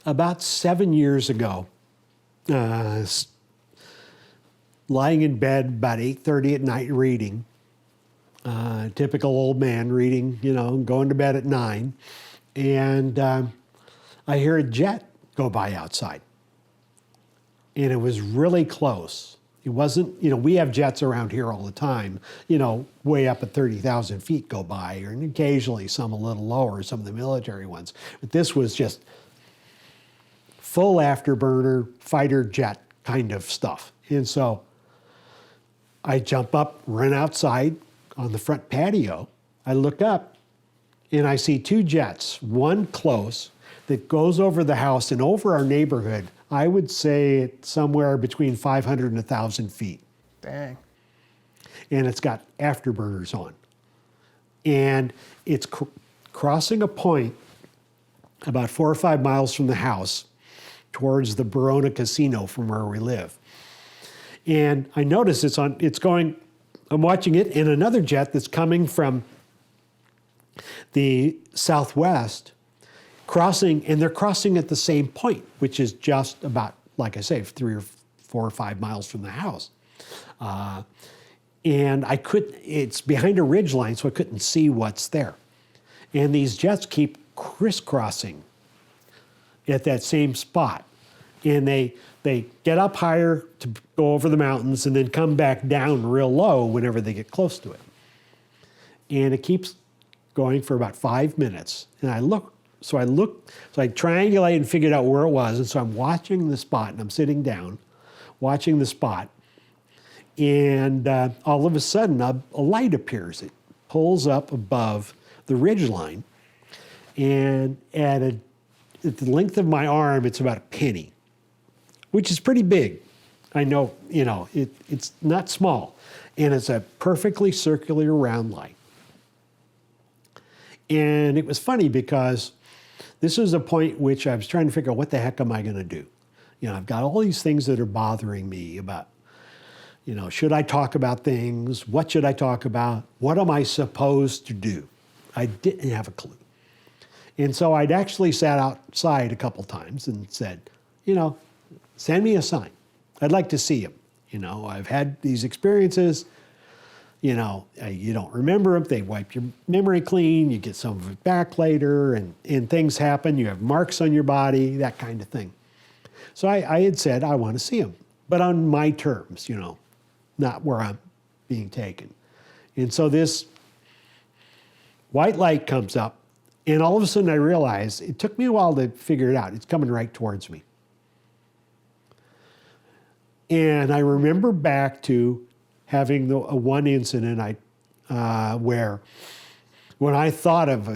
About 7 years ago, lying in bed about 8:30 at night reading, typical old man reading, going to bed at 9, and I hear a jet go by outside. And it was really close. It wasn't, we have jets around here all the time, way up at 30,000 feet go by, or occasionally some a little lower, some of the military ones. But this was just full afterburner fighter jet kind of stuff. And so I jump up, run outside on the front patio. I look up and I see two jets, one close that goes over the house and over our neighborhood. I would say it's somewhere between 500 and 1,000 feet. Dang. And it's got afterburners on. And it's crossing a point about 4 or 5 miles from the house towards the Verona Casino from where we live. And I notice I'm watching it, and another jet that's coming from the southwest crossing, and they're crossing at the same point, which is just about, like I say, 3 or 4 or 5 miles from the house. And it's behind a ridge line, so I couldn't see what's there. And these jets keep crisscrossing at that same spot. And they get up higher to go over the mountains and then come back down real low whenever they get close to it. And it keeps going for about 5 minutes. And I triangulate and figured out where it was. And so I'm watching the spot, and I'm sitting down, watching the spot. And all of a sudden, a light appears. It pulls up above the ridge line. And at the length of my arm, it's about a penny, which is pretty big. I know, it's not small. And it's a perfectly circular round light. And it was funny because this was a point which I was trying to figure out, what the heck am I going to do? I've got all these things that are bothering me about, should I talk about things? What should I talk about? What am I supposed to do? I didn't have a clue. And so I'd actually sat outside a couple times and said, send me a sign. I'd like to see him. I've had these experiences. You don't remember them. They wipe your memory clean. You get some of it back later, and things happen. You have marks on your body, that kind of thing. So I had said, I want to see him, but on my terms, not where I'm being taken. And so this white light comes up, and all of a sudden I realize, it took me a while to figure it out. It's coming right towards me. And I remember back to having one incident where when I thought of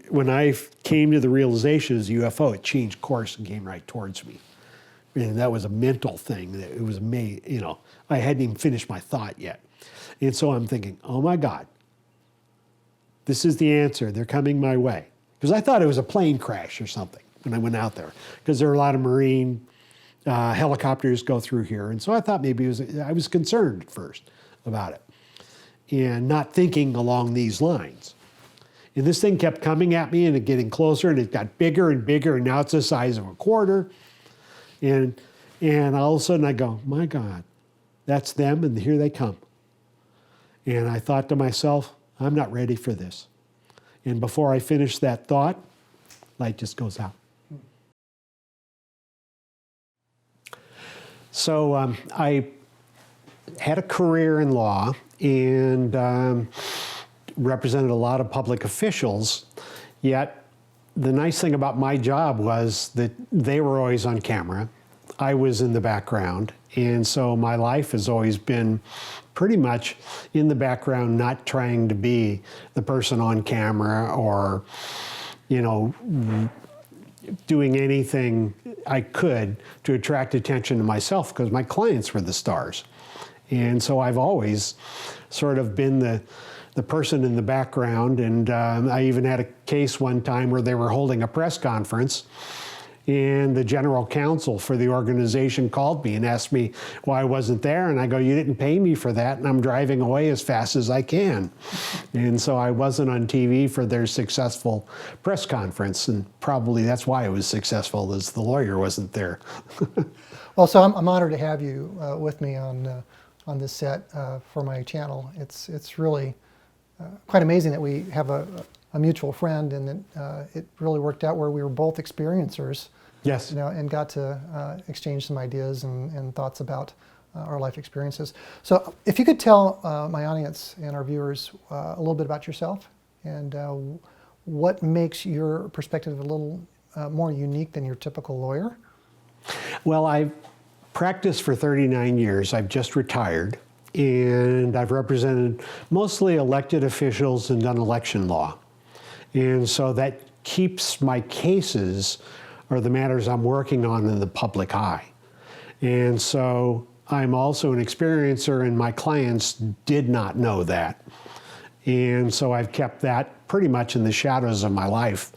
when I came to the realization it was a UFO, it changed course and came right towards me. And that was a mental thing. It was amazing. I hadn't even finished my thought yet. And so I'm thinking, oh my God, this is the answer. They're coming my way. Because I thought it was a plane crash or something when I went out there, because there are a lot of Marine helicopters go through here. And so I thought maybe I was concerned at first about it and not thinking along these lines. And this thing kept coming at me and getting closer, and it got bigger and bigger, and now it's the size of a quarter. And all of a sudden I go, my God, that's them, and here they come. And I thought to myself, I'm not ready for this. And before I finish that thought, light just goes out. So I had a career in law and represented a lot of public officials, yet the nice thing about my job was that they were always on camera. I was in the background, and so my life has always been pretty much in the background, not trying to be the person on camera or, doing anything I could to attract attention to myself, because my clients were the stars. And so I've always sort of been the person in the background. And I even had a case one time where they were holding a press conference, And the general counsel for the organization called me and asked me why I wasn't there. And I go, you didn't pay me for that, and I'm driving away as fast as I can. And so I wasn't on TV for their successful press conference. And probably that's why it was successful, is the lawyer wasn't there. Well, so I'm honored to have you with me on this set for my channel. It's really quite amazing that we have a mutual friend, and that it really worked out where we were both experiencers. Yes. You know, and got to exchange some ideas and thoughts about our life experiences. So, if you could tell my audience and our viewers a little bit about yourself and what makes your perspective a little more unique than your typical lawyer. Well, I've practiced for 39 years. I've just retired, and I've represented mostly elected officials and done election law. And so that keeps my cases, or the matters I'm working on, in the public eye. And so I'm also an experiencer, and my clients did not know that. And so I've kept that pretty much in the shadows of my life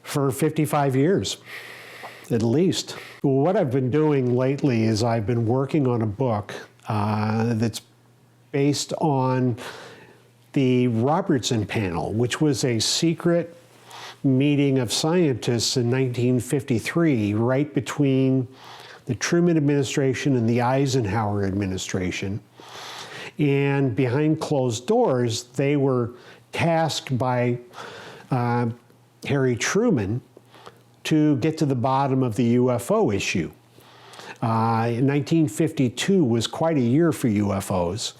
for 55 years, at least. What I've been doing lately is I've been working on a book that's based on the Robertson Panel, which was a secret meeting of scientists in 1953, right between the Truman administration and the Eisenhower administration. And behind closed doors, they were tasked by Harry Truman to get to the bottom of the UFO issue. 1952 was quite a year for UFOs.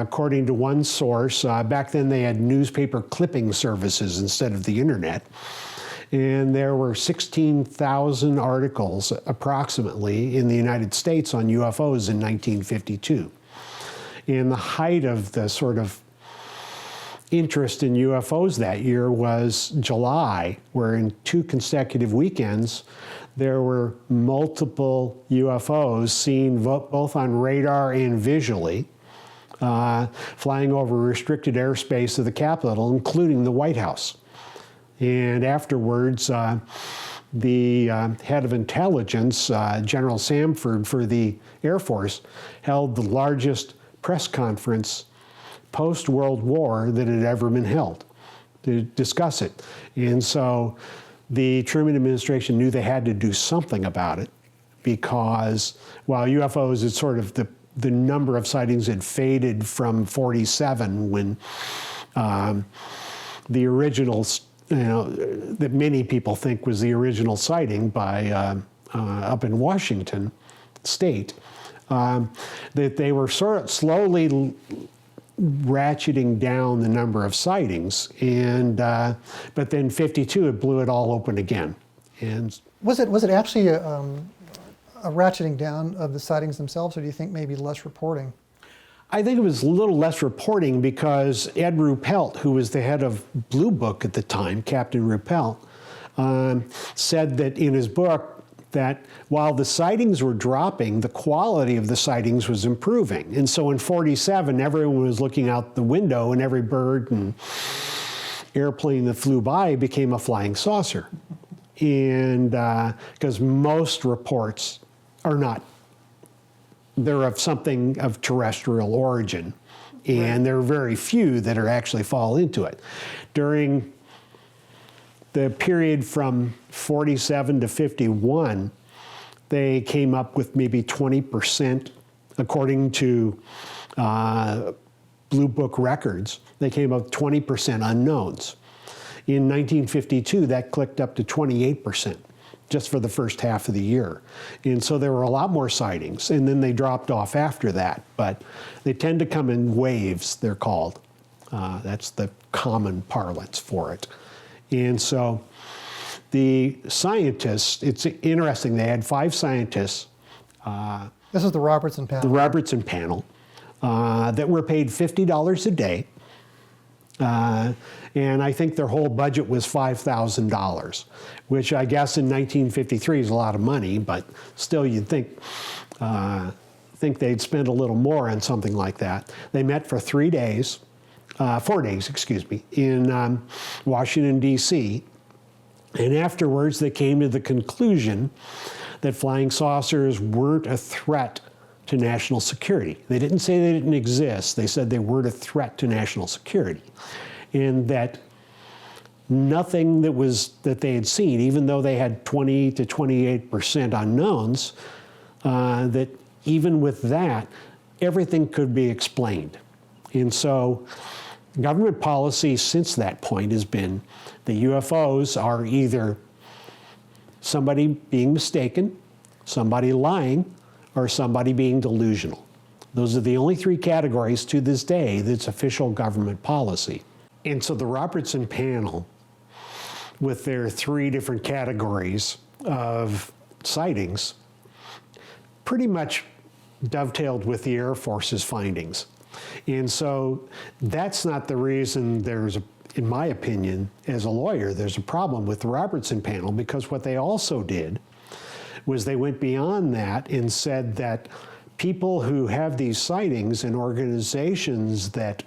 According to one source, back then they had newspaper clipping services instead of the internet. And there were 16,000 articles approximately in the United States on UFOs in 1952. And the height of the sort of interest in UFOs that year was July, where in 2 consecutive weekends, there were multiple UFOs seen both on radar and visually, flying over restricted airspace of the Capitol, including the White House. And afterwards, the head of intelligence, General Samford for the Air Force, held the largest press conference post-World War that had ever been held to discuss it. And so the Truman administration knew they had to do something about it, because while UFOs is sort of the number of sightings had faded from 47 when the original, that many people think was the original sighting by up in Washington State, that they were sort of slowly ratcheting down the number of sightings, and but then 52, it blew it all open again. And was it actually a ratcheting down of the sightings themselves, or do you think maybe less reporting? I think it was a little less reporting, because Ed Ruppelt, who was the head of Blue Book at the time, Captain Ruppelt, said that in his book that while the sightings were dropping, the quality of the sightings was improving. And so in 47, everyone was looking out the window, and every bird and airplane that flew by became a flying saucer. And because most reports are not, they're of something of terrestrial origin, and there are very few that are actually fall into it. During the period from 47 to 51, they came up with maybe 20%, according to Blue Book records, they came up with 20% unknowns. In 1952, that clicked up to 28%, just for the first half of the year. And so there were a lot more sightings, and then they dropped off after that. But they tend to come in waves, they're called. That's the common parlance for it. And so the scientists, it's interesting, they had 5 scientists. This is the Robertson Panel. The Robertson Panel, that were paid $50 a day. And I think their whole budget was $5,000, which I guess in 1953 is a lot of money, but still you'd think they'd spend a little more on something like that. They met for 4 days, in Washington, D.C., And afterwards, they came to the conclusion that flying saucers weren't a threat to national security. They didn't say they didn't exist. They said they weren't a threat to national security. And that nothing that they had seen, even though they had 20 to 28% unknowns, that even with that, everything could be explained. And so government policy since that point has been the UFOs are either somebody being mistaken, somebody lying, or somebody being delusional. Those are the only three categories to this day that's official government policy. And so the Robertson Panel, with their three different categories of sightings, pretty much dovetailed with the Air Force's findings. And so that's not the reason in my opinion, as a lawyer, there's a problem with the Robertson Panel, because what they also did was they went beyond that and said that people who have these sightings and organizations that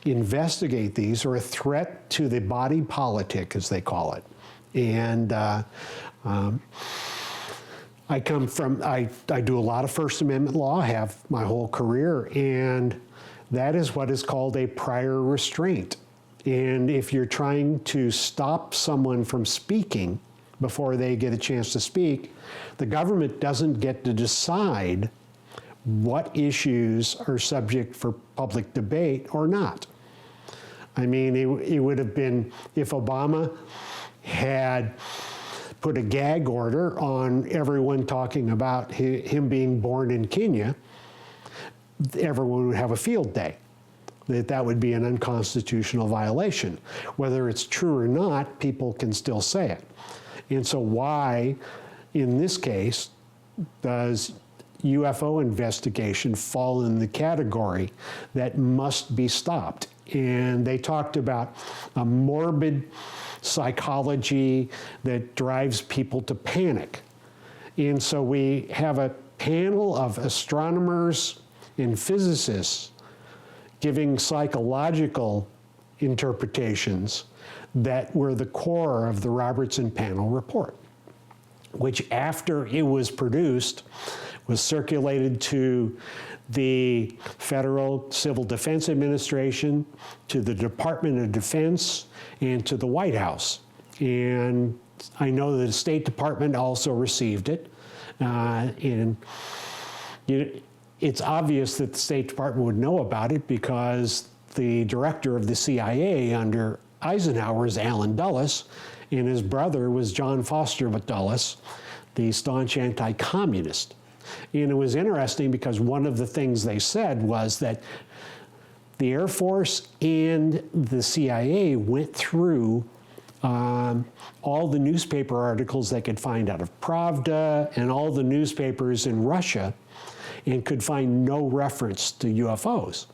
investigate these are a threat to the body politic, as they call it. And I do a lot of First Amendment law, have my whole career, and that is what is called a prior restraint. And if you're trying to stop someone from speaking before they get a chance to speak, the government doesn't get to decide what issues are subject for public debate or not. I mean, it would have been if Obama had put a gag order on everyone talking about him being born in Kenya, everyone would have a field day. That would be an unconstitutional violation. Whether it's true or not, people can still say it. And so why, in this case, does UFO investigation fall in the category that must be stopped? And they talked about a morbid psychology that drives people to panic. And so we have a panel of astronomers and physicists giving psychological interpretations that were the core of the Robertson Panel report, which after it was produced was circulated to the Federal Civil Defense Administration, to the Department of Defense, and to the White House. And I know that the State Department also received it. And it's obvious that the State Department would know about it because the director of the CIA under Eisenhower is Allen Dulles, and his brother was John Foster Dulles, the staunch anti-communist. And it was interesting because one of the things they said was that the Air Force and the CIA went through all the newspaper articles they could find out of Pravda and all the newspapers in Russia and could find no reference to UFOs.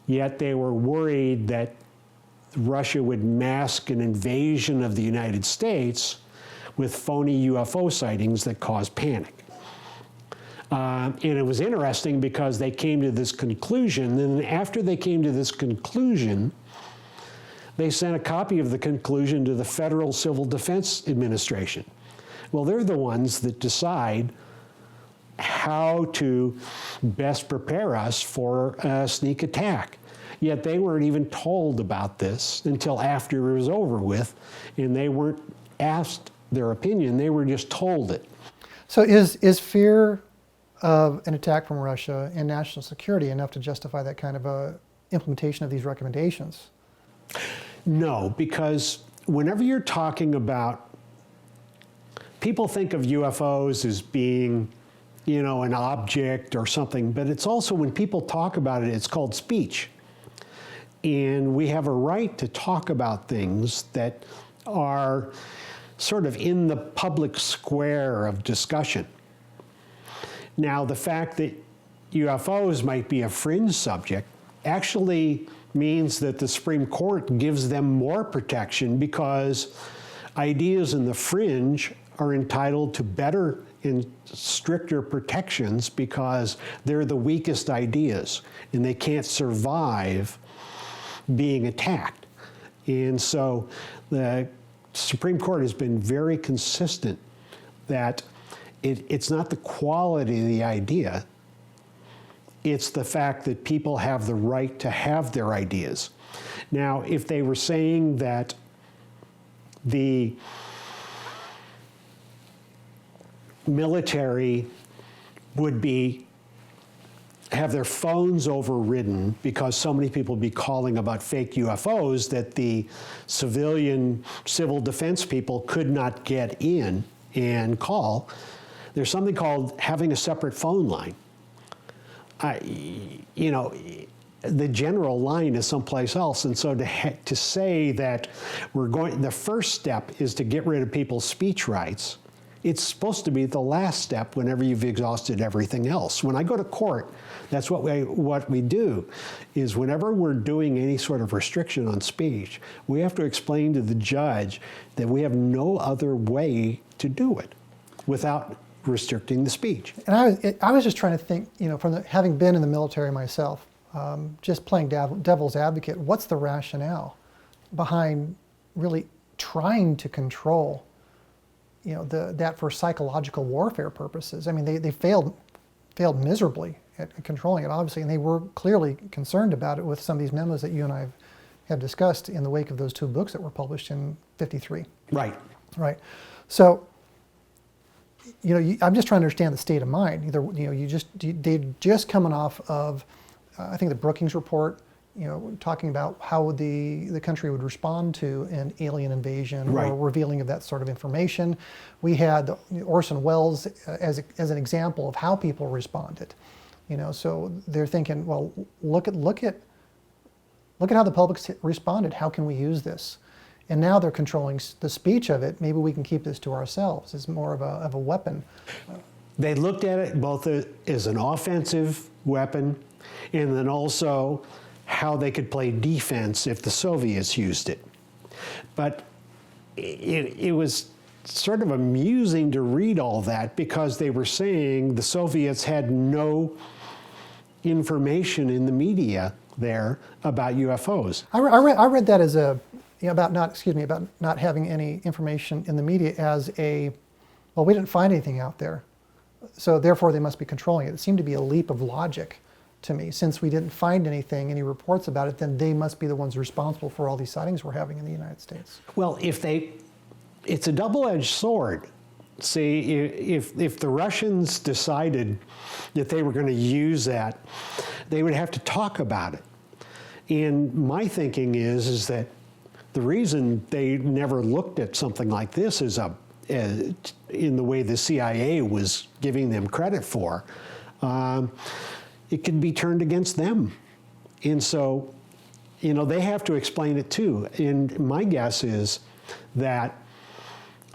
Yet they were worried that Russia would mask an invasion of the United States with phony UFO sightings that caused panic. And it was interesting because they came to this conclusion, and after they came to this conclusion, they sent a copy of the conclusion to the Federal Civil Defense Administration. Well, they're the ones that decide how to best prepare us for a sneak attack. Yet they weren't even told about this until after it was over with, and they weren't asked their opinion, they were just told it. So is fear of an attack from Russia and national security enough to justify that kind of a implementation of these recommendations? No, because whenever you're talking about, people think of UFOs as being, you know, an object or something, but it's also, when people talk about it, it's called speech. And we have a right to talk about things that are sort of in the public square of discussion. Now, the fact that UFOs might be a fringe subject actually means that the Supreme Court gives them more protection, because ideas in the fringe are entitled to better and stricter protections because they're the weakest ideas and they can't survive being attacked. And so the Supreme Court has been very consistent that it's not the quality of the idea, it's the fact that people have the right to have their ideas. Now, if they were saying that the military would have their phones overridden because so many people would be calling about fake UFOs that the civil defense people could not get in and call, there's something called having a separate phone line. You know, the general line is someplace else, and so to say that the first step is to get rid of people's speech rights, it's supposed to be the last step whenever you've exhausted everything else. When I go to court, that's what we do, is whenever we're doing any sort of restriction on speech, we have to explain to the judge that we have no other way to do it without restricting the speech. And I was just trying to think, you know, having been in the military myself, just playing devil's advocate, what's the rationale behind really trying to control, you know, that for psychological warfare purposes? I mean, they failed miserably at controlling it, obviously, and they were clearly concerned about it with some of these memos that you and I have discussed in the wake of those two books that were published in '53. Right. Right. So, you know, I'm just trying to understand the state of mind. Either, you know, they're just coming off of, I think the Brookings report, you know, talking about how the country would respond to an alien invasion right. or revealing of that sort of information. We had Orson Welles as an example of how people responded. You know, so they're thinking, well, look at how the public responded. How can we use this? And now they're controlling the speech of it. Maybe we can keep this to ourselves. It's more of a weapon. They looked at it both as an offensive weapon, and then also how they could play defense if the Soviets used it. But it was sort of amusing to read all that, because they were saying the Soviets had no information in the media there about UFOs. I read that as about not having any information in the media as well, we didn't find anything out there, so therefore they must be controlling it. It seemed to be a leap of logic to me. Since we didn't find any reports about it, then they must be the ones responsible for all these sightings we're having in the United States. Well, it's a double-edged sword. See, if the Russians decided that they were going to use that, they would have to talk about it. And my thinking is that the reason they never looked at something like this in the way the CIA was giving them credit for, it could be turned against them. And so, you know, they have to explain it too. And my guess is that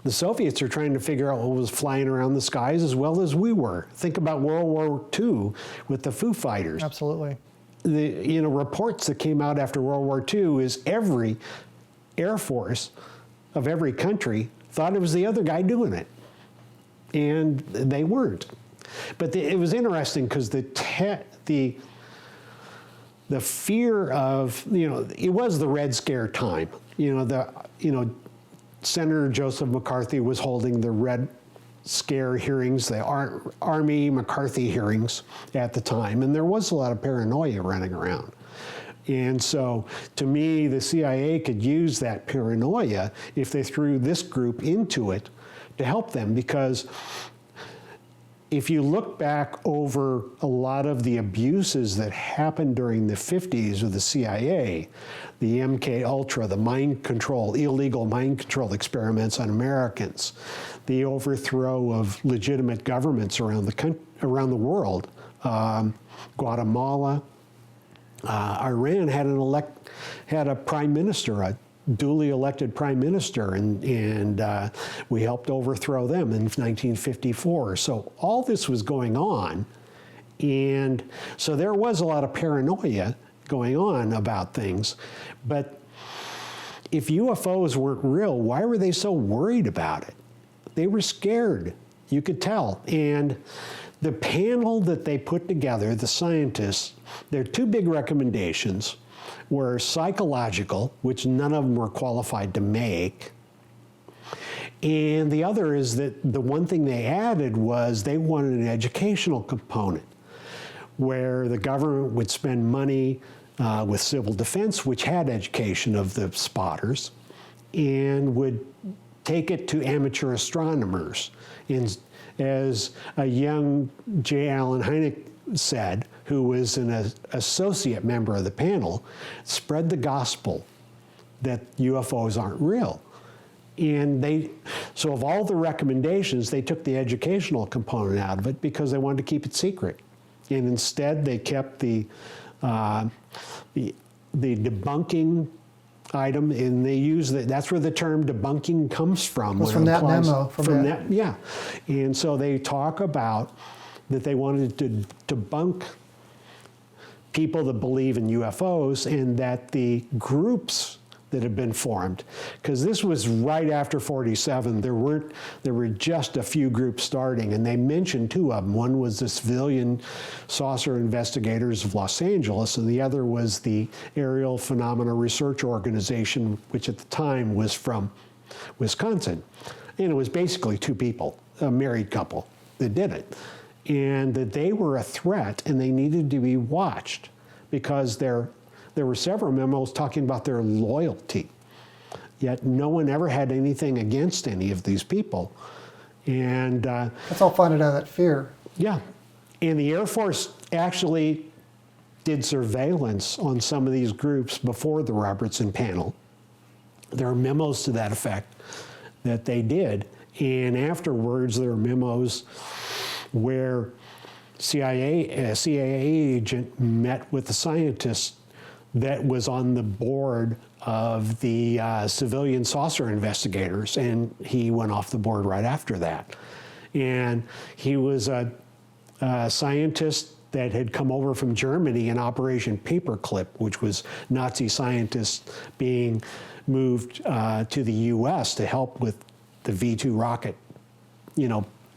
the Soviets are trying to figure out what was flying around the skies as well as we were. Think about World War II with the Foo Fighters. Absolutely. The reports that came out after World War II is every Air Force of every country thought it was the other guy doing it, and they weren't. But it was interesting because the fear of, you know, it was the Red Scare time. Senator Joseph McCarthy was holding the Red Scare hearings, the Army McCarthy hearings at the time, and there was a lot of paranoia running around. And so, to me, the CIA could use that paranoia if they threw this group into it to help them, because if you look back over a lot of the abuses that happened during the 50s with the CIA, the MK Ultra, the illegal mind control experiments on Americans, the overthrow of legitimate governments around the world, Guatemala, Iran had a prime minister, a duly elected prime minister, and we helped overthrow them in 1954. So all this was going on, and so there was a lot of paranoia going on about things. But if UFOs weren't real, why were they so worried about it? They were scared, you could tell. And the panel that they put together, the scientists, their two big recommendations were psychological, which none of them were qualified to make, And the other is that the one thing they added was they wanted an educational component where the government would spend money with civil defense, which had education of the spotters, and would take it to amateur astronomers. And as a young J. Allen Hynek said, who was an associate member of the panel, spread the gospel that UFOs aren't real. And so of all the recommendations, they took the educational component out of it because they wanted to keep it secret. And instead, they kept the debunking item, and they use that's where the term debunking comes from. It was from that memo. From that, yeah. And so they talk about that they wanted to debunk people that believe in UFOs, and that the groups that have been formed, because this was right after 47. There were just a few groups starting, and they mentioned two of them. One was the Civilian Saucer Investigators of Los Angeles, and the other was the Aerial Phenomena Research Organization, which at the time was from Wisconsin. And it was basically two people, a married couple, that did it. And that they were a threat, and they needed to be watched because there were several memos talking about their loyalty, yet no one ever had anything against any of these people. And that's all funded out of that fear. Yeah, and the Air Force actually did surveillance on some of these groups before the Robertson Panel. There are memos to that effect that they did, and afterwards there are memos where a CIA agent met with the scientist that was on the board of the Civilian Saucer Investigators, and he went off the board right after that. And he was a scientist that had come over from Germany in Operation Paperclip, which was Nazi scientists being moved to the US to help with the V-2 rocket,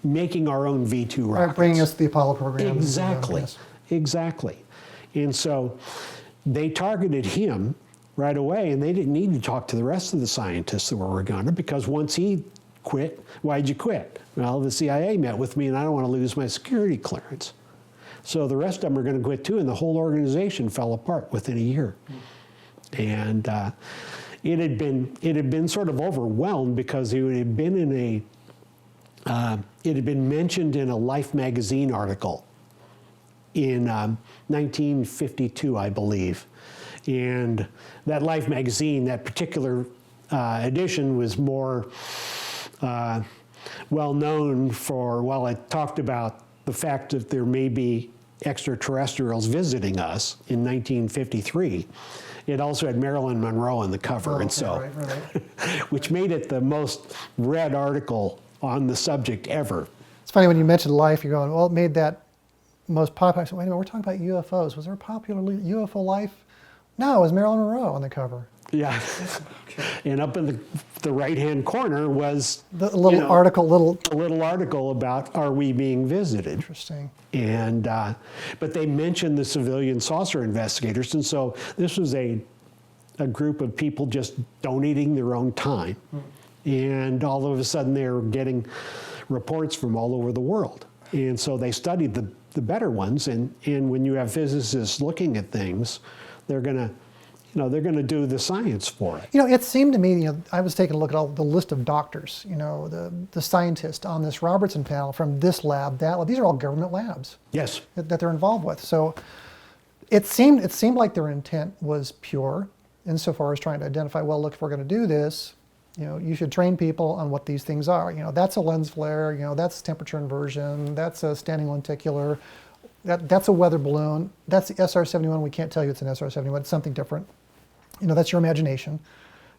making our own V-2 rockets. Right, bringing us to the Apollo program. Exactly, Yes. exactly. And so they targeted him right away, and they didn't need to talk to the rest of the scientists that were working on it, because once he quit, why'd you quit? Well, the CIA met with me, and I don't want to lose my security clearance. So the rest of them are going to quit too, and the whole organization fell apart within a year. And it had been sort of overwhelmed because it had been it had been mentioned in a Life magazine article in 1952, I believe. And that Life magazine, that particular edition, was more well known for, well, it talked about the fact that there may be extraterrestrials visiting us in 1953. It also had Marilyn Monroe on the cover, and so, right. which made it the most read article on the subject ever. It's funny when you mentioned Life, you're going, well, it made that most popular. I said, wait a minute, we're talking about UFOs. Was there a popular UFO Life? No, it was Marilyn Monroe on the cover. Yeah. And up in the right-hand corner was the little article, a little article about, are we being visited? Interesting. And but they mentioned the Civilian Saucer Investigators, and so this was a group of people just donating their own time, and all of a sudden they were getting reports from all over the world, and so they studied the better ones, and when you have physicists looking at things, they're gonna do the science for it. It seemed to me, I was taking a look at all the list of doctors, the scientists on this Robertson panel from this lab, that lab. These are all government labs. Yes. That they're involved with. So it seemed like their intent was pure insofar as trying to identify, well, look, if we're going to do this, you should train people on what these things are. That's a lens flare, that's temperature inversion, that's a standing lenticular, that's a weather balloon, that's the SR-71. We can't tell you it's an SR-71, it's something different. That's your imagination.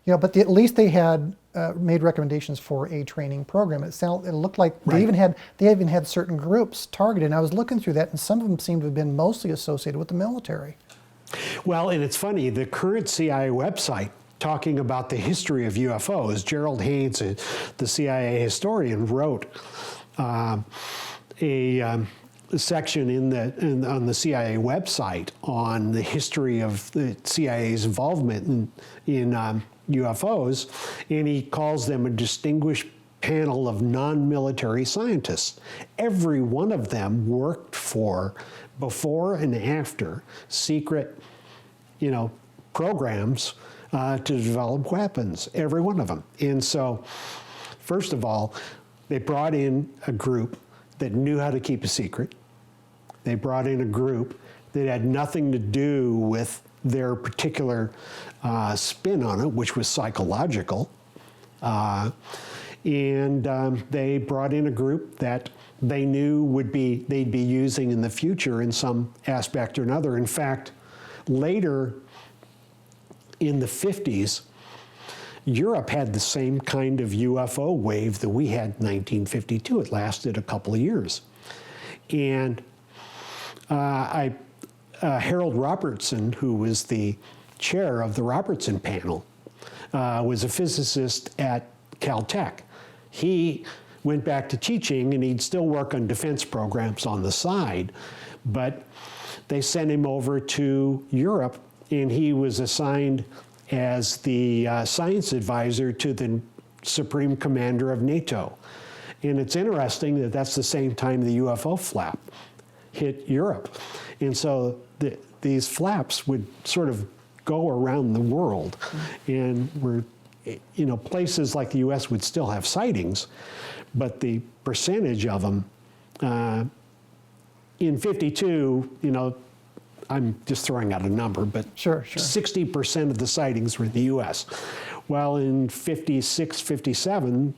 But at least they had made recommendations for a training program. It looked like they even had certain groups targeted. And I was looking through that, and some of them seemed to have been mostly associated with the military. Well, and it's funny, the current CIA website talking about the history of UFOs, Gerald Haynes, the CIA historian, wrote a section on the CIA website on the history of the CIA's involvement in UFOs, and he calls them a distinguished panel of non-military scientists. Every one of them worked for, before and after, secret, programs to develop weapons, every one of them. And so, first of all, they brought in a group that knew how to keep a secret. They brought in a group that had nothing to do with their particular spin on it, which was psychological. And they brought in a group that they knew they'd be using in the future in some aspect or another. In fact, later in the 50s, Europe had the same kind of UFO wave that we had in 1952. It lasted a couple of years. And Harold Robertson, who was the chair of the Robertson Panel, was a physicist at Caltech. He went back to teaching, and he'd still work on defense programs on the side, but they sent him over to Europe, and he was assigned as the science advisor to the Supreme Commander of NATO. And it's interesting that that's the same time the UFO flap hit Europe. And so these flaps would sort of go around the world, and places like the US would still have sightings, but the percentage of them, in 52, I'm just throwing out a number, but sure. 60% of the sightings were in the US. While in 56, 57,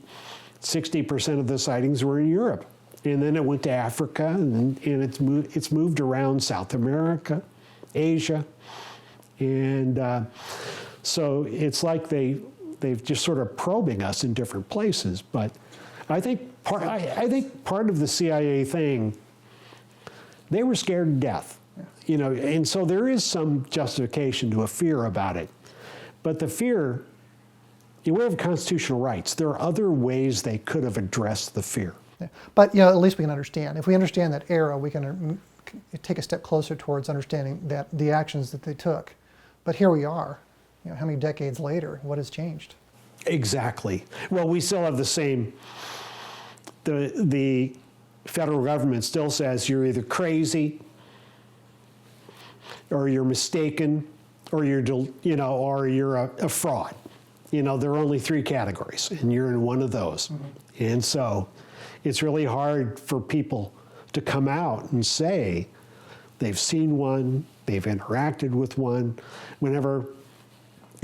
60% of the sightings were in Europe. And then it went to Africa, and it's moved around South America, Asia. And so it's like they've just sort of probing us in different places. But I think part of the CIA thing, they were scared to death. And so there is some justification to a fear about it. But the fear, we have constitutional rights. There are other ways they could have addressed the fear. Yeah. But at least we can understand. If we understand that era, we can take a step closer towards understanding that the actions that they took. But here we are, how many decades later? What has changed? Exactly. Well, we still have the same. The federal government still says you're either crazy, or you're mistaken, or you're a fraud. There are only 3 categories, and you're in one of those. Mm-hmm. And so it's really hard for people to come out and say they've seen one, they've interacted with one, whenever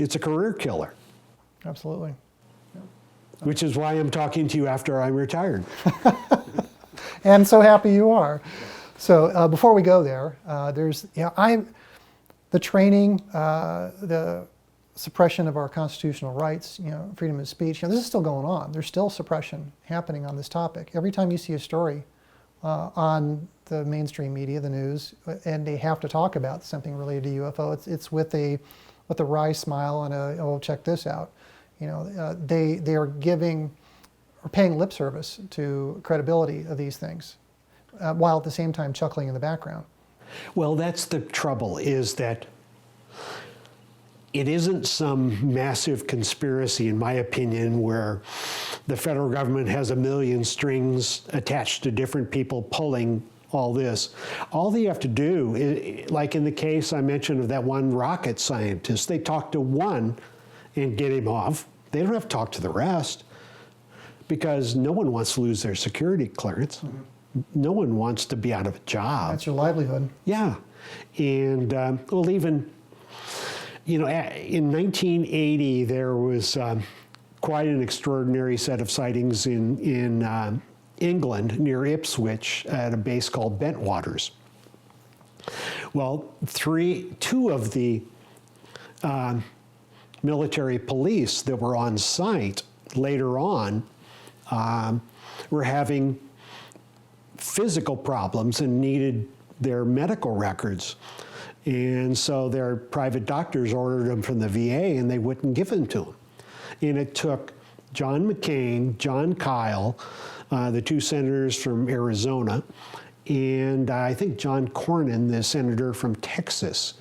it's a career killer. Absolutely. Yeah. Which is why I'm talking to you after I'm retired. And so happy you are. So before we go there, there's the training, the suppression of our constitutional rights, freedom of speech. This is still going on. There's still suppression happening on this topic. Every time you see a story on the mainstream media, the news, and they have to talk about something related to UFO, it's with a wry smile and check this out. They are paying lip service to credibility of these things, while at the same time chuckling in the background. Well, that's the trouble, is that it isn't some massive conspiracy, in my opinion, where the federal government has a million strings attached to different people pulling all this. All they have to do, like in the case I mentioned of that one rocket scientist, they talk to one and get him off. They don't have to talk to the rest, because no one wants to lose their security clearance. Mm-hmm. No one wants to be out of a job. That's your livelihood. Yeah. And, even, in 1980, there was quite an extraordinary set of sightings in England, near Ipswich, at a base called Bentwaters. Well, two of the military police that were on site later on were having physical problems and needed their medical records. And so their private doctors ordered them from the VA, and they wouldn't give them to them. And it took John McCain, John Kyle, the 2 senators from Arizona, and I think John Cornyn, the senator from Texas,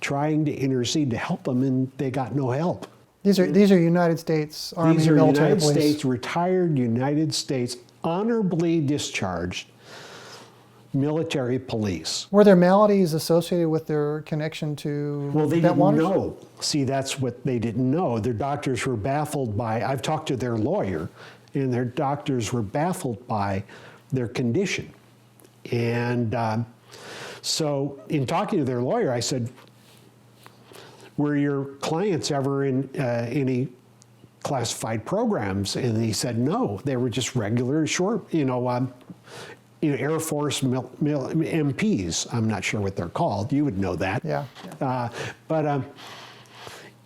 trying to intercede to help them, and they got no help. These are United States Army These are military United police. States, retired United States, honorably discharged military police. Were there maladies associated with their connection to Well, they Bentwaters? didn't know. See, that's what they didn't know. Their doctors were baffled by, I've talked to their lawyer, and their doctors were baffled by their condition. And so in talking to their lawyer, I said, were your clients ever in any classified programs? And he said, no, they were just regular, short, Air Force MPs. I'm not sure what they're called. You would know that. Yeah.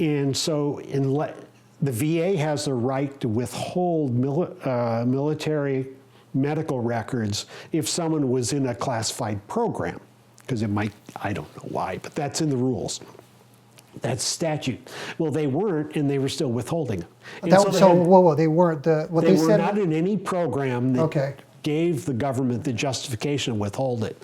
And so the VA has the right to withhold military medical records if someone was in a classified program, because it might, I don't know why, but that's in the rules. That's statute. Well, they weren't, and they were still withholding them. Whoa, they weren't what They they were said. not in any program that Okay. gave the government the justification to withhold it.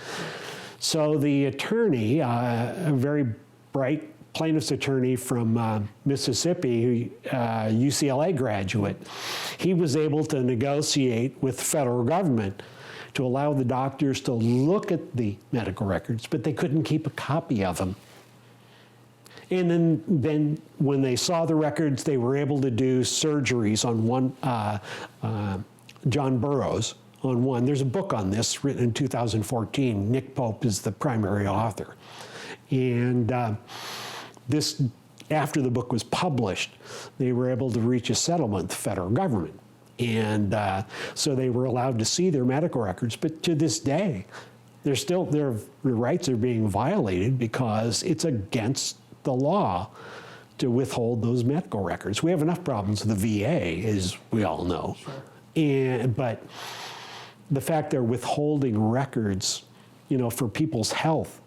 So the attorney, a very bright plaintiff's attorney from Mississippi, UCLA graduate, he was able to negotiate with the federal government to allow the doctors to look at the medical records, but they couldn't keep a copy of them. And then when they saw the records, they were able to do surgeries on one, John Burroughs, on one. There's a book on this written in 2014. Nick Pope is the primary author. And this, after the book was published, they were able to reach a settlement with the federal government. And so they were allowed to see their medical records. But to this day, their rights are being violated because it's against the law to withhold those medical records. We have enough problems with the VA, as we all know. Sure. But the fact they're withholding records, for people's health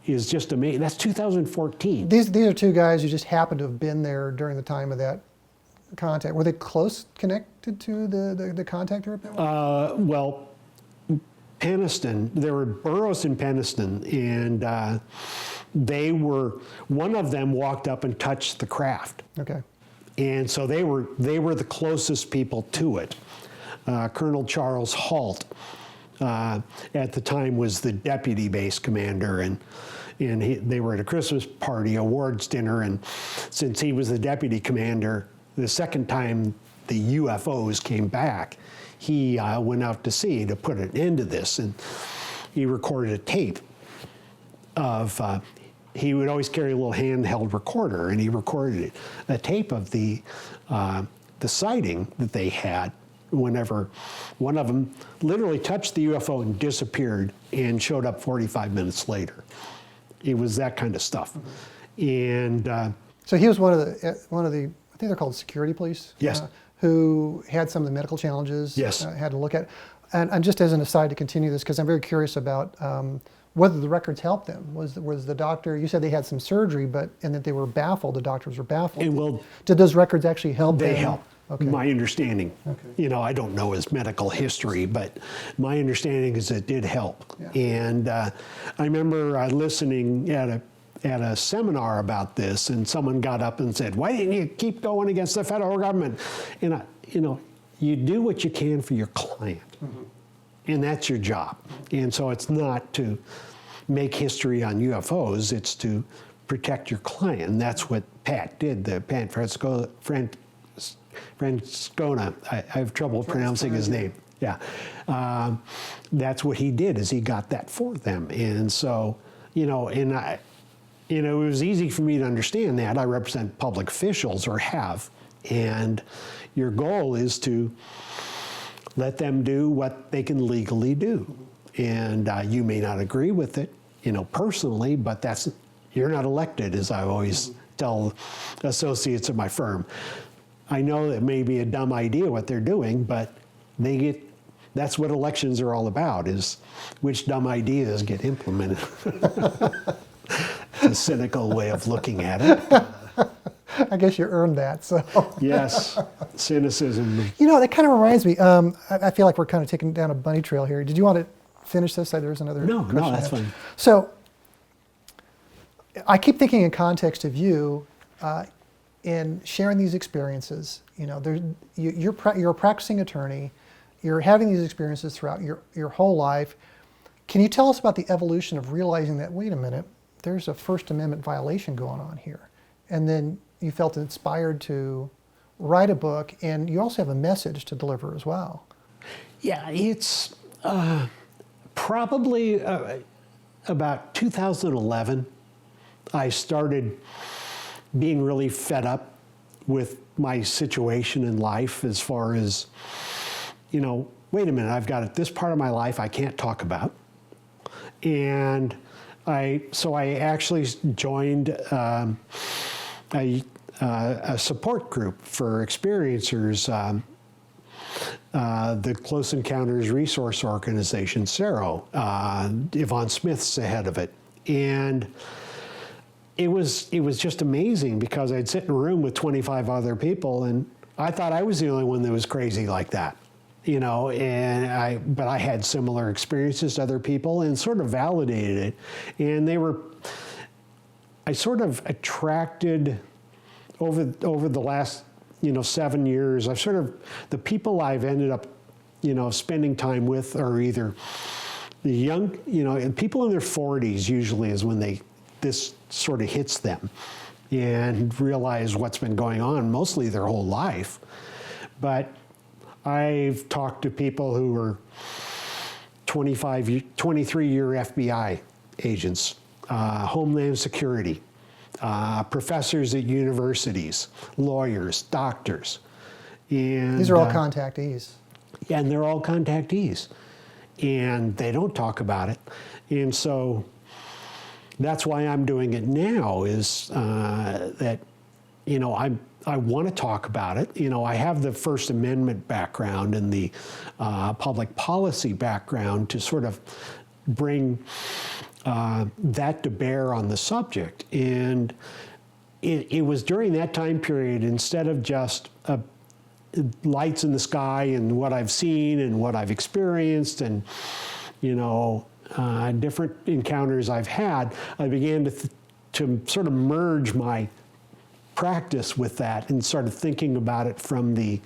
is just amazing. That's 2014. These are two guys who just happened to have been there during the time of that contact. Were they close connected to the contact here? Well, Peniston, there were Burroughs and Peniston, and one of them walked up and touched the craft. Okay. And so they were the closest people to it. Colonel Charles Halt, at the time, was the deputy base commander, and they were at a Christmas party, awards dinner, and since he was the deputy commander, the second time the UFOs came back, he went out to sea to put an end to this, and he recorded a tape of, he would always carry a little handheld recorder, and he recorded a tape of the sighting that they had whenever one of them literally touched the UFO and disappeared and showed up 45 minutes later. It was that kind of stuff. Mm-hmm. And so he was one of the I think they're called security police. Yes. Who had some of the medical challenges. Yes. Had to look at, and just as an aside to continue this, because I'm very curious about whether the records helped them. Was the doctor? You said they had some surgery, and that they were baffled. The doctors were baffled. Did those records actually help? They them? help. Okay. My understanding. Okay. I don't know his medical history, but my understanding is it did help. Yeah. And I remember listening at a seminar about this, and someone got up and said, "Why didn't you keep going against the federal government?" And you do what you can for your client, mm-hmm. and that's your job. And so it's not to make history on UFOs; it's to protect your client. And that's what Pat did. The Pat Francescona. I have trouble pronouncing his name. Yeah, that's what he did. Is he got that for them, and so it was easy for me to understand that. I represent public officials, or have, and your goal is to let them do what they can legally do. And you may not agree with it, personally, but you're not elected, as I always tell associates of my firm. I know that may be a dumb idea what they're doing, but that's what elections are all about, is which dumb ideas get implemented. A cynical way of looking at it. I guess you earned that. So yes, cynicism. That kind of reminds me. I feel like we're kind of taking down a bunny trail here. Did you want to finish this? There's another. No, that's fine. So I keep thinking in context of you. in sharing these experiences, you're a practicing attorney, you're having these experiences throughout your whole life. Can you tell us about the evolution of realizing that, wait a minute, there's a First Amendment violation going on here? And then you felt inspired to write a book, and you also have a message to deliver as well. Yeah, it's probably about 2011, I started being really fed up with my situation in life as far as, wait a minute, I've got this part of my life I can't talk about. And so I actually joined a support group for experiencers, the Close Encounters Resource Organization, CERO. Yvonne Smith's the head of it. And it was just amazing because I'd sit in a room with 25 other people, and I thought I was the only one that was crazy like that, but I had similar experiences to other people and sort of validated it. And I sort of attracted over the last, 7 years, the people I've ended up, spending time with are either the young, people in their 40s usually is when this sort of hits them and realize what's been going on mostly their whole life. But I've talked to people who were 23-year FBI agents, Homeland Security, professors at universities, lawyers, doctors. And these are all contactees. Yeah, and they're all contactees. And they don't talk about it. And so that's why I'm doing it now, is that, I want to talk about it. I have the First Amendment background and the public policy background to sort of bring that to bear on the subject. And it was during that time period, instead of just lights in the sky and what I've seen and what I've experienced and, different encounters I've had, I began to sort of merge my practice with that and started thinking about it from the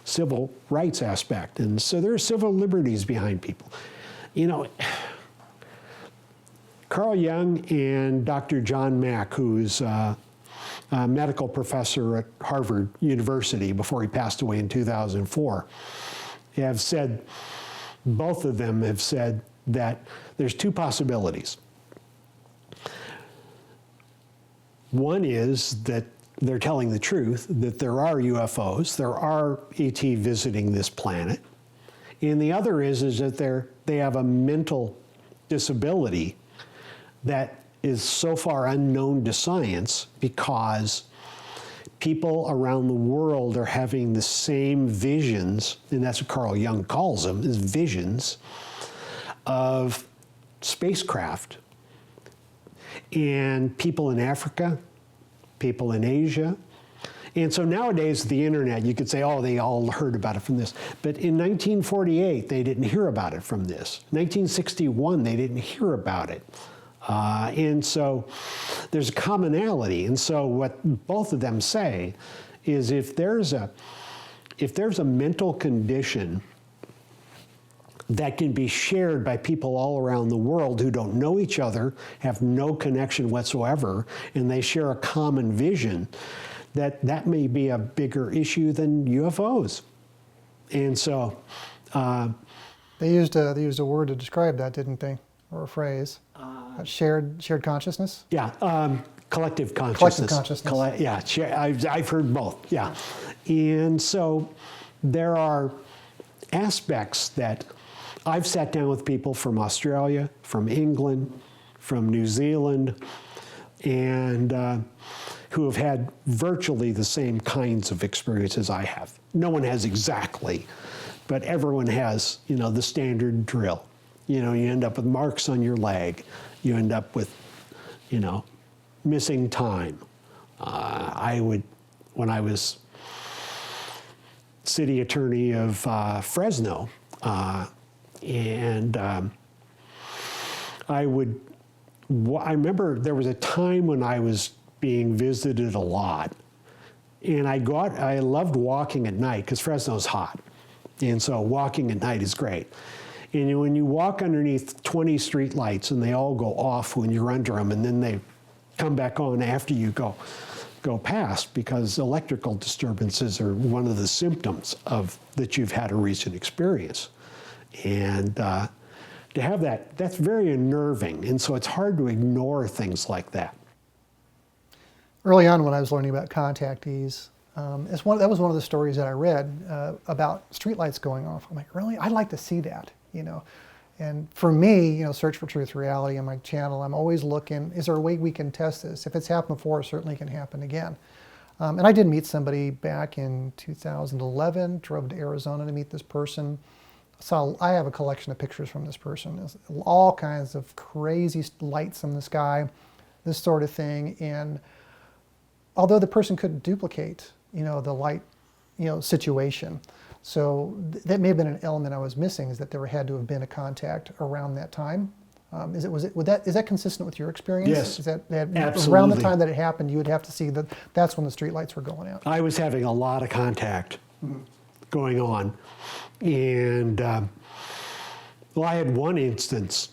civil rights aspect. And so there are civil liberties behind people. Carl Jung and Dr. John Mack, who's a medical professor at Harvard University before he passed away in 2004, both of them have said that there's two possibilities. One is that they're telling the truth, that there are UFOs, there are ET visiting this planet. And the other is that they have a mental disability that is so far unknown to science because people around the world are having the same visions, and that's what Carl Jung calls them, is visions of spacecraft. And people in Africa, people in Asia. And so nowadays, the internet, you could say, oh, they all heard about it from this. But in 1948, they didn't hear about it from this. 1961, they didn't hear about it. And so there's a commonality. And so what both of them say is if there's a mental condition that can be shared by people all around the world who don't know each other, have no connection whatsoever, and they share a common vision, that may be a bigger issue than UFOs. And so they used a word to describe that, didn't they, or a phrase? Shared consciousness. Yeah, collective consciousness. Collective consciousness. I've heard both. Yeah, and so there are aspects that I've sat down with people from Australia, from England, from New Zealand, and who have had virtually the same kinds of experiences I have. No one has exactly, but everyone has, the standard drill. You end up with marks on your leg. You end up with, missing time. When I was city attorney of Fresno, and I remember there was a time when I was being visited a lot. And I loved walking at night because Fresno's hot. And so walking at night is great. And when you walk underneath 20 street lights and they all go off when you're under them, and then they come back on after you go past, because electrical disturbances are one of the symptoms of that you've had a recent experience. And to have that, that's very unnerving. And so it's hard to ignore things like that. Early on when I was learning about contactees, that was one of the stories that I read about streetlights going off. I'm like, really? I'd like to see that, you know. And for me, you know, Search for Truth Reality on my channel, I'm always looking, is there a way we can test this? If it's happened before, it certainly can happen again. And I did meet somebody back in 2011, drove to Arizona to meet this person. I have a collection of pictures from this person. There's all kinds of crazy lights in the sky, this sort of thing. And although the person couldn't duplicate, you know, the light, you know, situation. So that may have been an element I was missing, is that there had to have been a contact around that time. Is that consistent with your experience? Yes, is that absolutely. Around the time that it happened, you would have to see that that's when the street lights were going out. I was having a lot of contact going on. And well, I had one instance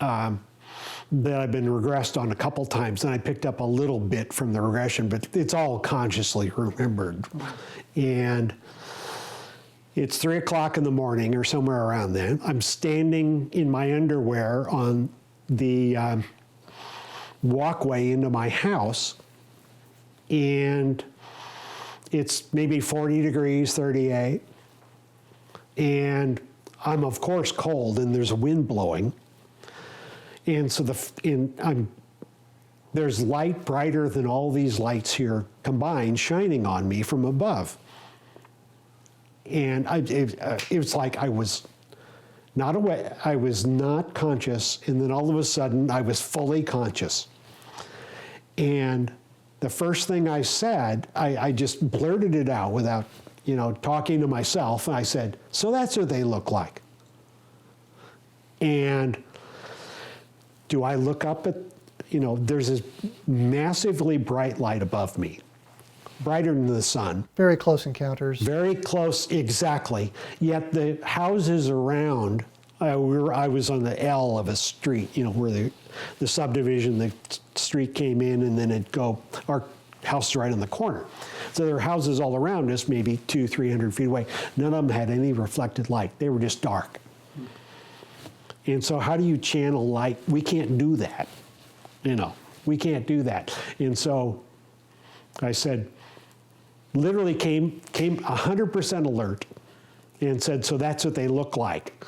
that I've been regressed on a couple times, and I picked up a little bit from the regression, but it's all consciously remembered. And it's 3 o'clock in the morning or somewhere around then. I'm standing in my underwear on the walkway into my house, and it's maybe 40 degrees, 38. And I'm of course cold, and there's a wind blowing. And so there's light brighter than all these lights here combined shining on me from above. And it was like I was not aware, I was not conscious, and then all of a sudden I was fully conscious. And the first thing I said, I just blurted it out without, you know, talking to myself, and I said, "So that's what they look like." And do I look up at, you know, there's this massively bright light above me, brighter than the sun. Very close encounters. Very close, exactly. Yet the houses around, I was on the L of a street, you know, where the subdivision, the street came in, and then our house is right on the corner. So there were houses all around us, maybe 200-300 feet away. None of them had any reflected light. They were just dark. And so how do you channel light? We can't do that. You know, we can't do that. And so I said, literally came 100% alert and said, "So that's what they look like."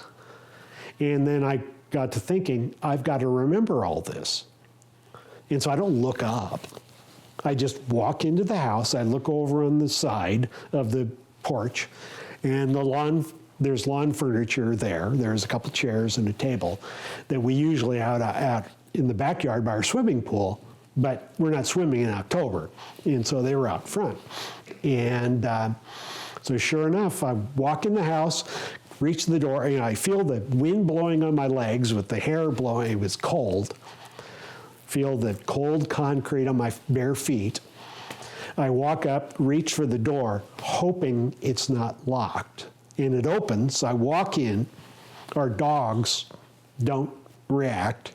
And then I got to thinking, I've got to remember all this. And so I don't look up. I just walk into the house. I look over on the side of the porch, and there's lawn furniture there. There's a couple chairs and a table that we usually out in the backyard by our swimming pool, but we're not swimming in October. And so they were out front. And so sure enough, I walk in the house, reach the door, and I feel the wind blowing on my legs with the hair blowing. It was cold. Feel the cold concrete on my bare feet. I walk up, reach for the door, hoping it's not locked. And it opens. I walk in. Our dogs don't react.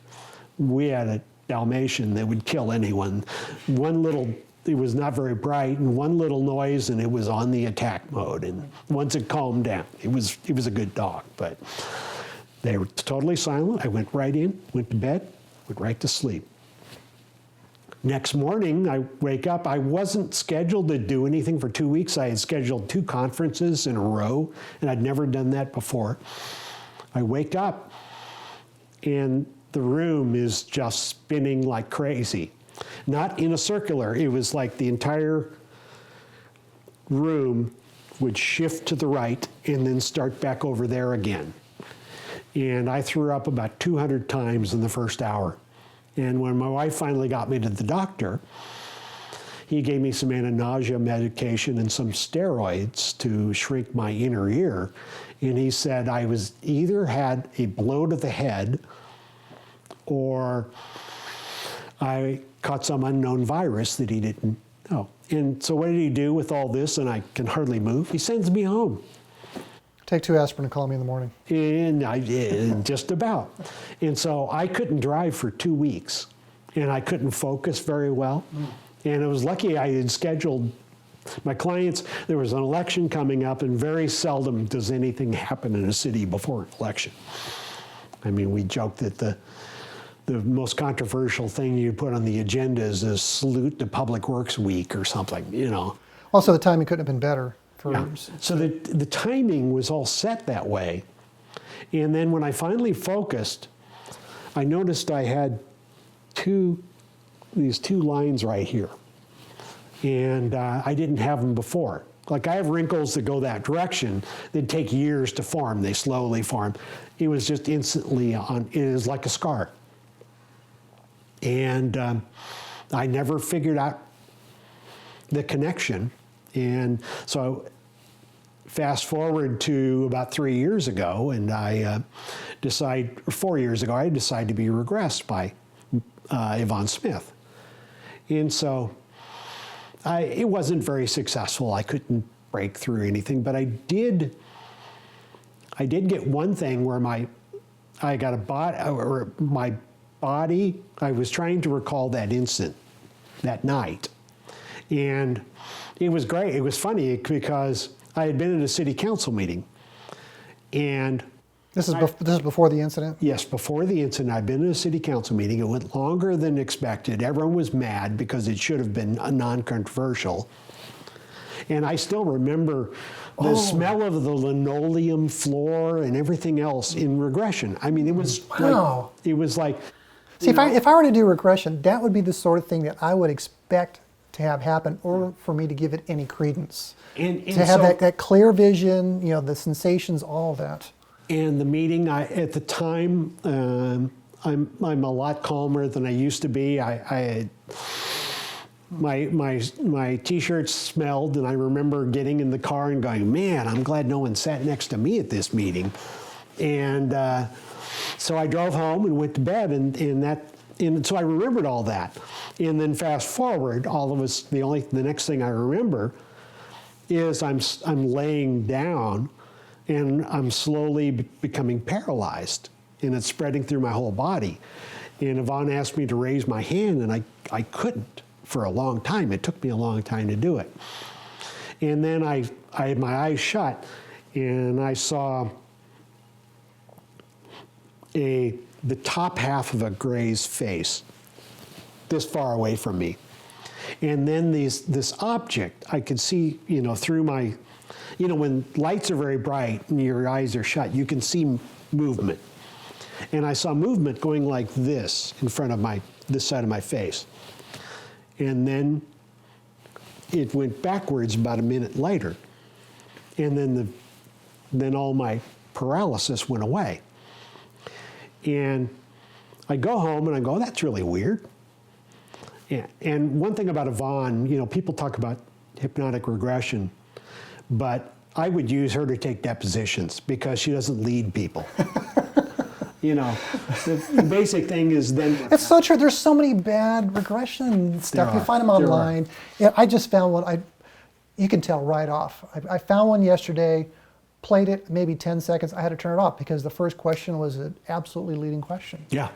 We had a Dalmatian that would kill anyone. It was not very bright, and one little noise, and it was on the attack mode. And once it calmed down, it was a good dog, but they were totally silent. I went right in, went to bed, went right to sleep. Next morning, I wake up. I wasn't scheduled to do anything for 2 weeks. I had scheduled 2 conferences in a row, and I'd never done that before. I wake up, and the room is just spinning like crazy. Not in a circular. It was like the entire room would shift to the right and then start back over there again. And I threw up about 200 times in the first hour. And when my wife finally got me to the doctor, he gave me some anti-nausea medication and some steroids to shrink my inner ear. And he said I was either had a blow to the head, or I caught some unknown virus that he didn't know. And so what did he do with all this? And I can hardly move. He sends me home. Take 2 aspirin and call me in the morning. And just about. And so I couldn't drive for 2 weeks, and I couldn't focus very well. And it was lucky I had scheduled my clients. There was an election coming up, and very seldom does anything happen in a city before an election. I mean, we joked that the most controversial thing you put on the agenda is a salute to Public Works Week or something, you know. Also, the timing couldn't have been better. Yeah. So the timing was all set that way. And then when I finally focused, I noticed I had these two lines right here. And I didn't have them before. Like, I have wrinkles that go that direction. They'd take years to form. They slowly form. It was just instantly on. It is like a scar. And I never figured out the connection. And so fast forward to about 3 years ago, and I 4 years ago, I decided to be regressed by Yvonne Smith. And so it wasn't very successful. I couldn't break through anything, but I did get one thing where my body, I was trying to recall that instant, that night. And it was great. It was funny because I had been at a city council meeting, and This is before the incident? yes, before the incident, I'd been at a city council meeting. It went longer than expected. Everyone was mad because it should have been non-controversial. And I still remember the smell of the linoleum floor and everything else in regression. I mean, it was Wow. like. See, if I were to do regression, that would be the sort of thing that I would expect to have happen, or for me to give it any credence. And to have so, that clear vision, you know, the sensations, all that. And the meeting, at the time, I'm a lot calmer than I used to be. My T-shirts smelled, and I remember getting in the car and going, "Man, I'm glad no one sat next to me at this meeting." And so I drove home and went to bed, and so I remembered all that. And then fast forward, the next thing I remember is I'm laying down, and I'm slowly becoming paralyzed, and it's spreading through my whole body. And Yvonne asked me to raise my hand, and I couldn't for a long time. It took me a long time to do it. And then I had my eyes shut, and I saw the top half of a gray's face this far away from me. And then this object, I could see, through my, when lights are very bright and your eyes are shut, you can see movement. And I saw movement going like this in front of this side of my face. And then it went backwards about a minute later. And then all my paralysis went away. And I go home and I go, that's really weird. And one thing about Yvonne, people talk about hypnotic regression, but I would use her to take depositions because she doesn't lead people. The basic thing is then... It's so true. There's so many bad regression stuff. You find them online. Yeah, I just found one. You can tell right off. I found one yesterday, played it maybe 10 seconds. I had to turn it off because the first question was an absolutely leading question. Yeah.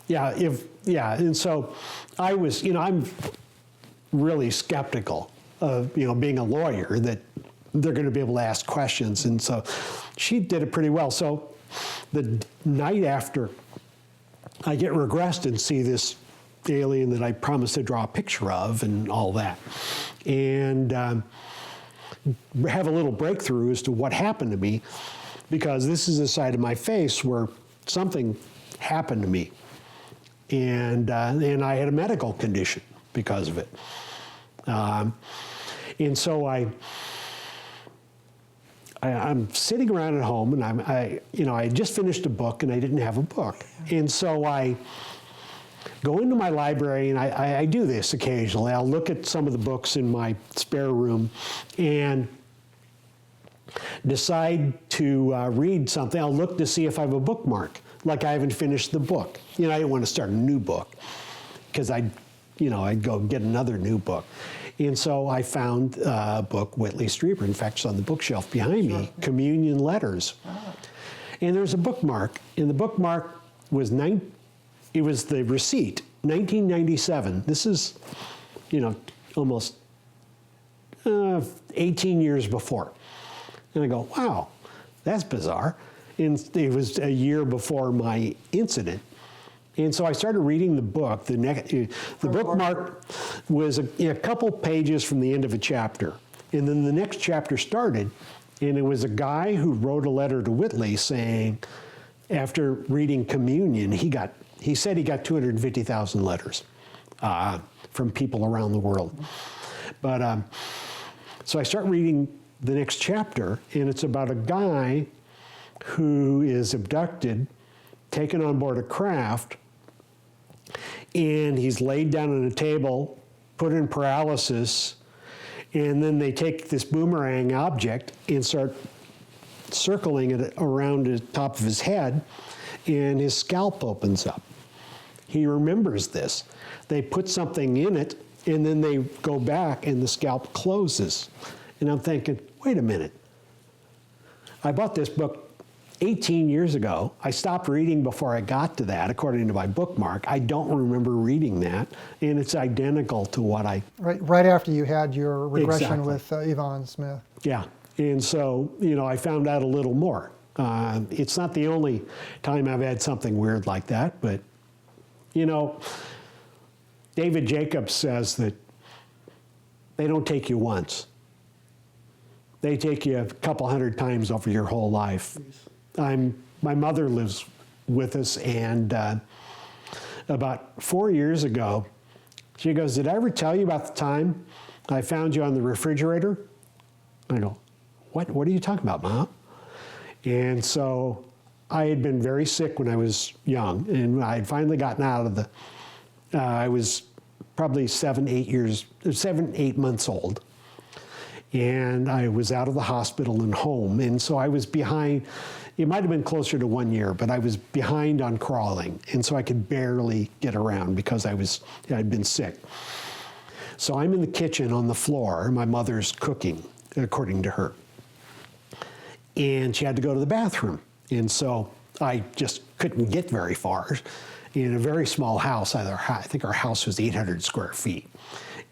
And so I was, I'm really skeptical of, being a lawyer that they're going to be able to ask questions. And so she did it pretty well. So the night after, I get regressed and see this alien that I promised to draw a picture of and all that. And have a little breakthrough as to what happened to me, because this is the side of my face where something happened to me. And I had a medical condition because of it. And so I'm sitting around at home, and I had just finished a book, and I didn't have a book. And so I go into my library, and I do this occasionally. I'll look at some of the books in my spare room and decide to read something. I'll look to see if I have a bookmark, like I haven't finished the book. I didn't want to start a new book because I I'd go get another new book. And so I found a book, Whitley Strieber, in fact, it's on the bookshelf behind me, Communion Letters. And there's a bookmark, and the bookmark was it was the receipt, 1997. This is, almost 18 years before. And I go, wow, that's bizarre. And it was a year before my incident. And so I started reading the book. The bookmark was a couple pages from the end of a chapter. And then the next chapter started, and it was a guy who wrote a letter to Whitley saying, after reading Communion, he said he got 250,000 letters from people around the world. But so I start reading the next chapter, and it's about a guy who is abducted, taken on board a craft, and he's laid down on a table, put in paralysis, and then they take this boomerang object and start circling it around the top of his head, and his scalp opens up. He remembers this. They put something in it, and then they go back, and the scalp closes. And I'm thinking, wait a minute. I bought this book 18 years ago. I stopped reading before I got to that, according to my bookmark. I don't remember reading that, and it's identical to what I... Right after you had your regression Exactly. with Yvonne Smith. Yeah, and so, I found out a little more. It's not the only time I've had something weird like that, but, David Jacobs says that they don't take you once. They take you a couple hundred times over your whole life. My mother lives with us, and about 4 years ago, she goes, "Did I ever tell you about the time I found you on the refrigerator?" I go, What are you talking about, Mom?" And so I had been very sick when I was young, and I had finally gotten out of I was probably 7-8 months old. And I was out of the hospital and home. And so I was behind. It might have been closer to 1 year, but I was behind on crawling. And so I could barely get around because I'd been sick. So I'm in the kitchen on the floor. My mother's cooking, according to her. And she had to go to the bathroom. And so I just couldn't get very far. In a very small house, I think our house was 800 square feet.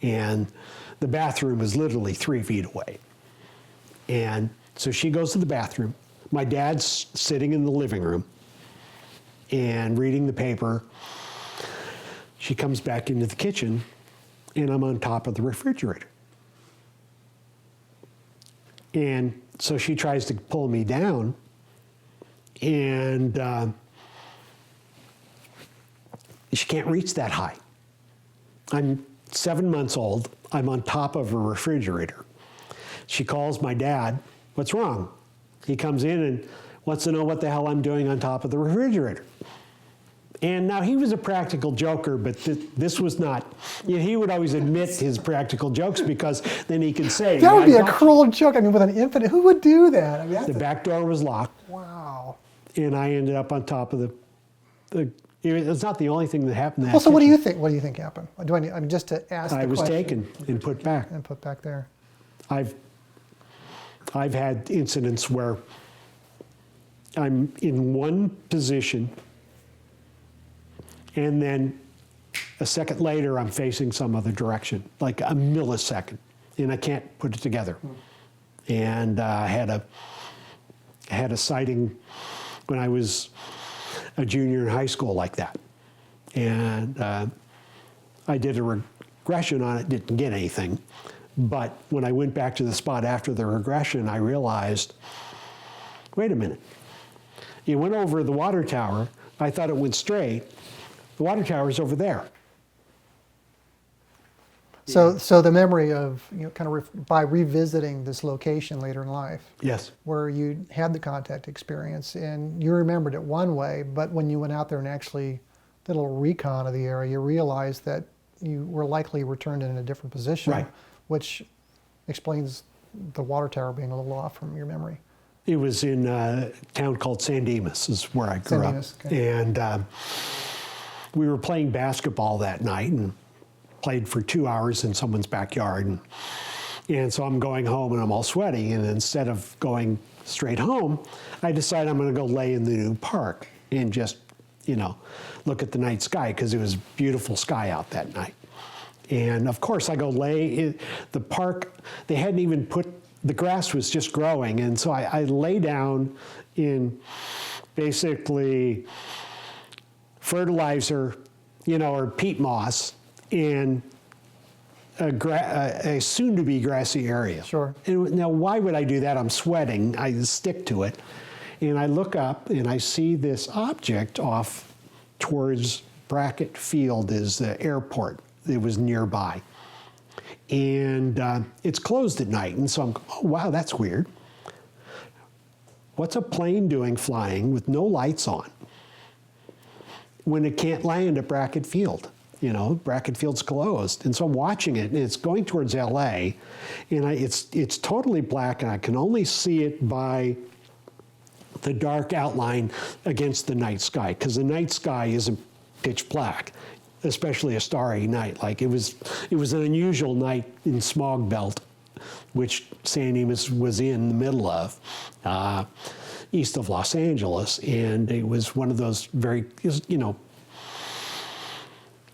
And the bathroom was literally 3 feet away. And so she goes to the bathroom. My dad's sitting in the living room and reading the paper. She comes back into the kitchen, and I'm on top of the refrigerator. And so she tries to pull me down, and she can't reach that high. I'm 7 months old. I'm on top of a refrigerator. She calls my dad. What's wrong? He comes in and wants to know what the hell I'm doing on top of the refrigerator. And now he was a practical joker, but this was not. He would always admit his practical jokes because then he could say, That would be a cruel joke. I mean, with an infant, who would do that? I mean, the back door was locked. Wow. And I ended up on top of it's not the only thing that happened. Well, so what do you think? What do you think happened? Just to ask the question. I was taken and put back. And put back there. I've had incidents where I'm in one position, and then a second later I'm facing some other direction, like a millisecond, and I can't put it together. And I had a sighting when I was a junior in high school like that. And I did a regression on it, didn't get anything. But when I went back to the spot after the regression, I realized, wait a minute. It went over the water tower. I thought it went straight. The water tower's over there. So the memory of, by revisiting this location later in life. Yes. Where you had the contact experience and you remembered it one way, but when you went out there and actually did a little recon of the area, you realized that you were likely returned in a different position, right, which explains the water tower being a little off from your memory. It was in a town called San Dimas, is where I grew up. Okay. And we were playing basketball that night and played for 2 hours in someone's backyard. And so I'm going home and I'm all sweaty. And instead of going straight home, I decide I'm going to go lay in the new park and just, look at the night sky, because it was beautiful sky out that night. And of course, I go lay in the park. They hadn't even the grass was just growing. And so I lay down in basically fertilizer, or peat moss in a soon-to-be grassy area. Sure. And now, why would I do that? I'm sweating. I stick to it. And I look up and I see this object off towards Brackett Field, is the airport that was nearby. And it's closed at night. And so I'm, oh, wow, that's weird. What's a plane doing flying with no lights on when it can't land at Brackett Field? Brackett Field's closed. And so I'm watching it, and it's going towards LA, and it's totally black, and I can only see it by the dark outline against the night sky, because the night sky isn't pitch black, especially a starry night. Like it was an unusual night in smog belt, which San Dimas was in the middle of, east of Los Angeles, and it was one of those very,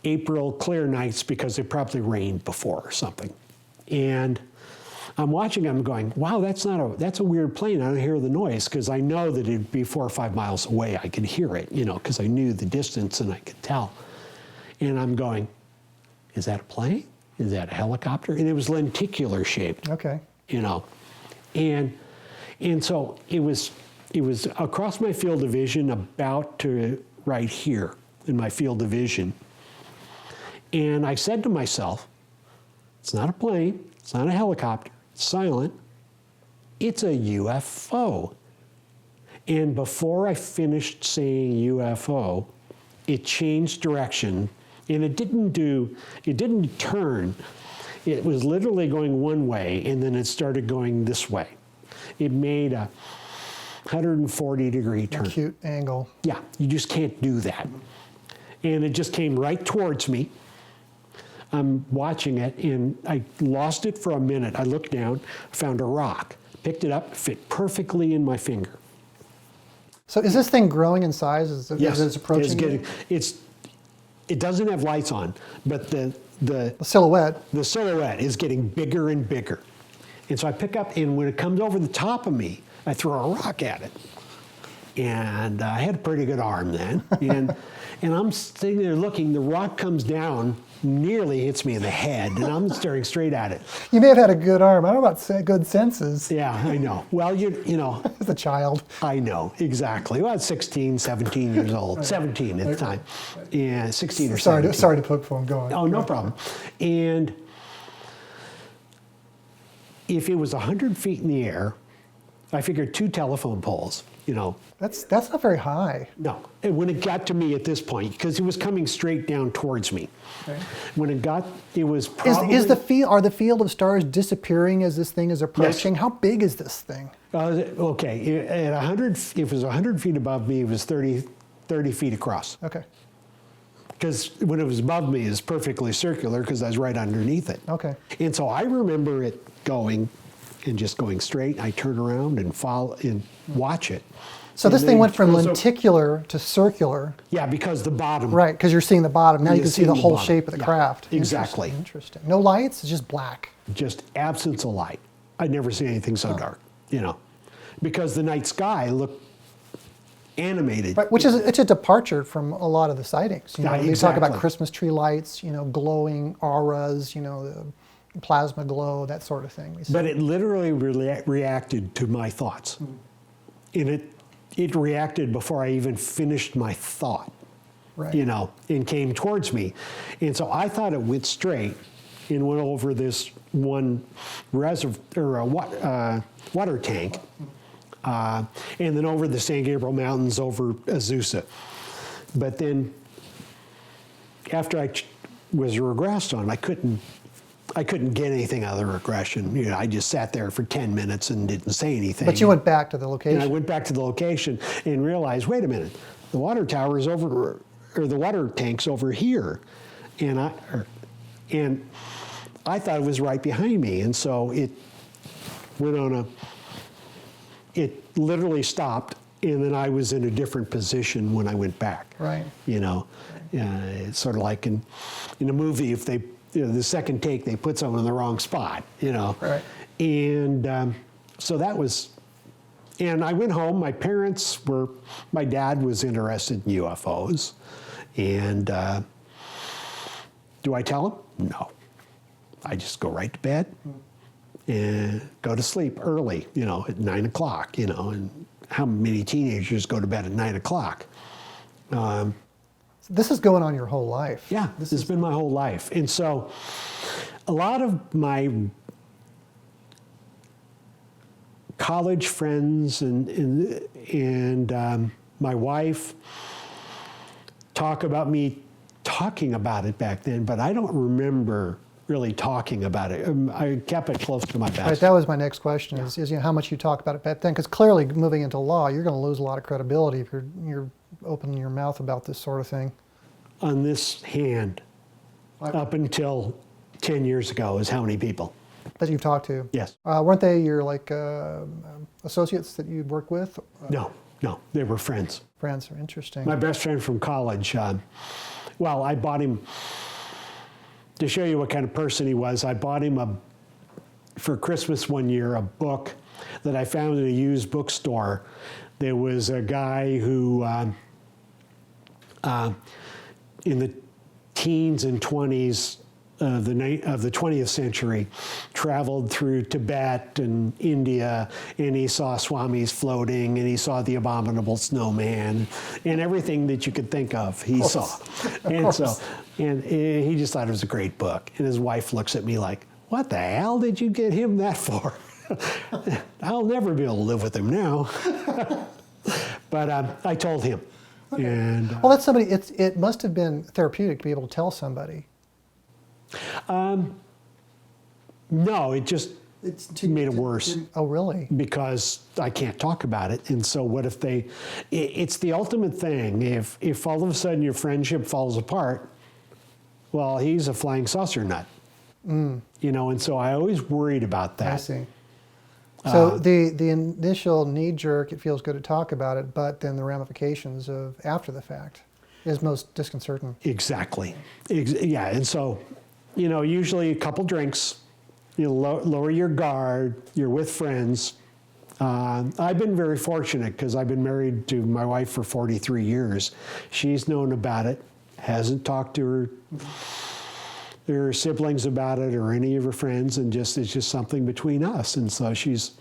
April clear nights, because it probably rained before or something. And I'm watching, I'm going, wow, that's a weird plane. I don't hear the noise, because I know that it'd be 4 or 5 miles away. I could hear it, because I knew the distance and I could tell. And I'm going, is that a plane? Is that a helicopter? And it was lenticular shaped. Okay. And so it was across my field of vision, about to right here in my field of vision. And I said to myself, it's not a plane, it's not a helicopter, it's silent, it's a UFO. And before I finished saying UFO, it changed direction, and it didn't turn. It was literally going one way, and then it started going this way. It made a 140-degree turn. Acute angle. Yeah, you just can't do that. And it just came right towards me. I'm watching it, and I lost it for a minute. I looked down, found a rock, picked it up, fit perfectly in my finger. So is this thing growing in size as it's approaching you? It doesn't have lights on, but the silhouette is getting bigger and bigger. And so I pick up, and when it comes over the top of me, I throw a rock at it. And I had a pretty good arm then. And I'm sitting there looking, the rock comes down, nearly hits me in the head, and I'm staring straight at it. You may have had a good arm. I don't know about good senses. Yeah, I know. Well, you know. As a child. I know, exactly. Well, I was 16, 17 years old. Right. 17 at the time. Yeah, 16 or 17. Sorry to poke fun. Go on. Oh, no problem. And if it was 100 feet in the air, I figured 2 telephone poles, That's not very high. No. And when it got to me at this point, because it was coming straight down towards me. Okay. When it was probably... Are the field of stars disappearing as this thing is approaching? Yes. How big is this thing? Okay, at 100, if it was 100 feet above me, it was 30 feet across. Okay. Because when it was above me, it was perfectly circular, because I was right underneath it. Okay. And so I remember it going and just going straight. I turn around and follow and watch it. So this thing went from lenticular to circular. Yeah, because the bottom. Right, because you're seeing the bottom. Now you can see the whole shape of the craft. Exactly. Interesting. No lights, it's just black. Just absence of light. I'd never seen anything so dark, because the night sky looked animated. Right, it's a departure from a lot of the sightings. They talk about Christmas tree lights, glowing auras, the plasma glow, that sort of thing. But it literally reacted to my thoughts. And it reacted before I even finished my thought, right. And came towards me. And so I thought it went straight and went over this one water tank, and then over the San Gabriel Mountains over Azusa. But then after I was regressed on, I couldn't get anything out of the regression. I just sat there for 10 minutes and didn't say anything. But you went back to the location. And I went back to the location and realized, wait a minute, the water tower is over, or the water tank's over here. And And I thought it was right behind me. And so it went on it literally stopped, and then I was in a different position when I went back. Right. You know, it's sort of like in a movie, if they, the second take, they put someone in the wrong spot, you know. Right. And so that was, and I went home. My dad was interested in UFOs. And do I tell him? No. I just go right to bed and go to sleep early, you know, at 9 o'clock, you know, and how many teenagers go to bed at 9 o'clock? This is going on your whole life. Yeah, this has been my whole life. And so a lot of my college friends and my wife talk about me talking about it back then, but I don't remember really talking about it. I kept it close to my vest. Right, that was my next question, is you know, how much you talk about it back then, because clearly moving into law, you're going to lose a lot of credibility if you're opening your mouth about this sort of thing. On this hand, up until 10 years ago, is how many people? That you've talked to? Yes. Weren't they your associates that you'd work with? No, they were friends. Friends are interesting. My best friend from college, well, I bought him, to show you what kind of person he was, I bought him for Christmas one year, a book that I found in a used bookstore. There was a guy who, in the teens and 20s of the 20th century, traveled through Tibet and India, and he saw swamis floating, and he saw the abominable snowman, and everything that you could think of, he saw. And he just thought it was a great book. And his wife looks at me like, "What the hell did you get him that for?" I'll never be able to live with him now. But I told him. Okay. And well, that's somebody. It must have been therapeutic to be able to tell somebody. No, it just made it worse. Oh, really? Because I can't talk about it. And so what if it's the ultimate thing. If all of a sudden your friendship falls apart, well, he's a flying saucer nut. You know, and so I always worried about that. I see. So the initial knee jerk, it feels good to talk about it, but then the ramifications of after the fact is most disconcerting. Exactly. Yeah, and so, you know, usually a couple drinks, you lower your guard, you're with friends. I've been very fortunate because I've been married to my wife for 43 years. She's known about it, hasn't talked to her siblings about it or any of her friends, and it's just something between us. And so she's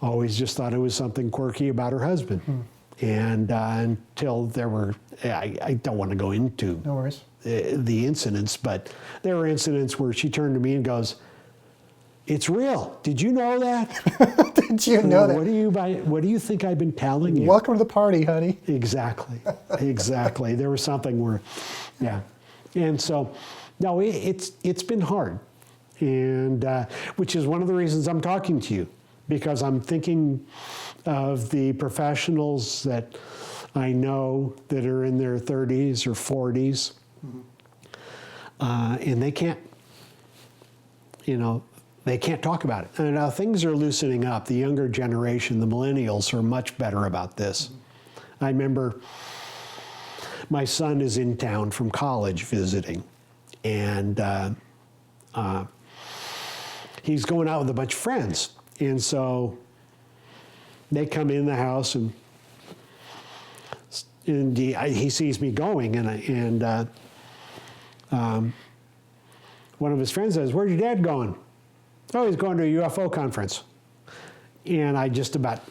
always just thought it was something quirky about her husband. And until there were, I don't want to go into No worries. The incidents, but there were incidents where she turned to me and goes, "It's real. Did you know that?" Did you know that? What do you think I've been telling you? Welcome to the party, honey. Exactly. Exactly. There was something where, yeah. And so, no, it's been hard, and which is one of the reasons I'm talking to you, because I'm thinking of the professionals that I know that are in their 30s or 40s, and they can't, you know, they can't talk about it. And now things are loosening up. The younger generation, the millennials, are much better about this. I remember my son is in town from college visiting, and he's going out with a bunch of friends. And so they come in the house, and he sees me going, and one of his friends says, "Where's your dad going?" "Oh, he's going to a UFO conference." And I just about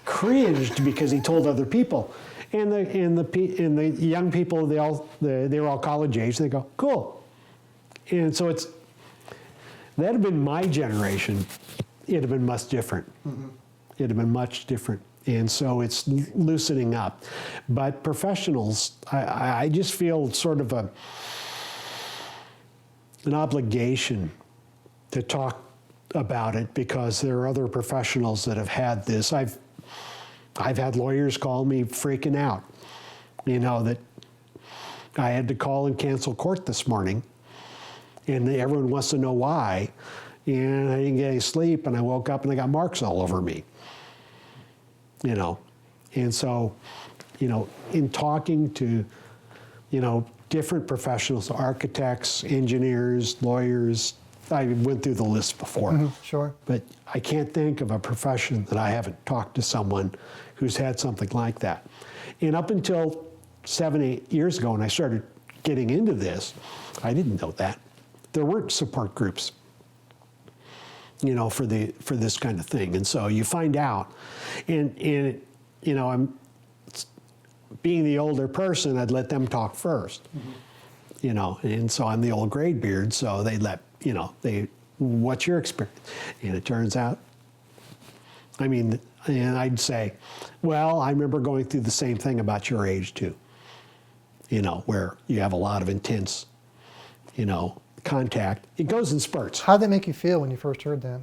cringed because he told other people. And the young people, they were all college age. They go, "Cool." And so that had been my generation. It'd have been much different. It'd have been much different. And so it's loosening up. But professionals, I just feel sort of an obligation to talk about it, because there are other professionals that have had this. I've had lawyers call me freaking out, you know, that I had to call and cancel court this morning. and everyone wants to know why. And I didn't get any sleep, and I woke up and I got marks all over me. You know, and so, you know, in talking to, you know, different professionals, architects, engineers, lawyers, I went through the list before. Sure. But I can't think of a profession that I haven't talked to someone who's had something like that. And up until 7, 8 years ago, when I started getting into this, I didn't know that. There weren't support groups, you know, for this kind of thing. And so you find out, and you know, I'm being the older person, I'd let them talk first, you know, and so I'm the old gray beard, so they let, you know, what's your experience? And it turns out, I mean, and I'd say, well, I remember going through the same thing about your age too, you know, where you have a lot of intense, you know, contact. It goes in spurts. How did that make you feel when you first heard that?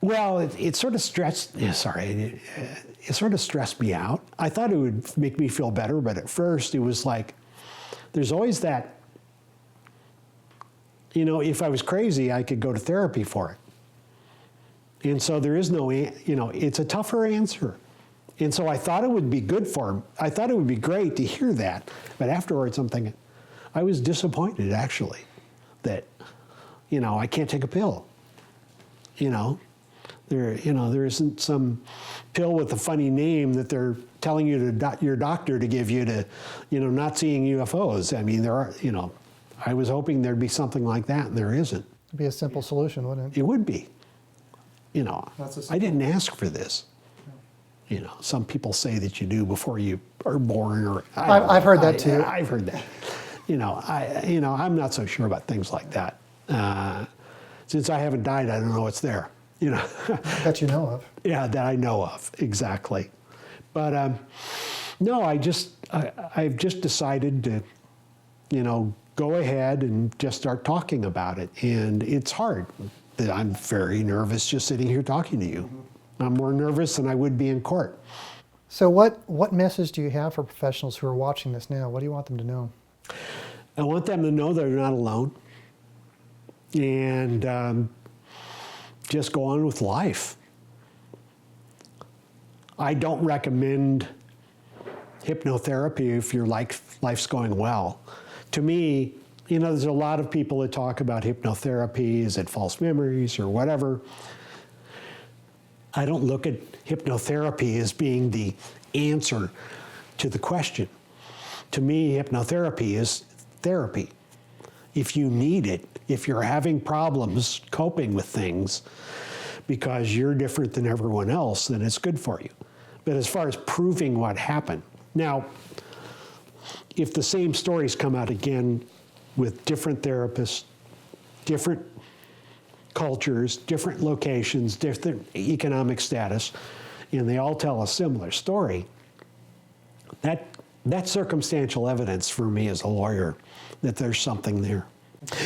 Well, it sort of stressed. Sorry, it sort of stressed me out. I thought it would make me feel better, but at first it was like, there's always that. You know, if I was crazy, I could go to therapy for it. And so there is no, you know, it's a tougher answer. And so I thought it would be good for him. I thought it would be great to hear that. But afterwards, I'm thinking, I was disappointed actually that, you know, I can't take a pill. You know, there isn't some pill with a funny name that they're telling you to your doctor to give you to, you know, not seeing UFOs. I mean, there are, you know, I was hoping there'd be something like that, and there isn't. It'd be a simple solution, wouldn't it? It would be. You know, That's I didn't ask for this. You know, some people say that you do before you are born, or I've heard that too. I've heard that. You know, I'm not so sure about things like that. Since I haven't died, I don't know what's there. You know, That you know of. yeah, that I know of exactly. But no, I've just decided to, you know, go ahead and just start talking about it, and it's hard. I'm very nervous just sitting here talking to you. I'm more nervous than I would be in court. So what message do you have for professionals who are watching this now? What do you want them to know? I want them to know they're not alone, and just go on with life. I don't recommend hypnotherapy if your life's going well. To me, you know, there's a lot of people that talk about hypnotherapy, is it false memories or whatever. I don't look at hypnotherapy as being the answer to the question. To me, hypnotherapy is therapy. If you need it, if you're having problems coping with things because you're different than everyone else, then it's good for you. But as far as proving what happened, now, if the same stories come out again with different therapists, different cultures, different locations, different economic status, and they all tell a similar story, that's circumstantial evidence for me as a lawyer that there's something there.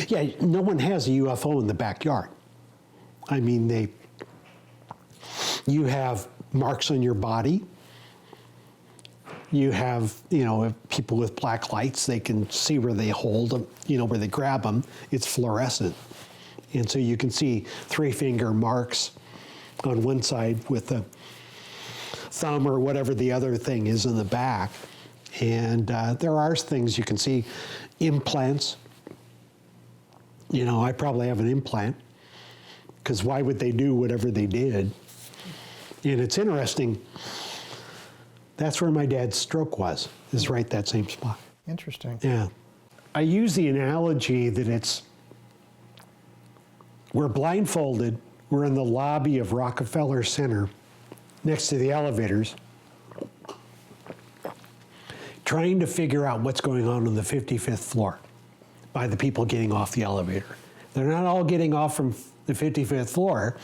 Yeah, no one has a UFO in the backyard. I mean, you have marks on your body. You have, you know, people with black lights, they can see where they hold them, you know, where they grab them. It's fluorescent. And so you can see 3-finger marks on one side with the thumb or whatever the other thing is in the back. And there are things you can see, implants. You know, I probably have an implant, because why would they do whatever they did? And it's interesting, that's where my dad's stroke was, is right that same spot. Interesting. Yeah. I use the analogy that we're blindfolded, we're in the lobby of Rockefeller Center, next to the elevators, trying to figure out what's going on the 55th floor by the people getting off the elevator. They're not all getting off from the 55th floor,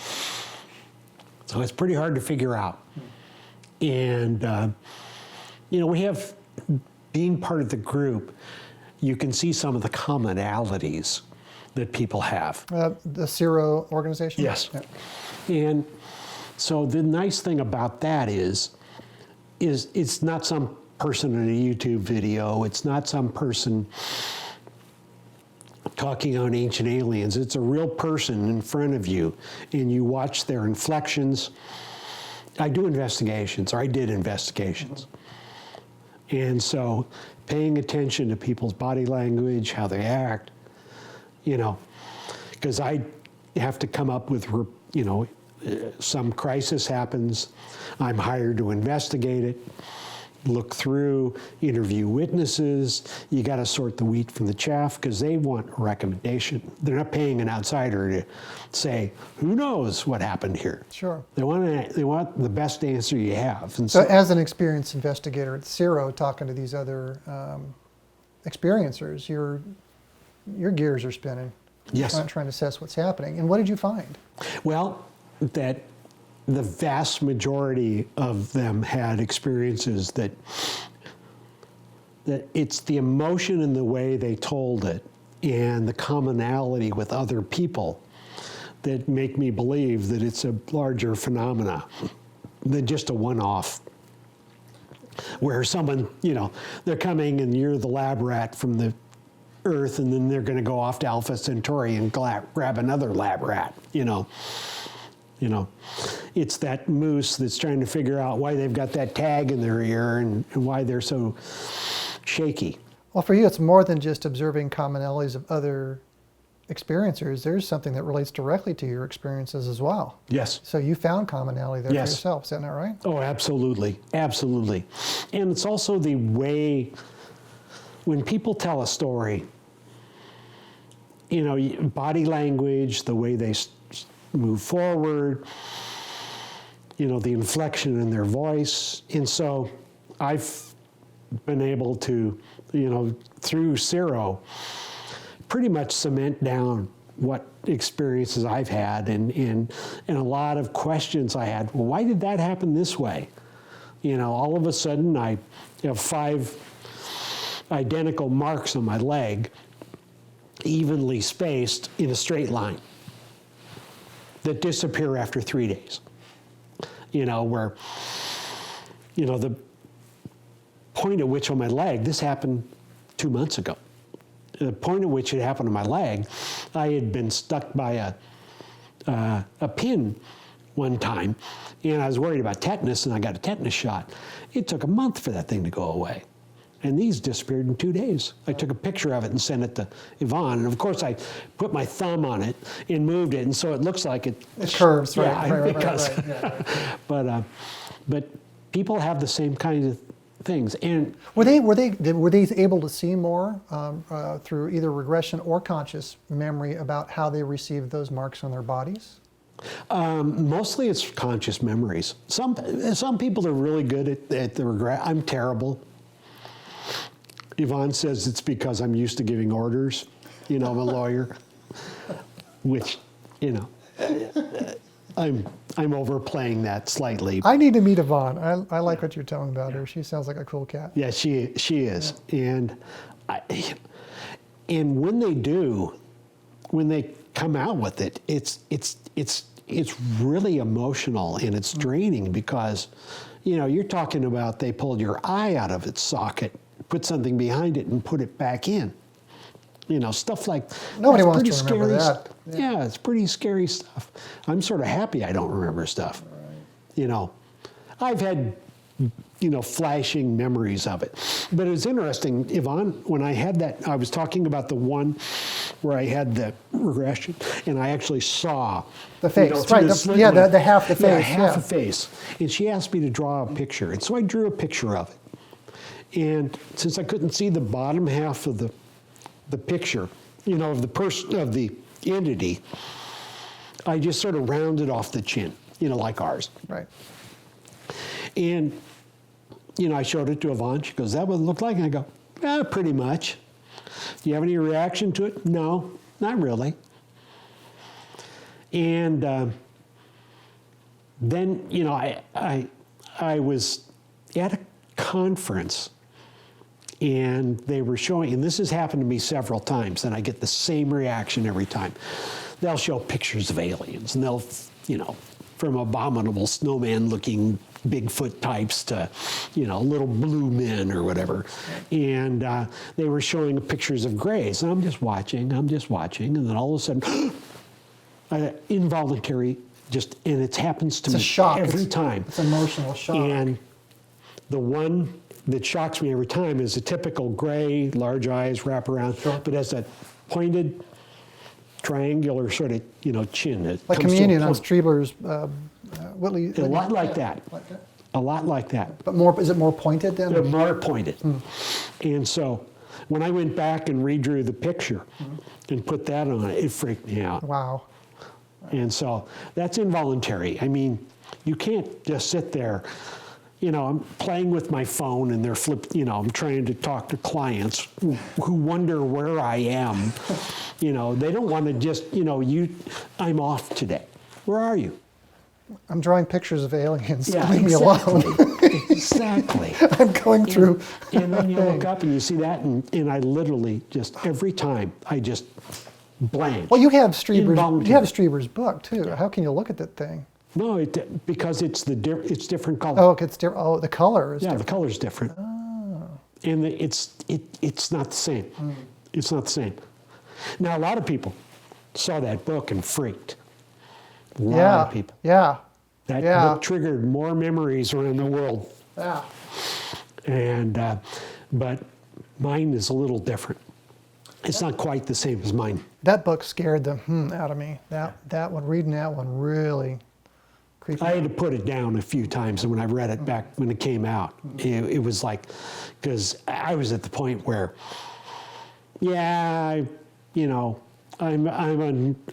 so it's pretty hard to figure out. And, you know, we have, being part of the group, you can see some of the commonalities that people have. The CIRO organization? Yes. Yeah. And so the nice thing about that is it's not some person in a YouTube video. It's not some person, talking on ancient aliens. It's a real person in front of you, and you watch their inflections. I do investigations, or I did investigations. And so paying attention to people's body language, how they act, you know, because I have to come up with, you know, some crisis happens, I'm hired to investigate it, look through, interview witnesses. You got to sort the wheat from the chaff because they want a recommendation. They're not paying an outsider to say, who knows what happened here. Sure. They want the best answer you have. And So as an experienced investigator at CERO, talking to these other experiencers, your gears are spinning. Yes. Trying to assess what's happening. And what did you find? Well, that the vast majority of them had experiences that it's the emotion and the way they told it and the commonality with other people that make me believe that it's a larger phenomena than just a one-off where someone, you know, they're coming and you're the lab rat from the Earth and then they're going to go off to Alpha Centauri and grab another lab rat, you know. You know, it's that moose that's trying to figure out why they've got that tag in their ear and why they're so shaky. Well, for you, it's more than just observing commonalities of other experiencers. There's something that relates directly to your experiences as well. Yes. So you found commonality there for yourself, is that not right? Oh, absolutely. Absolutely. And it's also the way, when people tell a story, you know, body language, the way they move forward, you know, the inflection in their voice. And so I've been able to, you know, through CERO, pretty much cement down what experiences I've had and a lot of questions I had. Well, why did that happen this way? You know, all of a sudden I have 5 identical marks on my leg, evenly spaced in a straight line, that disappear after 3 days. You know, where, you know, the point at which on my leg, this happened 2 months ago. The point at which it happened on my leg, I had been stuck by a pin one time, and I was worried about tetanus, and I got a tetanus shot. It took a month for that thing to go away. And these disappeared in 2 days. I took a picture of it and sent it to Yvonne. And of course, I put my thumb on it and moved it, and so it looks like it curves, right? Yeah, right, it does. Right. Yeah, right. But people have the same kind of things. And were they able to see more through either regression or conscious memory about how they received those marks on their bodies? Mostly it's conscious memories. Some people are really good at the regret. I'm terrible. Yvonne says it's because I'm used to giving orders. You know, I'm a lawyer, which, you know, I'm overplaying that slightly. I need to meet Yvonne. I like what you're telling about her. She sounds like a cool cat. Yeah, she is. Yeah. And when they do, when they come out with it, it's really emotional and it's draining because, you know, you're talking about they pulled your eye out of its socket, put something behind it and put it back in. You know, stuff like nobody wants to remember that. Yeah, it's pretty scary stuff. I'm sort of happy I don't remember stuff. Right. You know, I've had, you know, flashing memories of it. But it was interesting, Yvonne, when I had that, I was talking about the one where I had the regression, and I actually saw the face, you know, right? The half the face, yeah, half a face. And she asked me to draw a picture, and so I drew a picture of it. And since I couldn't see the bottom half of the picture, you know, of the person, of the entity, I just sort of rounded off the chin, you know, like ours. Right. And, you know, I showed it to Yvonne. She goes, "That what it looked like?" And I go, pretty much. Do you have any reaction to it? No, not really. And then, you know, I was at a conference, and they were showing, and this has happened to me several times, and I get the same reaction every time. They'll show pictures of aliens, and they'll, you know, from abominable snowman-looking Bigfoot types to, little blue men or whatever. And they were showing pictures of grays. And I'm just watching. And then all of a sudden, involuntary, and it happens to It's a me shock. every time. It's emotional shock. And the one that shocks me every time is a typical gray, large eyes, wrap around, but has that pointed, triangular sort of, chin. It Like comes to a Communion on point. Strieber's Whitley. A lot like that. Like that. A lot like that. But is it more pointed then? They're more pointed. And so when I went back and redrew the picture and put that on it freaked me out. Wow. And so that's involuntary. I mean, you can't just sit there. I'm playing with my phone and they're I'm trying to talk to clients who wonder where I am. They don't want to just, I'm off today. Where are you? I'm drawing pictures of aliens. Yeah, Leave me exactly. alone. Exactly. I'm going through. And then you look up and you see that, and I literally just, every time, I just blank. Well, you have Strieber's book too. Yeah. How can you look at that thing? No, because it's different color. Oh, it's different. Oh, the color is Yeah, the different. color's different. Oh. And it's not the same. It's not the same. Now, a lot of people saw that book and freaked. A lot of people. Yeah. That Yeah. book triggered more memories around the world. Yeah. And but mine is a little different. It's not quite the same as mine. That book scared the out of me. That one, reading that one really creepy. I had to put it down a few times when I read it back when it came out. It was like, because I was at the point where, I'm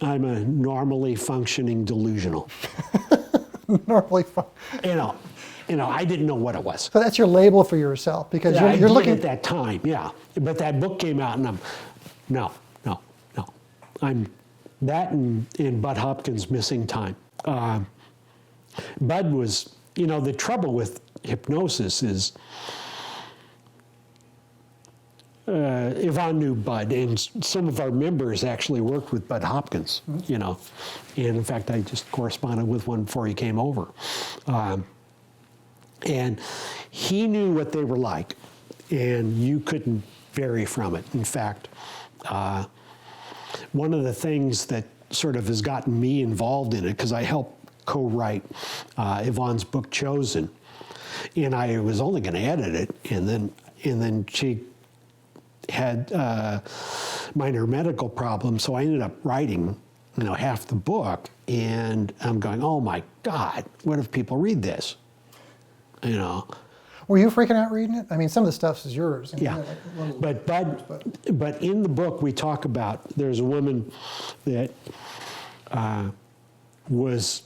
a normally functioning delusional. Normally fun. I didn't know what it was. So that's your label for yourself because Yeah, you're I looking did at that time, yeah. But that book came out, and I'm, no. I'm that and Bud Hopkins' Missing Time. Bud was, the trouble with hypnosis is Yvonne knew Bud, and some of our members actually worked with Bud Hopkins, And in fact, I just corresponded with one before he came over. And he knew what they were like, and you couldn't vary from it. In fact, one of the things that sort of has gotten me involved in it, because I helped co-write Yvonne's book, Chosen, and I was only going to edit it, and then she had minor medical problems, so I ended up writing, half the book, and I'm going, oh my God, what if people read this? Were you freaking out reading it? I mean, some of the stuff is yours. Yeah, but in the book we talk about, there's a woman that was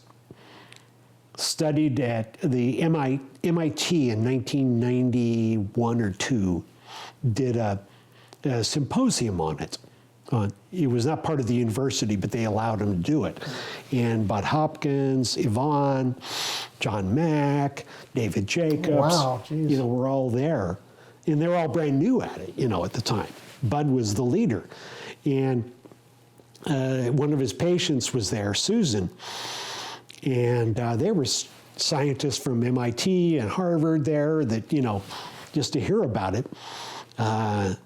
studied at the MIT in 1991 or 2, did a symposium on it. It was not part of the university, but they allowed him to do it. And Bud Hopkins, Yvonne, John Mack, David Jacobs, wow, geez. Were all there. And they were all brand new at it, at the time. Bud was the leader. And one of his patients was there, Susan. And there were scientists from MIT and Harvard there that, just to hear about it,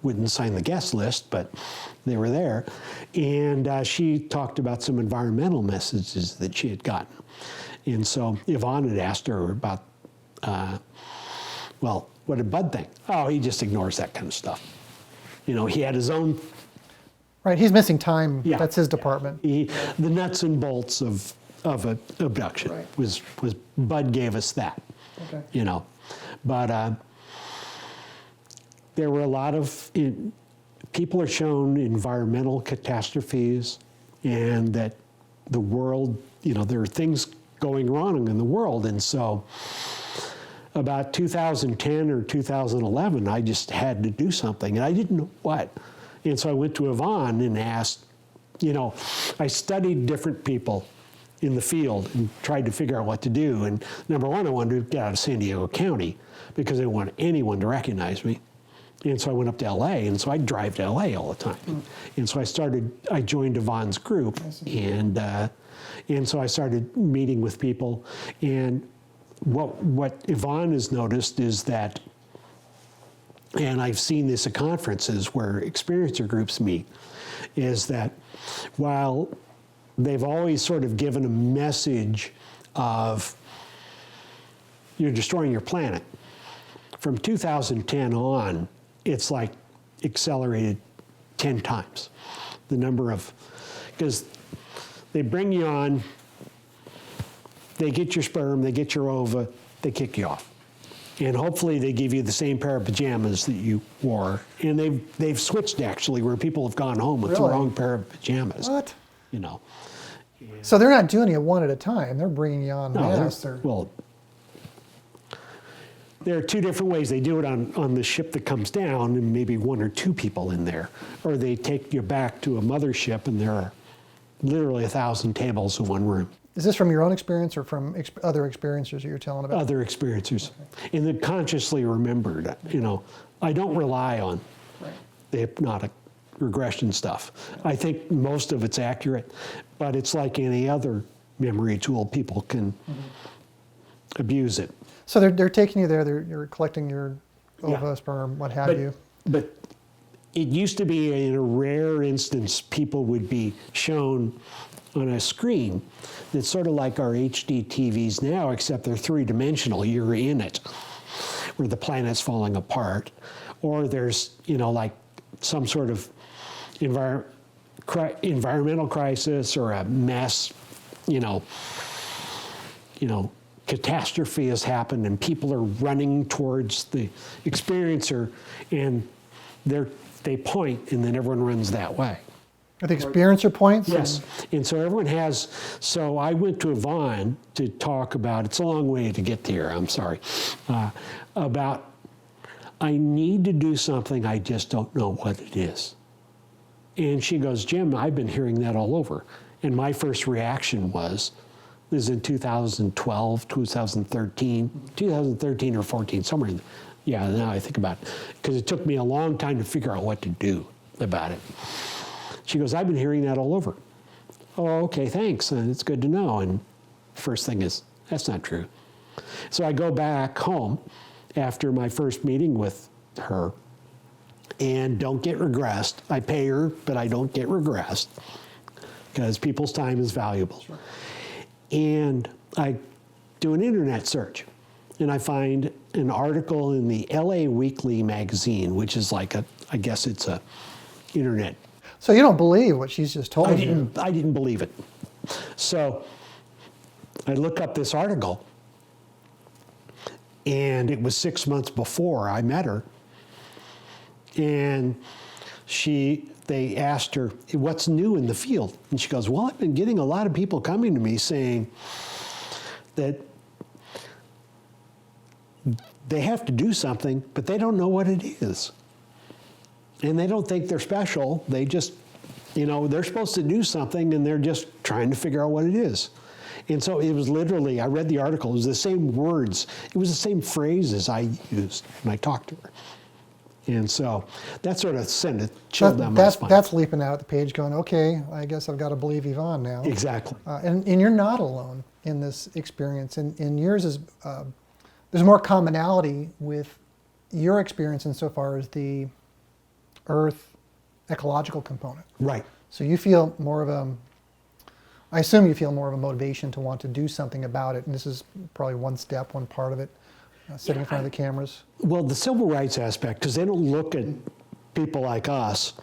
wouldn't sign the guest list, but they were there. And she talked about some environmental messages that she had gotten. And so Yvonne had asked her about, well, what did Bud think? Oh, he just ignores that kind of stuff. He had his own. Right, he's missing time. Yeah. That's his department. The nuts and bolts of an abduction was Bud gave us that. Okay. But there were a lot of people are shown environmental catastrophes, and that the world, there are things going wrong in the world, and so about 2010 or 2011, I just had to do something, and I didn't know what. And so I went to Yvonne and asked, I studied different people in the field and tried to figure out what to do. And number one, I wanted to get out of San Diego County because I didn't want anyone to recognize me. And so I went up to LA, and so I'd drive to LA all the time. And so I joined Yvonne's group, and so I started meeting with people. And what Yvonne has noticed is that, and I've seen this at conferences where experiencer groups meet, is that while they've always sort of given a message of you're destroying your planet, from 2010 on, it's like accelerated 10 times. The number of, because they bring you on, they get your sperm, they get your ova, they kick you off. And hopefully they give you the same pair of pajamas that you wore. And they've switched actually, where people have gone home with the wrong pair of pajamas. What? You know. So they're not doing it one at a time. They're bringing you on mass. Well, there are two different ways. They do it on the ship that comes down, and maybe one or two people in there. Or they take you back to a mothership, and there are literally 1,000 tables in one room. Is this from your own experience or from other experiencers that you're telling about? Other experiencers. Okay. And then consciously remembered. You know, I don't rely on the hypnotic regression stuff. I think most of it's accurate, but it's like any other memory tool. People can abuse it. So they're taking you there, you're collecting your ova, sperm, what have you. But it used to be, in a rare instance, people would be shown on a screen that's sort of like our HD TVs now, except they're three-dimensional. You're in it, where the planet's falling apart. Or there's, you know, like some sort of environmental crisis or a mass, you know, catastrophe has happened and people are running towards the experiencer, and they point, and then everyone runs that way. Are the experiencer points? Yes, and so everyone has, so I went to Yvonne to talk about, it's a long way to get here, I'm sorry, about I need to do something, I just don't know what it is. And she goes, Jim, I've been hearing that all over. And my first reaction was, this is in 2012, 2013 or 14, somewhere in, now I think about it, because it took me a long time to figure out what to do about it. She goes, I've been hearing that all over. Oh, okay, thanks, it's good to know. And first thing is, that's not true. So I go back home after my first meeting with her and don't get regressed. I pay her, but I don't get regressed because people's time is valuable. Sure. And I do an internet search, and I find an article in the LA Weekly magazine, which is like I guess it's a internet. So you don't believe what she's just told you? I didn't believe it. So I look up this article, and it was 6 months before I met her, and they asked her, what's new in the field? And she goes, well, I've been getting a lot of people coming to me saying that they have to do something, but they don't know what it is. And they don't think they're special. They just, they're supposed to do something, and they're just trying to figure out what it is. And so it was literally, I read the article, it was the same words, it was the same phrases I used when I talked to her. And so that sort of sent it, chilled down my spine. That's leaping out at the page going, okay, I guess I've got to believe Yvonne now. Exactly. And you're not alone in this experience. And yours is, there's more commonality with your experience insofar as the Earth ecological component. Right. So you feel more of I assume you feel more of a motivation to want to do something about it. And this is probably one step, one part of it. Sitting in front of the cameras? Well, the civil rights aspect, because they don't look at people like us,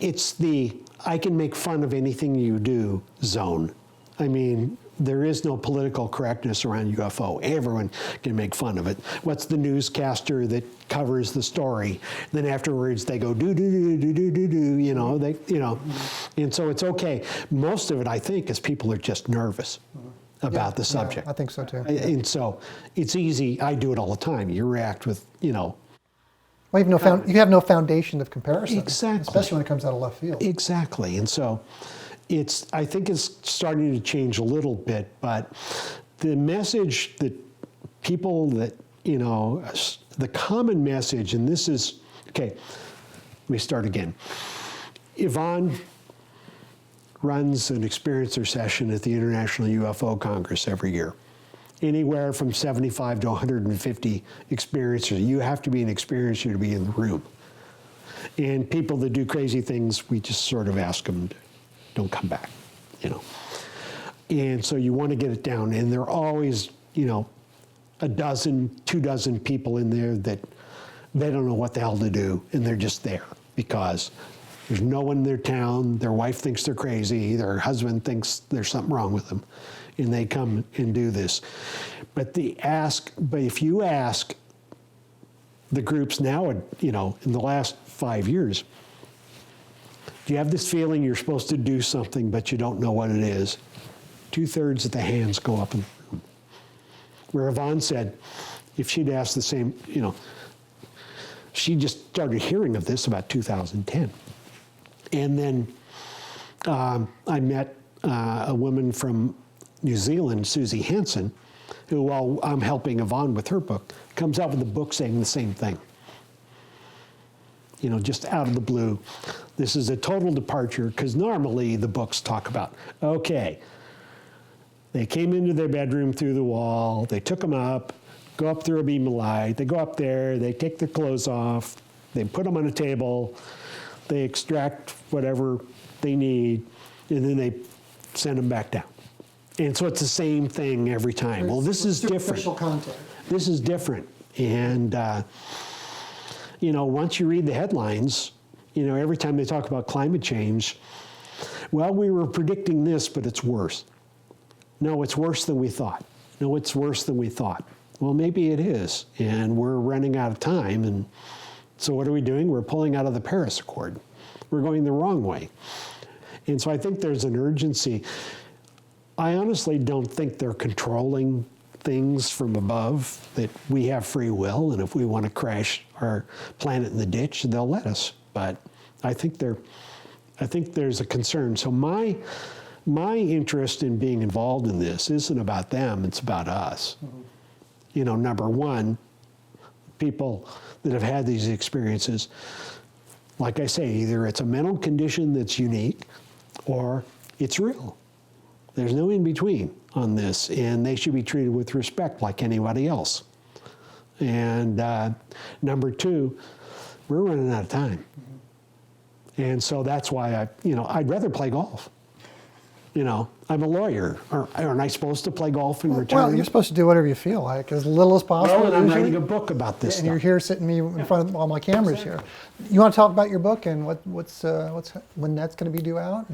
it's the I can make fun of anything you do zone. I mean, there is no political correctness around UFO. Everyone can make fun of it. What's the newscaster that covers the story? Then afterwards they go do do do do do do do. And so it's okay. Most of it, I think, is people are just nervous about the subject. Yeah, I think so too. And so it's easy. I do it all the time. You react with Well, you have no foundation of comparison. Exactly. Especially when it comes out of left field. Exactly. And so I think it's starting to change a little bit, but the message that people that, the common message, and this is, okay, let me start again. Yvonne runs an experiencer session at the International UFO Congress every year. Anywhere from 75 to 150 experiencers. You have to be an experiencer to be in the room. And people that do crazy things, we just sort of ask them, don't come back, And so you want to get it down. And there are always, a dozen, 24 people in there that they don't know what the hell to do, and they're just there because there's no one in their town, their wife thinks they're crazy, their husband thinks there's something wrong with them, and they come and do this. But if you ask the groups now, in the last 5 years, do you have this feeling you're supposed to do something but you don't know what it is? 2/3 of the hands go up in the room. Where Yvonne said, if she'd asked the same, she just started hearing of this about 2010. And then I met a woman from New Zealand, Susie Hansen, who, while I'm helping Yvonne with her book, comes out with a book saying the same thing. Just out of the blue. This is a total departure, because normally the books talk about, okay, they came into their bedroom through the wall, they took them up, go up through a beam of light, they go up there, they take their clothes off, they put them on a table, they extract whatever they need, and then they send them back down. And so it's the same thing every time. Well, this is different. Content. This is different. And, once you read the headlines, every time they talk about climate change, well, we were predicting this, but it's worse. No, it's worse than we thought. No, it's worse than we thought. Well, maybe it is, and we're running out of time. And so what are we doing? We're pulling out of the Paris Accord. We're going the wrong way. And so I think there's an urgency. I honestly don't think they're controlling things from above, that we have free will, and if we want to crash our planet in the ditch, they'll let us. But I think there's a concern. So my interest in being involved in this isn't about them, it's about us. Mm-hmm. Number one, people that have had these experiences, like I say, either it's a mental condition that's unique or it's real. There's no in between on this, and they should be treated with respect like anybody else. And number two, we're running out of time. Mm-hmm. And so that's why I'd rather play golf. I'm a lawyer. Aren't I supposed to play golf in retirement? Well, you're supposed to do whatever you feel like, as little as possible. Well, and I'm writing a book about this and stuff. You're here sitting me in front of all my cameras here. You want to talk about your book and what's when that's going to be due out?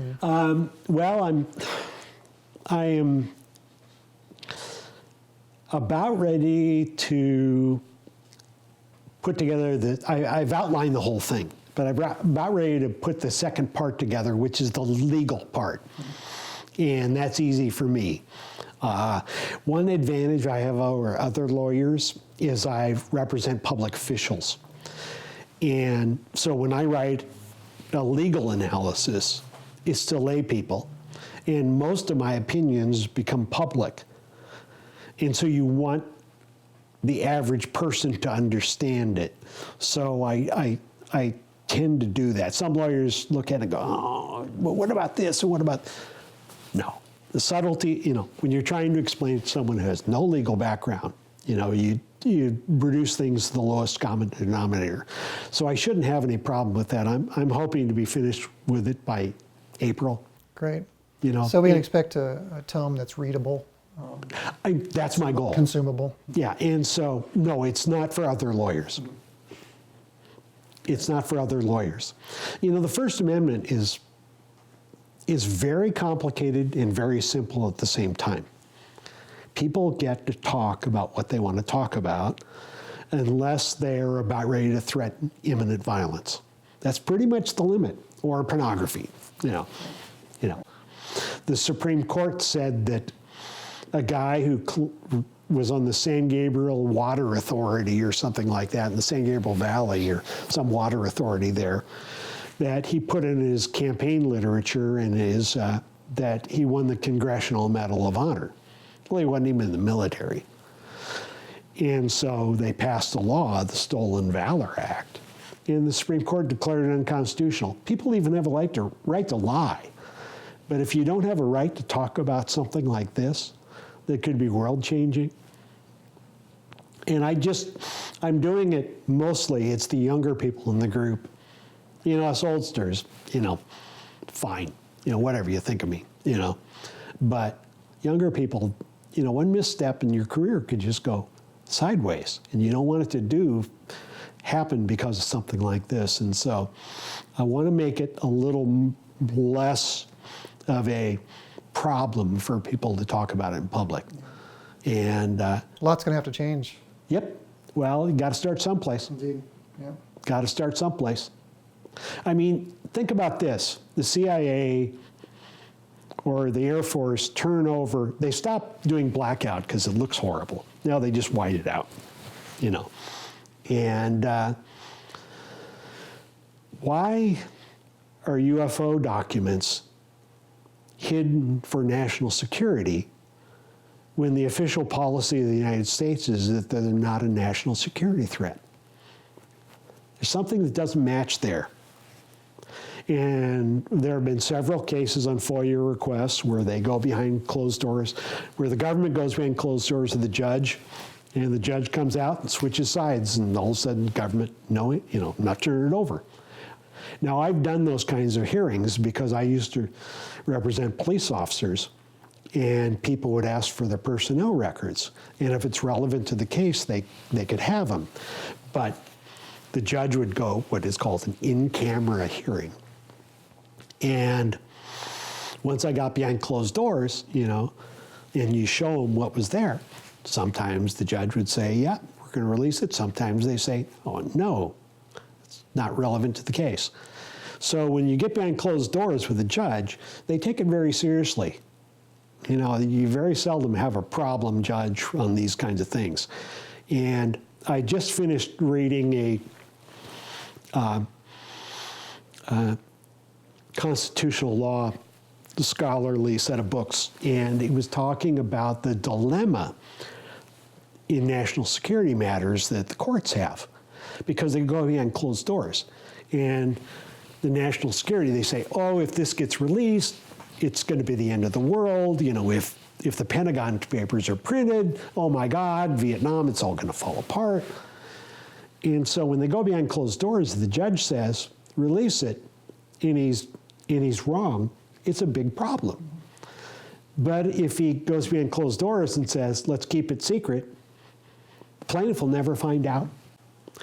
Well, I am about ready to put together I've outlined the whole thing, but I'm about ready to put the second part together, which is the legal part. And that's easy for me. One advantage I have over other lawyers is I represent public officials. And so when I write a legal analysis, it's to lay people. And most of my opinions become public. And so you want the average person to understand it. So I tend to do that. Some lawyers look at it and go, oh, well, what about this and what about... No. The subtlety, when you're trying to explain to someone who has no legal background, you reduce things to the lowest common denominator. So I shouldn't have any problem with that. I'm hoping to be finished with it by April. Great. So we can expect a tome that's readable. That's my goal. Consumable. Yeah, and so, no, it's not for other lawyers. It's not for other lawyers. The First Amendment is very complicated and very simple at the same time. People get to talk about what they want to talk about unless they're about ready to threaten imminent violence. That's pretty much the limit, or pornography, The Supreme Court said that a guy who was on the San Gabriel Water Authority or something like that, in the San Gabriel Valley or some water authority there, that he put in his campaign literature and that he won the Congressional Medal of Honor. Well, he wasn't even in the military. And so they passed a law, the Stolen Valor Act, and the Supreme Court declared it unconstitutional. People even have a right to lie. But if you don't have a right to talk about something like this that could be world-changing, and I'm doing it mostly, it's the younger people in the group. You know, us oldsters, you know, fine, you know, whatever you think of me, you know. But younger people, you know, one misstep in your career could just go sideways, and you don't want it to happen because of something like this. And so I want to make it a little less of a problem for people to talk about it in public. And A lot's going to have to change. Yep. Well, you got to start someplace. Indeed. Yeah. Got to start someplace. I mean, think about this. The CIA or the Air Force they stopped doing blackout because it looks horrible. Now they just white it out, you know. And why are UFO documents hidden for national security when the official policy of the United States is that they're not a national security threat? There's something that doesn't match there. And there have been several cases on FOIA requests where they go behind closed doors, where the government goes behind closed doors to the judge, and the judge comes out and switches sides, and all of a sudden government, not turning it over. Now, I've done those kinds of hearings because I used to represent police officers, and people would ask for their personnel records. And if it's relevant to the case, they could have them. But the judge would go what is called an in-camera hearing. And once I got behind closed doors, you know, and you show them what was there, sometimes the judge would say, yeah, we're going to release it. Sometimes they say, oh, no, it's not relevant to the case. So when you get behind closed doors with a judge, they take it very seriously. You know, you very seldom have a problem judge on these kinds of things. And I just finished reading a constitutional law scholarly set of books, and it was talking about the dilemma in national security matters that the courts have, because they go behind closed doors. And the national security, they say, oh, if this gets released, it's going to be the end of the world. You know, if the Pentagon papers are printed, oh my God, Vietnam, it's all going to fall apart. And so when they go behind closed doors, the judge says, release it, and he's wrong, it's a big problem. But if he goes behind closed doors and says, let's keep it secret, the plaintiff will never find out.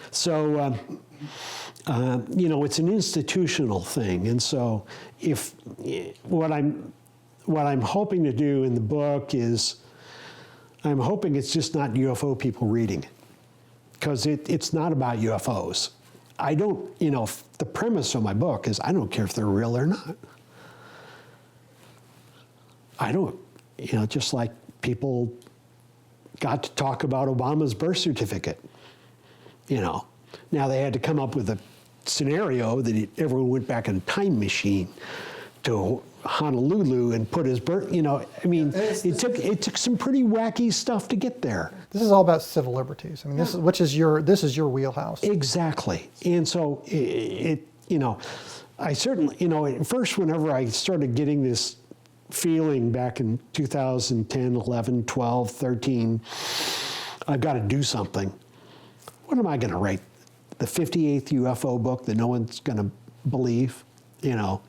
So, you know, it's an institutional thing. And so what I'm hoping to do in the book is, I'm hoping it's just not UFO people reading, because it's not about UFOs. I don't, you know, the premise of my book is I don't care if they're real or not. I don't, you know, just like people got to talk about Obama's birth certificate, you know. Now they had to come up with a scenario that everyone went back in a time machine to Honolulu and put his birth, you know, I mean, it took some pretty wacky stuff to get there. This is all about civil liberties. I mean, this is your wheelhouse. Exactly. And so you know, I certainly, you know, at first whenever I started getting this feeling back in 2010, 11, 12, 13, I've got to do something. What am I going to write? The 58th UFO book that no one's going to believe, you know,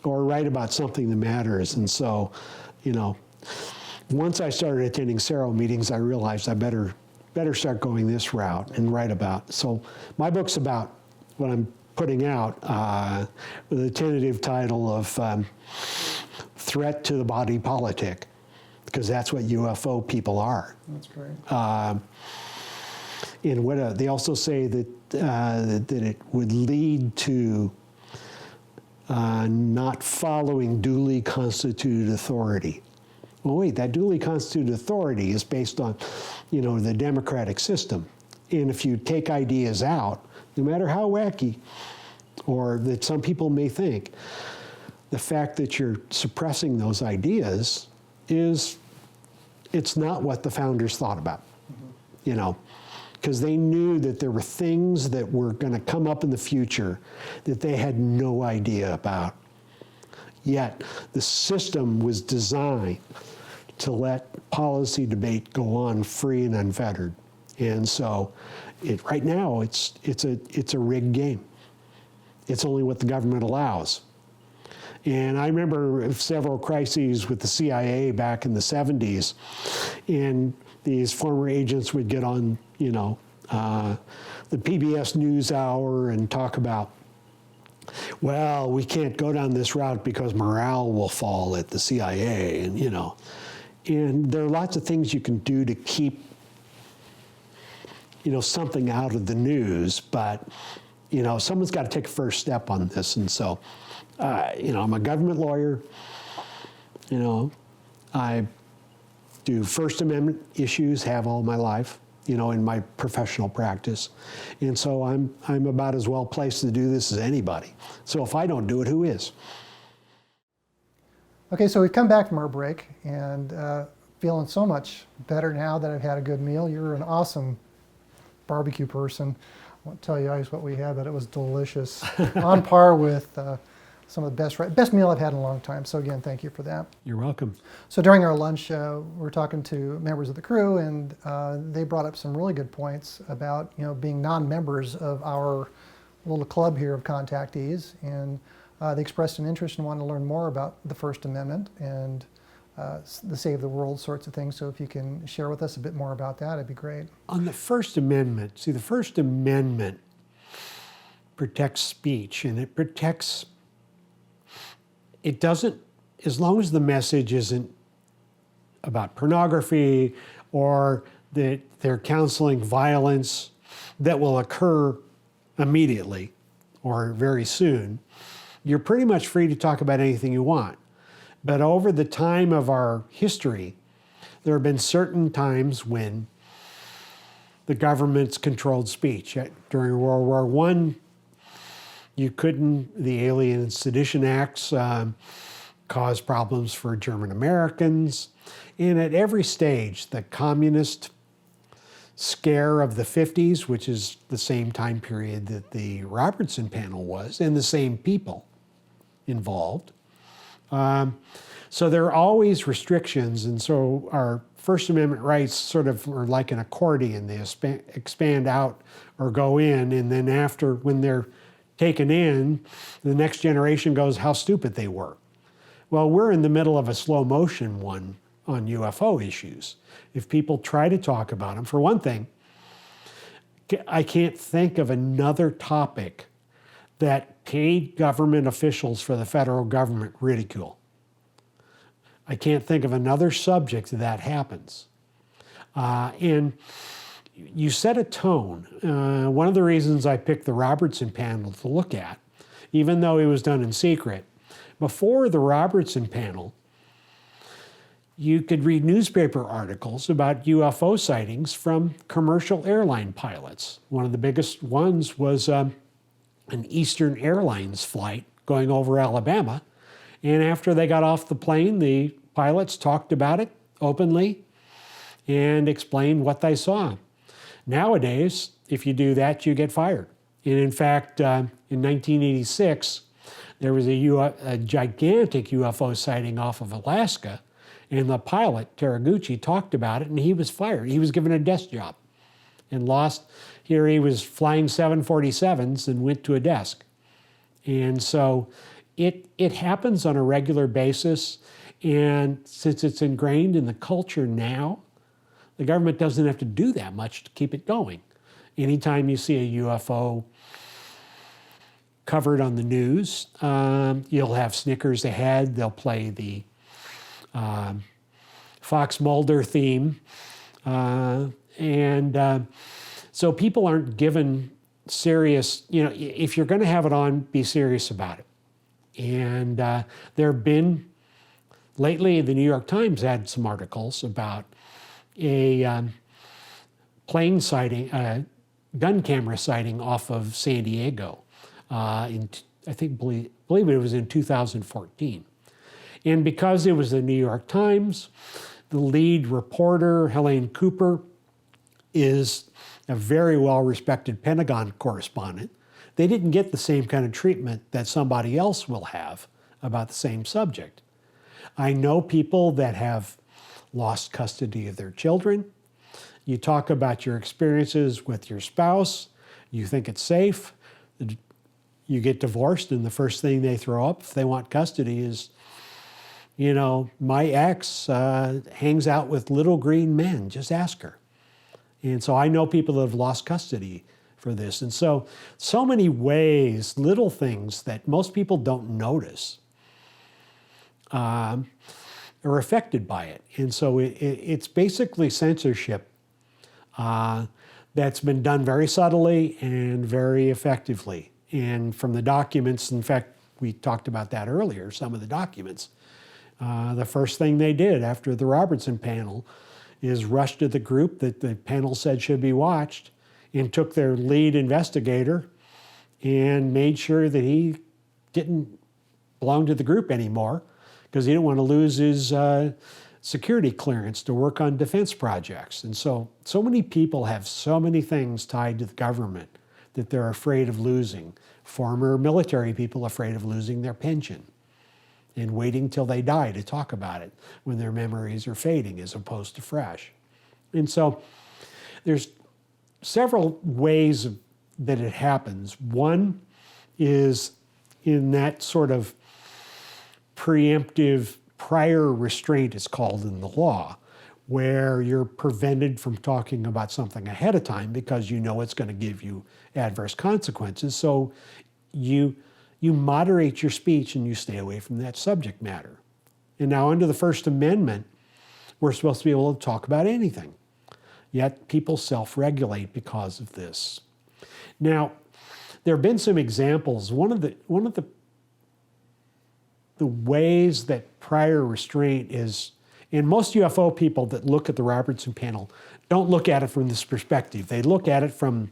or write about something that matters. And so, you know, once I started attending CERO meetings, I realized I better start going this route and write about. So my book's about what I'm putting out with a tentative title of Threat to the Body Politic, because that's what UFO people are. That's great. And what they also say that it would lead to not following duly constituted authority. Well, wait, that duly constituted authority is based on, you know, the democratic system. And if you take ideas out, no matter how wacky or that some people may think, the fact that you're suppressing those ideas it's not what the founders thought about. because they knew that there were things that were going to come up in the future that they had no idea about. Yet the system was designed to let policy debate go on free and unfettered. And so right now it's a rigged game. It's only what the government allows. And I remember several crises with the CIA back in the 70s, and these former agents would get on, the PBS NewsHour and talk about, well, we can't go down this route because morale will fall at the CIA, and there are lots of things you can do to keep, something out of the news, but, someone's got to take a first step on this, and so, I'm a government lawyer, I do First Amendment issues, have all my life, in my professional practice. And so I'm about as well placed to do this as anybody. So if I don't do it, who is? Okay, so we've come back from our break and feeling so much better now that I've had a good meal. You're an awesome barbecue person. I won't tell you guys what we had, but it was delicious. On par with some of the best meal I've had in a long time. So again, thank you for that. You're welcome. So during our lunch, we were talking to members of the crew, and they brought up some really good points about being non-members of our little club here of contactees, and they expressed an interest and wanted to learn more about the First Amendment and the Save the World sorts of things. So if you can share with us a bit more about that, it'd be great. On the First Amendment, the First Amendment protects speech, and it doesn't, as long as the message isn't about pornography or that they're counseling violence that will occur immediately or very soon, you're pretty much free to talk about anything you want. But over the time of our history, there have been certain times when the government's controlled speech. During World War I, you couldn't, the Alien and Sedition Acts caused problems for German Americans. And at every stage, the communist scare of the 50s, which is the same time period that the Robertson Panel was, and the same people involved. So there are always restrictions, and so our First Amendment rights sort of are like an accordion. They expand out or go in, and then after, when they're taken in, the next generation goes, how stupid they were. Well, we're in the middle of a slow motion one on UFO issues. If people try to talk about them, for one thing, I can't think of another topic that paid government officials for the federal government ridicule. I can't think of another subject that happens. And you set a tone. One of the reasons I picked the Robertson Panel to look at, even though it was done in secret, before the Robertson Panel, you could read newspaper articles about UFO sightings from commercial airline pilots. One of the biggest ones was an Eastern Airlines flight going over Alabama. And after they got off the plane, the pilots talked about it openly and explained what they saw. Nowadays, if you do that, you get fired. And in fact, in 1986, there was a gigantic UFO sighting off of Alaska, and the pilot, Teraguchi, talked about it, and he was fired. He was given a desk job and lost. Here he was flying 747s and went to a desk. And so it happens on a regular basis, and since it's ingrained in the culture now, the government doesn't have to do that much to keep it going. Anytime you see a UFO covered on the news, you'll have Snickers ahead. They'll play the Fox Mulder theme. So people aren't given serious, if you're going to have it on, be serious about it. And there have been, lately the New York Times had some articles about a plane sighting, gun camera sighting off of San Diego. Believe it was in 2014. And because it was the New York Times, the lead reporter, Helene Cooper, is a very well-respected Pentagon correspondent. They didn't get the same kind of treatment that somebody else will have about the same subject. I know people that have lost custody of their children. You talk about your experiences with your spouse. You think it's safe. You get divorced, and the first thing they throw up if they want custody is, you know, my ex hangs out with little green men. Just ask her. And so I know people that have lost custody for this. And so many ways, little things that most people don't notice are affected by it. And so it's basically censorship that's been done very subtly and very effectively. And from the documents, in fact, we talked about that earlier, some of the documents. The first thing they did after the Robertson Panel is rush to the group that the panel said should be watched and took their lead investigator and made sure that he didn't belong to the group anymore because he didn't want to lose his security clearance to work on defense projects. And so many people have so many things tied to the government that they're afraid of losing. Former military people afraid of losing their pension and waiting till they die to talk about it when their memories are fading as opposed to fresh. And so there's several ways that it happens. One is in that sort of preemptive prior restraint, it's called in the law, where you're prevented from talking about something ahead of time because you know it's going to give you adverse consequences. So you moderate your speech and you stay away from that subject matter. And now under the First Amendment, we're supposed to be able to talk about anything. Yet people self-regulate because of this. Now, there have been some examples. One of the ways that prior restraint is, and most UFO people that look at the Robertson Panel don't look at it from this perspective. They look at it from,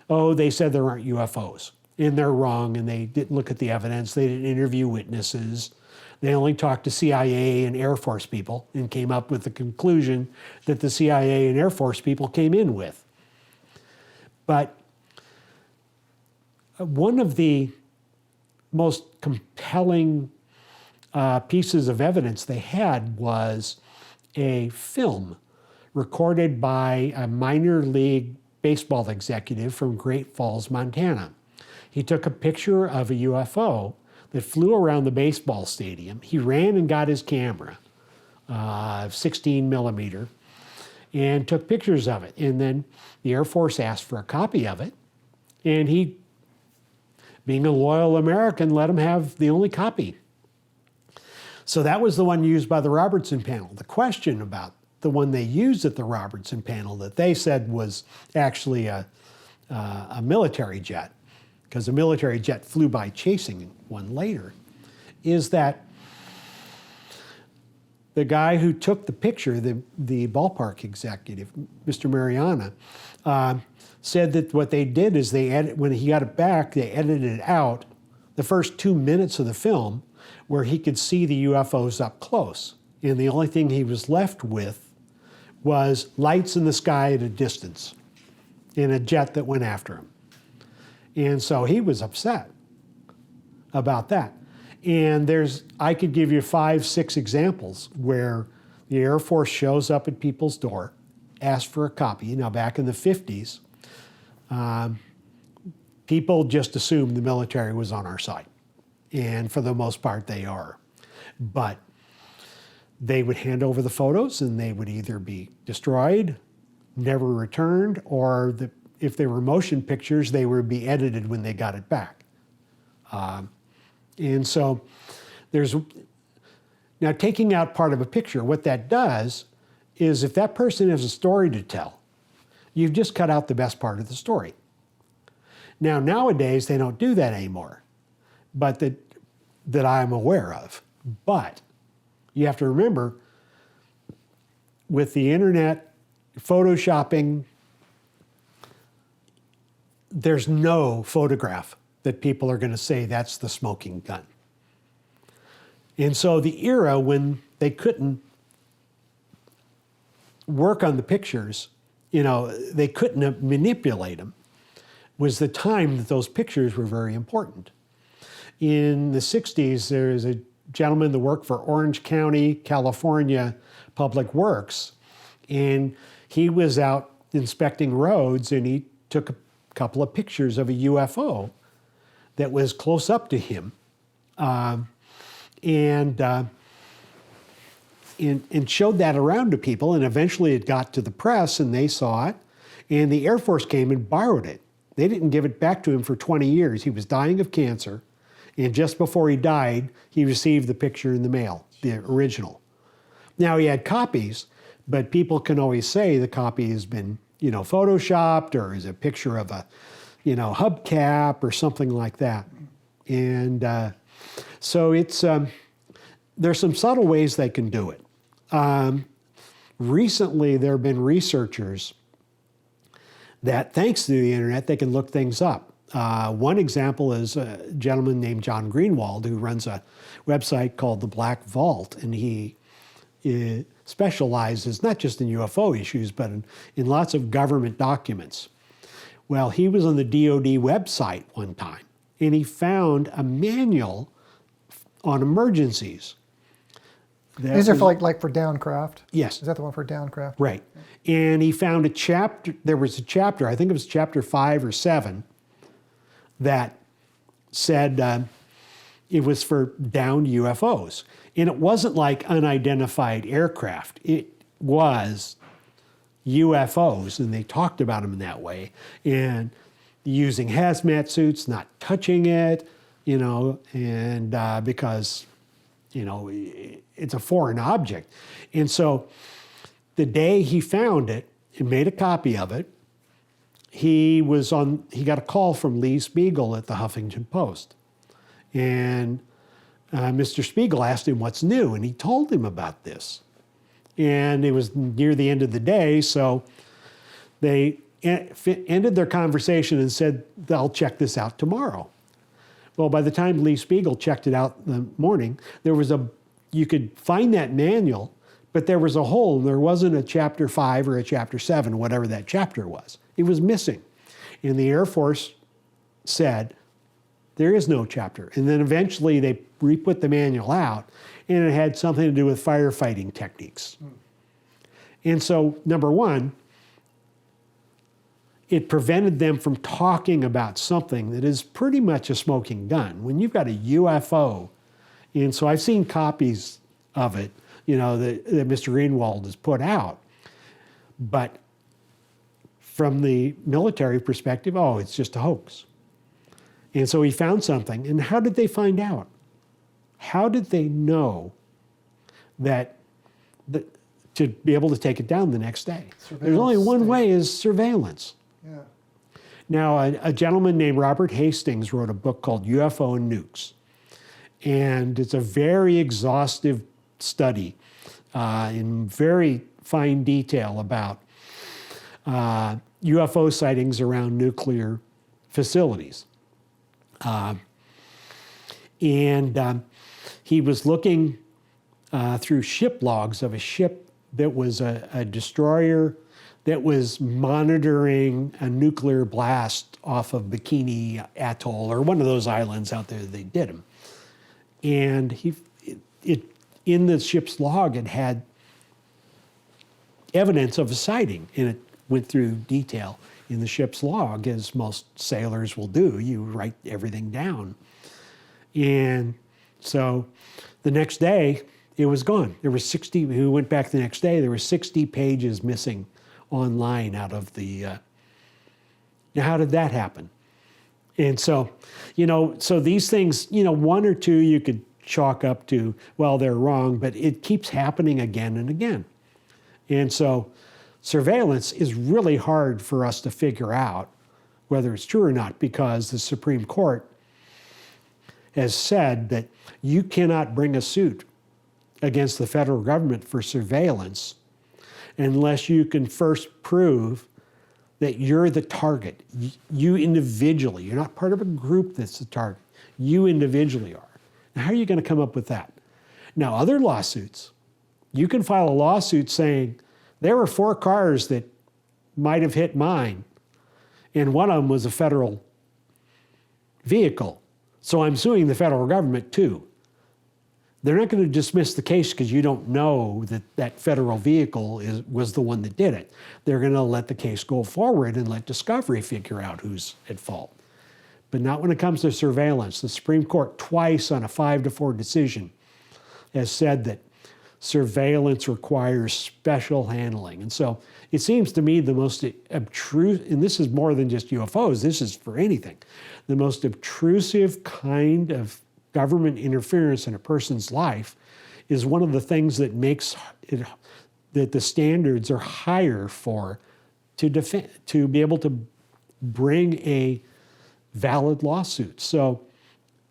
oh, they said there aren't UFOs, and they're wrong, and they didn't look at the evidence, they didn't interview witnesses, they only talked to CIA and Air Force people and came up with the conclusion that the CIA and Air Force people came in with. But one of the most compelling pieces of evidence they had was a film recorded by a minor league baseball executive from Great Falls, Montana. He took a picture of a UFO that flew around the baseball stadium. He ran and got his camera, 16 millimeter, and took pictures of it. And then the Air Force asked for a copy of it, and he, being a loyal American, let him have the only copy. So that was the one used by the Robertson Panel. The question about the one they used at the Robertson Panel that they said was actually a military jet, because a military jet flew by chasing one later, is that the guy who took the picture, the ballpark executive, Mr. Mariana, said that what they did is when he got it back, they edited out the first 2 minutes of the film where he could see the UFOs up close. And the only thing he was left with was lights in the sky at a distance and a jet that went after him. And so he was upset about that. And I could give you 5, 6 examples where the Air Force shows up at people's door, asks for a copy. Now, back in the 50s, people just assumed the military was on our side. And for the most part, they are. But they would hand over the photos and they would either be destroyed, never returned, or if they were motion pictures, they would be edited when they got it back. And so now taking out part of a picture, what that does is if that person has a story to tell, you've just cut out the best part of the story. Now, nowadays, they don't do that anymore, but that I'm aware of. But you have to remember, with the internet, photoshopping, there's no photograph that people are going to say that's the smoking gun. And so the era when they couldn't work on the pictures they couldn't manipulate them, was the time that those pictures were very important. In the 60s, there was a gentleman that worked for Orange County, California Public Works, and he was out inspecting roads, and he took a couple of pictures of a UFO that was close up to him, and showed that around to people, and eventually it got to the press, and they saw it, and the Air Force came and borrowed it. They didn't give it back to him for 20 years. He was dying of cancer, and just before he died, he received the picture in the mail, the original. Now, he had copies, but people can always say the copy has been, photoshopped, or is a picture of a, hubcap or something like that. And so it's, there's some subtle ways they can do it. Recently, there have been researchers that, thanks to the internet, they can look things up. One example is a gentleman named John Greenwald, who runs a website called The Black Vault, and he specializes not just in UFO issues, but in lots of government documents. Well, he was on the DoD website one time, and he found a manual on emergencies. These are for like for downcraft? Yes. Is that the one for downcraft? Right. And he found a chapter, there was a chapter, I think it was chapter 5 or 7, that said it was for downed UFOs. And it wasn't like unidentified aircraft. It was UFOs, and they talked about them in that way. And using hazmat suits, not touching it, and because, it's a foreign object. And so the day he found it and made a copy of it, he got a call from Lee Spiegel at the Huffington Post. And Mr. Spiegel asked him what's new, and he told him about this. And it was near the end of the day, so they ended their conversation and said, they'll check this out tomorrow. Well, by the time Lee Spiegel checked it out in the morning, you could find that manual, but there was a hole. There wasn't a chapter 5 or a chapter 7, whatever that chapter was. It was missing. And the Air Force said, there is no chapter. And then eventually they re-put the manual out, and it had something to do with firefighting techniques. And so, number one, it prevented them from talking about something that is pretty much a smoking gun. When you've got a UFO, and so I've seen copies of it, that Mr. Greenwald has put out, but from the military perspective, it's just a hoax. And so he found something, and how did they find out? How did they know that to be able to take it down the next day? There's only one way, is surveillance. Yeah. Now, a gentleman named Robert Hastings wrote a book called UFO and Nukes. And it's a very exhaustive study in very fine detail about UFO sightings around nuclear facilities. He was looking through ship logs of a ship that was a destroyer that was monitoring a nuclear blast off of Bikini Atoll, or one of those islands out there they did them. And in the ship's log, it had evidence of a sighting, and it went through detail in the ship's log, as most sailors will do. You write everything down. And so the next day, it was gone. There were 60, who went back the next day, there were 60 pages missing online out of the, now how did that happen? And so, so these things, one or two you could chalk up to, well, they're wrong, but it keeps happening again and again. And so surveillance is really hard for us to figure out whether it's true or not, because the Supreme Court has said that you cannot bring a suit against the federal government for surveillance unless you can first prove that you're the target. You individually, you're not part of a group that's the target. You individually are. Now, how are you going to come up with that? Now, other lawsuits, you can file a lawsuit saying there were 4 cars that might have hit mine. And one of them was a federal vehicle. So I'm suing the federal government too. They're not going to dismiss the case because you don't know that that federal vehicle was the one that did it. They're going to let the case go forward and let discovery figure out who's at fault. But not when it comes to surveillance. The Supreme Court twice on a 5-4 decision has said that surveillance requires special handling. And so it seems to me the most obtrusive, and this is more than just UFOs, this is for anything, the most obtrusive kind of government interference in a person's life is one of the things that makes it, that the standards are higher for to defend, to be able to bring a valid lawsuit. So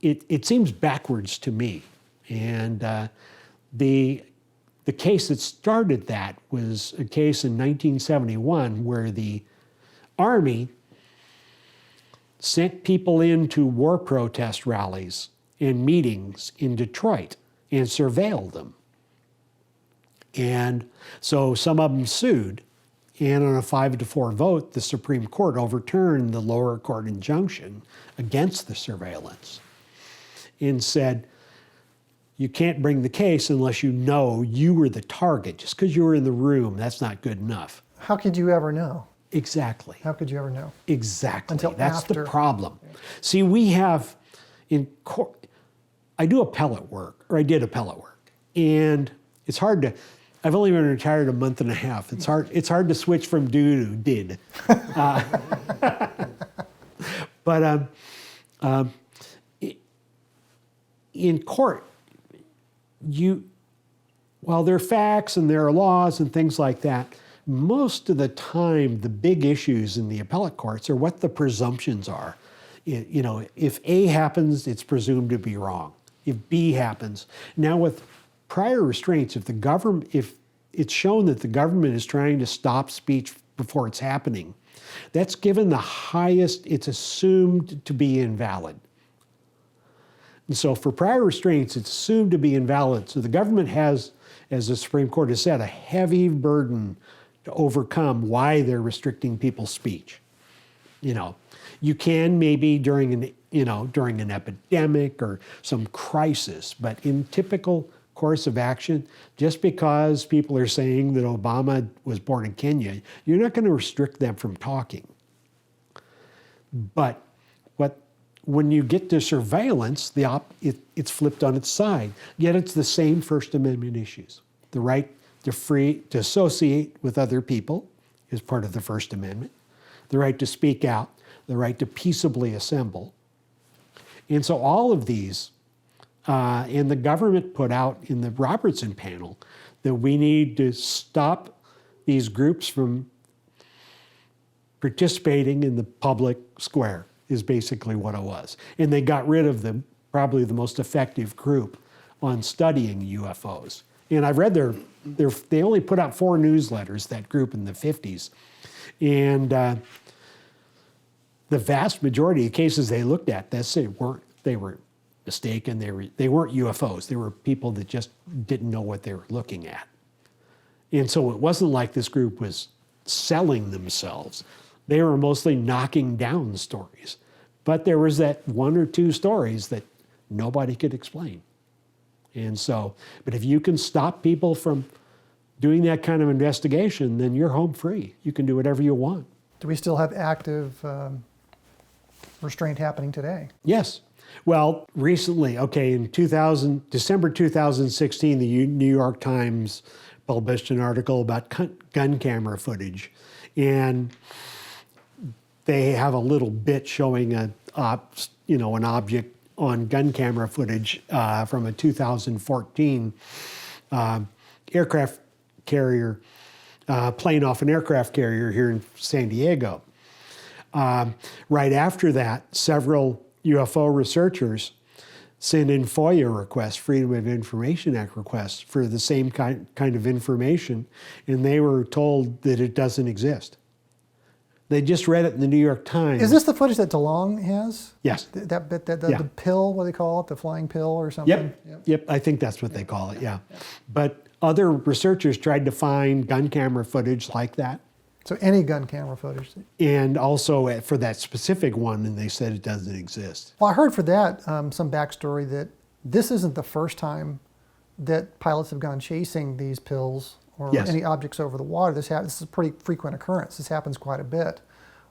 it seems backwards to me. And the case that started that was a case in 1971 where the Army sent people into war protest rallies and meetings in Detroit and surveilled them. And so some of them sued, and on a 5-4 vote, the Supreme Court overturned the lower court injunction against the surveillance and said, you can't bring the case unless you know you were the target. Just because you were in the room, that's not good enough. How could you ever know? Exactly. How could you ever know? Exactly. Until that's after. the problem. Yeah. See, we have in court, I do appellate work, or I did appellate work, and it's hard to, I've only been retired a month and a half. It's hard to switch from do to did. But in court, while there are facts and there are laws and things like that, most of the time the big issues in the appellate courts are what the presumptions are. You know, if A happens, it's presumed to be wrong. If B happens. Now with prior restraints, if it's shown that the government is trying to stop speech before it's happening, that's given the highest, it's assumed to be invalid. And so for prior restraints, it's assumed to be invalid. So the government has, as the Supreme Court has said, a heavy burden to overcome why they're restricting people's speech. You know, you can maybe during an epidemic or some crisis, but in typical course of action, just because people are saying that Obama was born in Kenya, you're not going to restrict them from talking. But when you get to surveillance, it's flipped on its side. Yet it's the same First Amendment issues. The right to associate with other people is part of the First Amendment. The right to speak out, the right to peaceably assemble. And so all of these, and the government put out in the Robertson Panel that we need to stop these groups from participating in the public square, is basically what it was. And they got rid of probably the most effective group on studying UFOs. And I've read they only put out 4 newsletters, that group in the 50s. And the vast majority of cases they looked at, they were mistaken. They weren't UFOs. They were people that just didn't know what they were looking at. And so it wasn't like this group was selling themselves. They were mostly knocking down stories. But there was that 1 or 2 stories that nobody could explain. And so, but if you can stop people from doing that kind of investigation, then you're home free. You can do whatever you want. Do we still have active restraint happening today? Yes. Well, recently, in December 2016, the New York Times published an article about gun camera footage. And they have a little bit showing an object on gun camera footage from a 2014 aircraft carrier, plane off an aircraft carrier here in San Diego. Right after that, several UFO researchers sent in FOIA requests, Freedom of Information Act requests, for the same kind of information, and they were told that it doesn't exist. They just read it in the New York Times. Is this the footage that DeLong has? Yes. The pill, what do they call it, the flying pill or something? Yep. I think that's what they call it, yeah. But other researchers tried to find gun camera footage like that, So any gun camera footage. And also for that specific one, and they said it doesn't exist. Well, I heard for that some backstory that this isn't the first time that pilots have gone chasing these pills or Yes. any objects over the water. This is a pretty frequent occurrence. This happens quite a bit.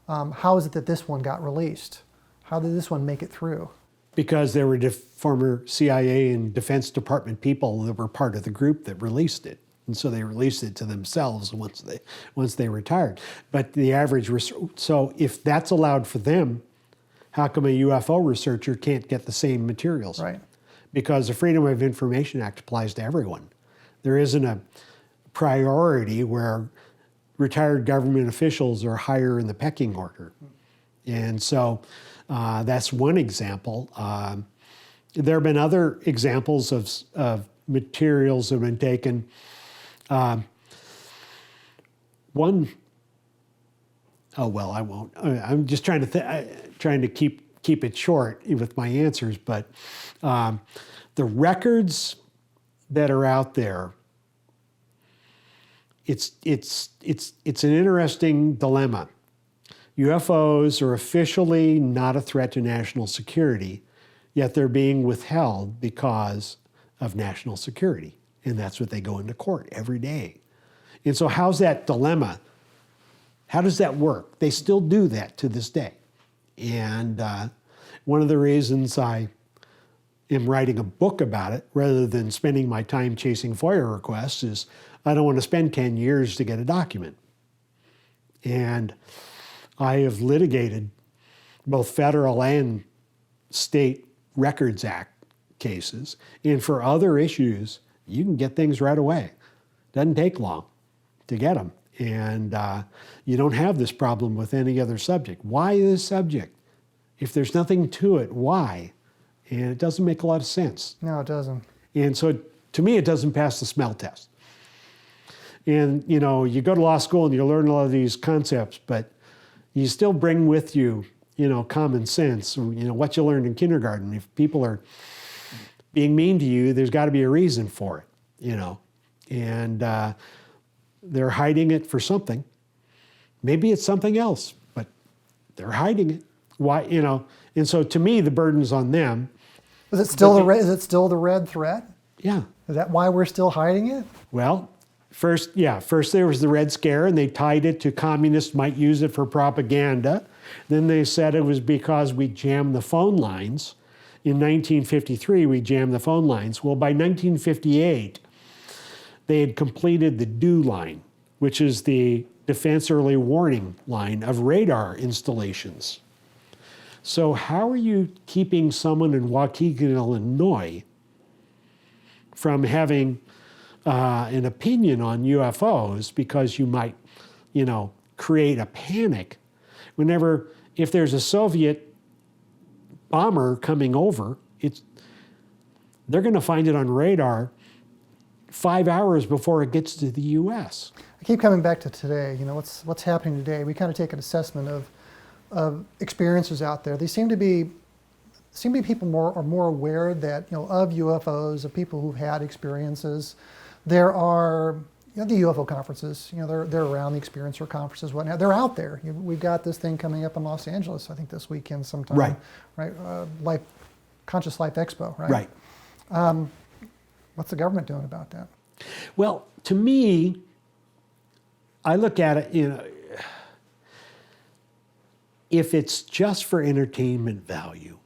How is it that this one got released? How did this one make it through? Because there were former CIA and Defense Department people that were part of the group that released it. And so they released it to themselves once they retired. But the average, so if that's allowed for them, how come a UFO researcher can't get the same materials? Right. Because the Freedom of Information Act applies to everyone. There isn't a priority where retired government officials are higher in the pecking order. And so that's one example. There have been other examples of materials that have been taken. I won't. I'm just trying to keep it short with my answers. But the records that are out there, it's an interesting dilemma. UFOs are officially not a threat to national security, yet they're being withheld because of national security. And that's what they go into court every day. And so how's that dilemma? How does that work? They still do that to this day. And one of the reasons I am writing a book about it, rather than spending my time chasing FOIA requests, is I don't want to spend 10 years to get a document. And I have litigated both federal and state Records Act cases. And for other issues, you can get things right away. Doesn't take long to get them. And you don't have this problem with any other subject. Why this subject? If there's nothing to it, why? And it doesn't make a lot of sense. No, it doesn't. And so to me, it doesn't pass the smell test. And you go to law school and you learn a lot of these concepts, but you still bring with you, common sense, what you learned in kindergarten. If people are being mean to you, there's got to be a reason for it, and they're hiding it for something. Maybe it's something else, but they're hiding it. Why, and so to me, the burden's on them. Is it still the red threat? Yeah. Is that why we're still hiding it? Well, first there was the Red Scare, and they tied it to communists might use it for propaganda. Then they said it was because we jammed the phone lines. In 1953, we jammed the phone lines. Well, by 1958, they had completed the DEW line, which is the Defense Early Warning line of radar installations. So how are you keeping someone in Waukegan, Illinois, from having an opinion on UFOs because you might, create a panic if there's a Soviet bomber coming over, they're going to find it on radar 5 hours before it gets to the U.S. I keep coming back to today. What's happening today. We kind of take an assessment of experiences out there. They seem to be people more aware that of UFOs, of people who've had experiences. There are the UFO conferences. They're around, the experiencer conferences, whatnot. They're out there. We've got this thing coming up in Los Angeles, I think this weekend sometime. Right. Right. Conscious Life Expo. Right. Right. What's the government doing about that? Well, to me, I look at it, if it's just for entertainment value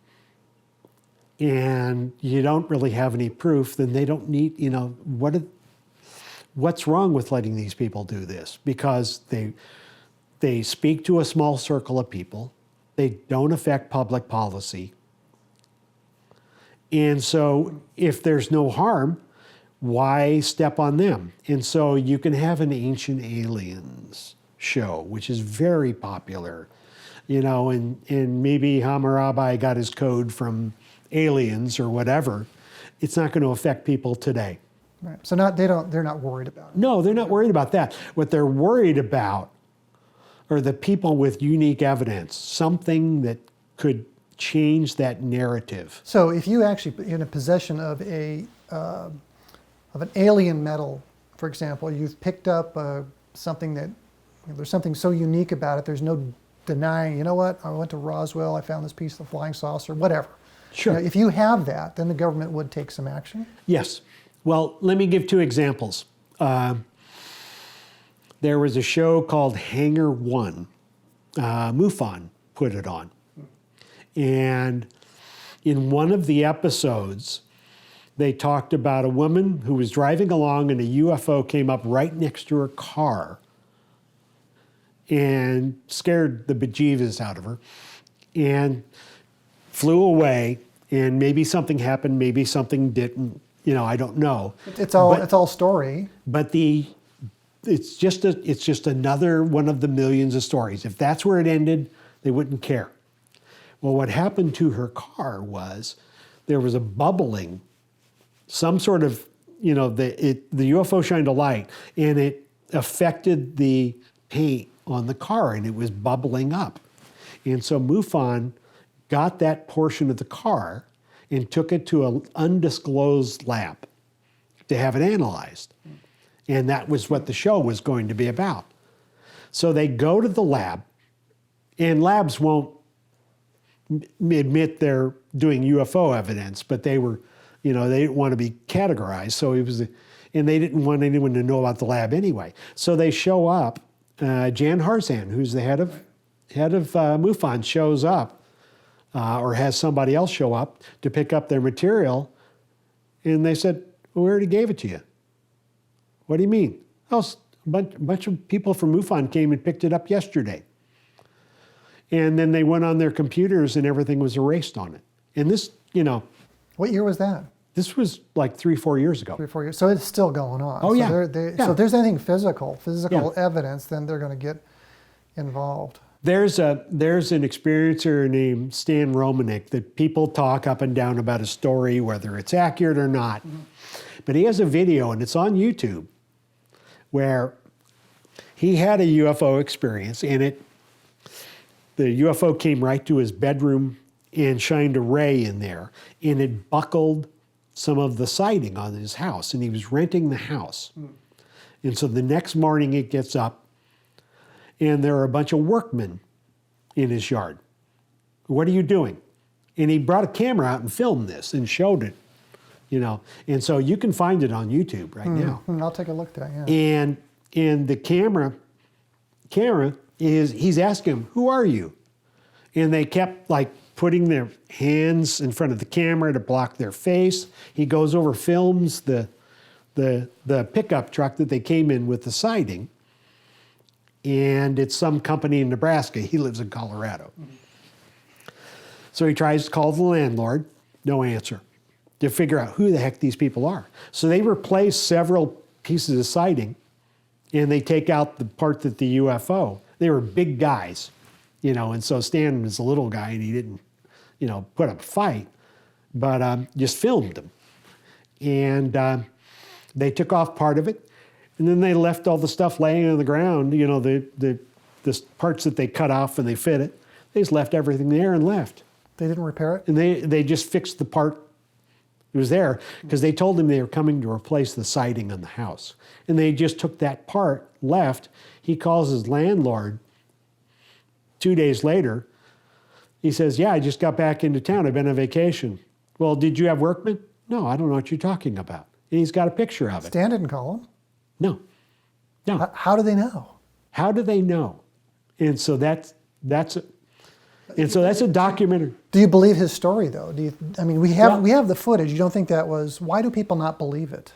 and you don't really have any proof, then they don't need, what's wrong with letting these people do this? Because they speak to a small circle of people. They don't affect public policy. And so if there's no harm, why step on them? And so you can have an Ancient Aliens show, which is very popular, and maybe Hammurabi got his code from aliens or whatever. It's not going to affect people today. Right. So they're not worried about it. No, they're not worried about that. What they're worried about are the people with unique evidence, something that could change that narrative. So if you actually in a possession of an alien metal, for example, you've picked up something that There's something so unique about it. There's no denying, you know what, I went to Roswell, I found this piece of the flying saucer, whatever. Sure. If you have that, then the government would take some action. Yes. Well, let me give two examples. There was a show called Hangar One. MUFON put it on. And in one of the episodes, they talked about a woman who was driving along and a UFO came up right next to her car and scared the bejesus out of her and flew away. And maybe something happened, maybe something didn't. I don't know. It's all story. But it's just another one of the millions of stories. If that's where it ended, they wouldn't care. Well, what happened to her car was there was a bubbling, some sort of, the UFO shined a light and it affected the paint on the car and it was bubbling up. And so MUFON got that portion of the car and took it to an undisclosed lab to have it analyzed. And that was what the show was going to be about. So they go to the lab, and labs won't admit they're doing UFO evidence, but they were, they didn't want to be categorized. So and they didn't want anyone to know about the lab anyway. So they show up. Jan Harzan, who's the head of MUFON, shows up, or has somebody else show up to pick up their material, and they said, "Well, we already gave it to you." "What do you mean?" "Oh, a bunch of people from MUFON came and picked it up yesterday." And then they went on their computers and everything was erased on it. And this, What year was that? this was like 3-4 years ago. 3 or 4 years. So it's still going on. Oh, so yeah. So Yeah. if there's anything physical Yeah. evidence, then they're going to get involved. There's an experiencer named Stan Romanek that people talk up and down about a story, whether it's accurate or not. Mm-hmm. But he has a video, and it's on YouTube, where he had a UFO experience, and the UFO came right to his bedroom and shined a ray in there, and it buckled some of the siding on his house, and he was renting the house. And so the next morning it gets up, and there are a bunch of workmen in his yard. "What are you doing?" And he brought a camera out and filmed this and showed it, And so you can find it on YouTube right now. I'll take a look at that, yeah. And the camera is, he's asking him, "Who are you?" And they kept like putting their hands in front of the camera to block their face. He goes over, films the pickup truck that they came in with the siding. And it's some company in Nebraska. He lives in Colorado. So he tries to call the landlord, no answer, to figure out who the heck these people are. So they replace several pieces of siding, and they take out the part that the UFO. They were big guys, and so Stan was a little guy, and he didn't, put up a fight, but just filmed them. And they took off part of it, and then they left all the stuff laying on the ground, the parts that they cut off and they fit it. They just left everything there and left. They didn't repair it? And they just fixed the part that was there, because they told him they were coming to replace the siding on the house. And they just took that part, left. He calls his landlord 2 days later. He says, "Yeah, I just got back into town. I've been on vacation." "Well, did you have workmen?" "No, I don't know what you're talking about." And he's got a picture of it. Stan didn't call him. No. How do they know? How do they know? And so that's a documentary. Do you believe his story, though? We have the footage. You don't think that was? Why do people not believe it?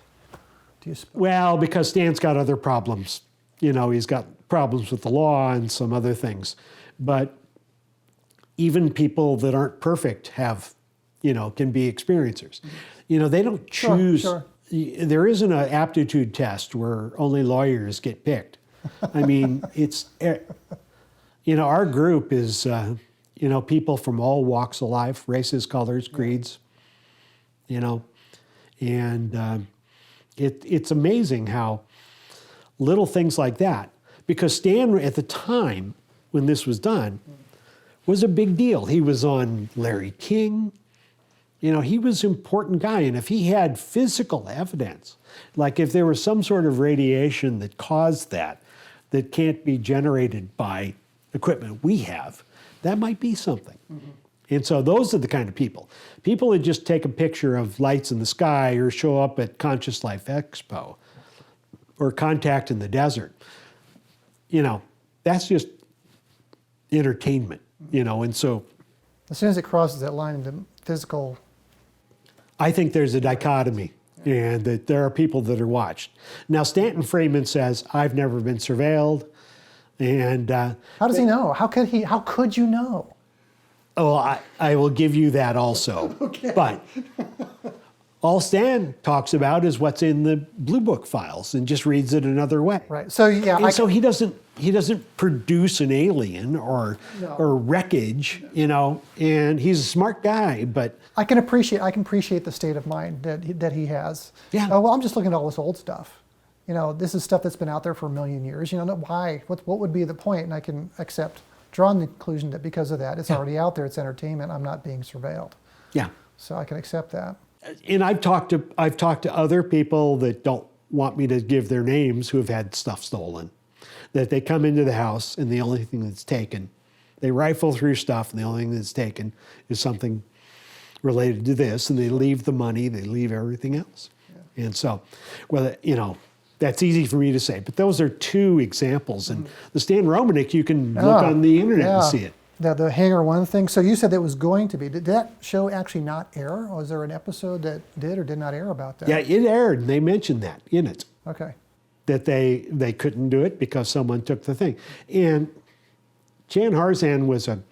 Well, because Stan's got other problems. He's got problems with the law and some other things. But even people that aren't perfect have, can be experiencers. They don't choose. Sure. There isn't an aptitude test where only lawyers get picked. It's, our group is, people from all walks of life, races, colors, creeds, and it's amazing how little things like that, because Stan at the time when this was done was a big deal. He was on Larry King. He was an important guy, and if he had physical evidence, like if there was some sort of radiation that caused that, that can't be generated by equipment we have, that might be something. And so those are the kind of people. People that just take a picture of lights in the sky or show up at Conscious Life Expo or Contact in the Desert. You know, that's just entertainment, you know, and so As soon as it crosses that line into physical, I think there's a dichotomy, and that there are people that are watched. Now, Stanton Freeman says, I've never been surveilled, and how does he know? How could you know? oh, I will give you that also. Okay. But all Stan talks about is what's in the Blue Book files and just reads it another way. Right. So yeah, And so he doesn't produce an alien or No. or wreckage, you know. And he's a smart guy, but I can appreciate the state of mind that he has. Yeah. Oh, well, I'm just looking at all this old stuff. You know, this is stuff that's been out there for a million years. You know, why? What would be the point? And I can draw the conclusion that because of that, it's already out there. It's entertainment. I'm not being surveilled. yeah. So I can accept that. And I've talked to other people that don't want me to give their names who have had stuff stolen. That they come into the house and the only thing that's taken, they rifle through stuff and the only thing that's taken is something related to this, and they leave the money, they leave everything else. Yeah. And so, well, you know, that's easy for me to say, but those are two examples. And the Stan Romanek, you can look on the internet and see it. The Hangar One thing. So you said that was going to be. Did that show actually not air? Or was there an episode that did or did not air about that? Yeah, it aired, and they mentioned that in it. Okay. That they couldn't do it because someone took the thing. And Jan Harzan was a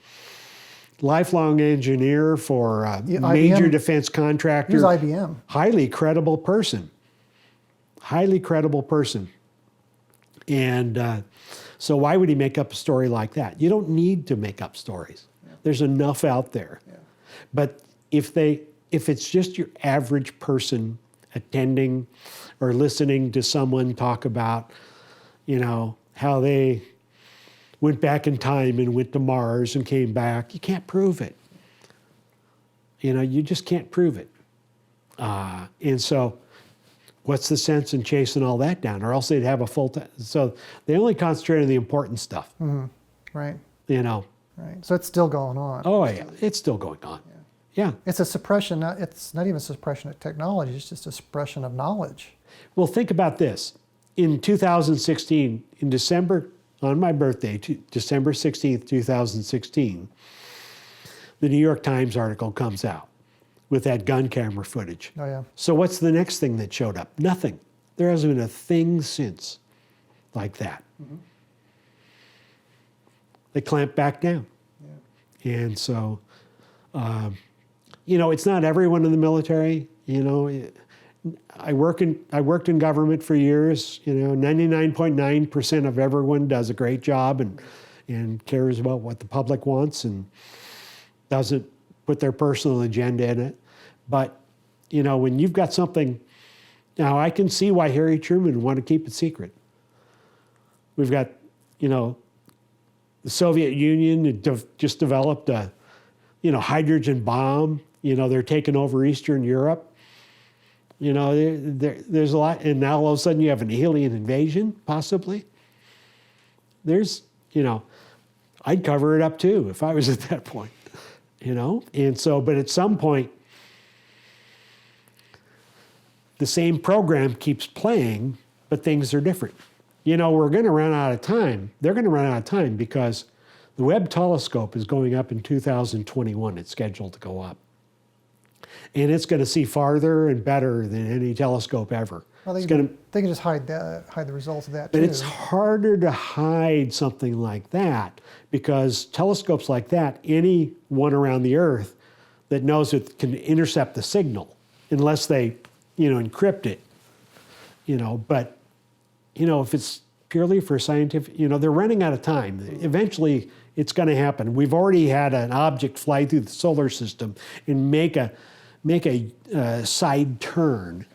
lifelong engineer for a major IBM. defense contractor. He was IBM. Highly credible person. Highly credible person. And so why would he make up a story like that? You don't need to make up stories. Yeah. There's enough out there. Yeah. But if it's just your average person attending or listening to someone talk about, you know, how they went back in time and went to Mars and came back, you can't prove it. You know, you just can't prove it. And so what's the sense in chasing all that down? Or else they'd have a full time. So they only concentrate on the important stuff. Mm-hmm. Right. You know. Right. So it's still going on. Oh, yeah. It's still going on. Yeah. It's a suppression. It's not even a suppression of technology. It's just a suppression of knowledge. Well, think about this. In 2016, in December, on my birthday, December 16th, 2016, the New York Times article comes out with that gun camera footage. Oh, yeah. So what's the next thing that showed up? Nothing. There hasn't been a thing since like that. Mm-hmm. They clamped back down. Yeah. And so, you know, it's not everyone in the military. You know, I worked in government for years. You know, 99.9% of everyone does a great job and cares about what the public wants and doesn't put their personal agenda in it. But, you know, when you've got something, now I can see why Harry Truman would want to keep it secret. We've got, you know, the Soviet Union just developed a, you know, hydrogen bomb. You know, they're taking over Eastern Europe. You know, there's a lot, and now all of a sudden you have an alien invasion, possibly. There's, you know, I'd cover it up too if I was at that point, you know? And so, but at some point, the same program keeps playing, but things are different. You know, we're going to run out of time. They're going to run out of time because the Webb telescope is going up in 2021. It's scheduled to go up. And it's going to see farther and better than any telescope ever. Well, they can just hide the results of that too. But it's harder to hide something like that because telescopes like that, any one around the Earth that knows it can intercept the signal unless they, you know, encrypt it. You know, but, you know, if it's purely for scientific, you know, they're running out of time. Eventually, it's going to happen. We've already had an object fly through the solar system and make a side turn.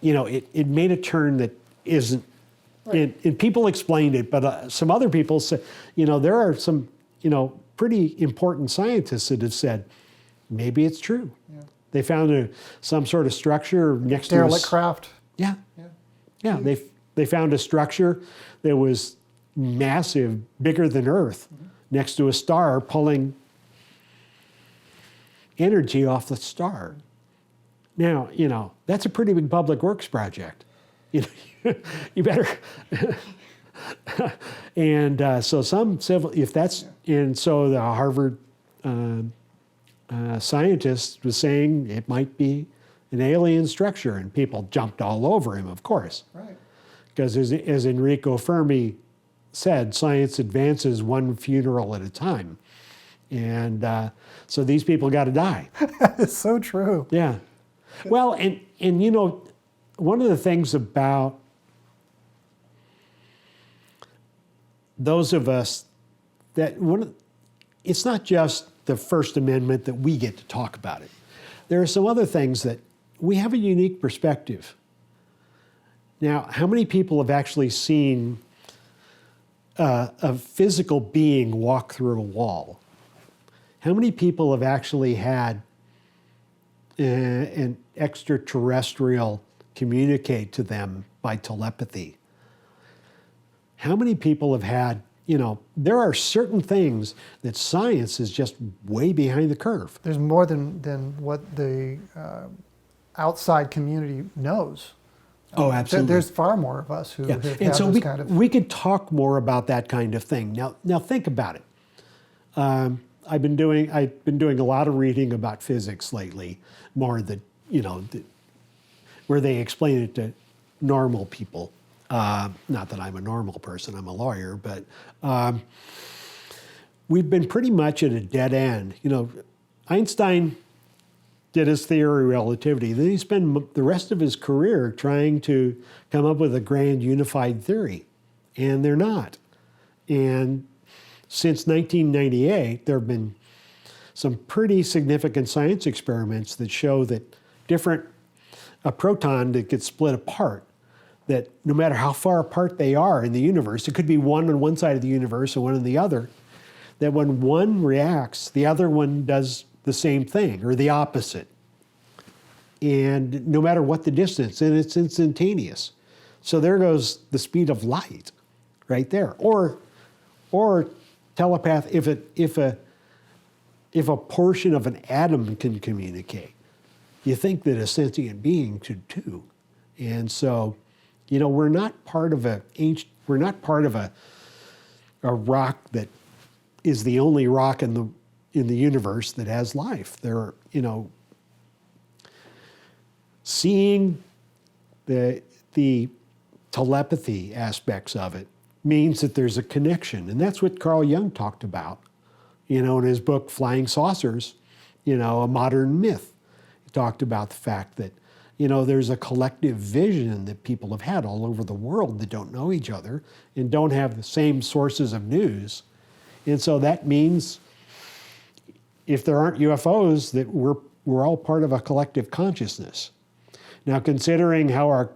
You know, it made a turn that isn't, right. And people explained it, but some other people said, you know, there are some, you know, pretty important scientists that have said, maybe it's true. Yeah. They found some sort of structure next to derelict craft. Yeah. Yeah. They found a structure that was massive, bigger than Earth, next to a star, pulling energy off the star. Now, that's a pretty big public works project. You better. And so some civil, if that's, and so the Harvard scientist was saying it might be an alien structure, and people jumped all over him, of course. Right. Because as Enrico Fermi said, science advances one funeral at a time. And so these people got to die. It's so true. Yeah. Well, and one of the things about those of us that it's not just the First Amendment that we get to talk about it. There are some other things that we have a unique perspective. Now, how many people have actually seen a physical being walk through a wall? How many people have actually had an extraterrestrial communicate to them by telepathy? How many people have had, there are certain things that science is just way behind the curve. There's more than what the outside community knows. Oh, absolutely. There's far more of us who have had and so this kind of... we could talk more about that kind of thing. Now think about it. I've been doing a lot of reading about physics lately, more where they explain it to normal people. Not that I'm a normal person, I'm a lawyer, but we've been pretty much at a dead end. Einstein did his theory of relativity. Then he spent the rest of his career trying to come up with a grand unified theory, and they're not. And since 1998, there have been some pretty significant science experiments that show that a proton that gets split apart, that no matter how far apart they are in the universe, it could be one on one side of the universe and one on the other, that when one reacts, the other one does the same thing or the opposite. And no matter what the distance, and it's instantaneous. So there goes the speed of light right there. Or telepath, if a portion of an atom can communicate, you think that a sentient being should too. And so, we're not part of a rock that is the only rock in the universe that has life. There are, seeing the telepathy aspects of it means that there's a connection. And that's what Carl Jung talked about, in his book, Flying Saucers, A Modern Myth. He talked about the fact that, there's a collective vision that people have had all over the world that don't know each other and don't have the same sources of news. And so that means if there aren't UFOs, that we're all part of a collective consciousness. Now, considering how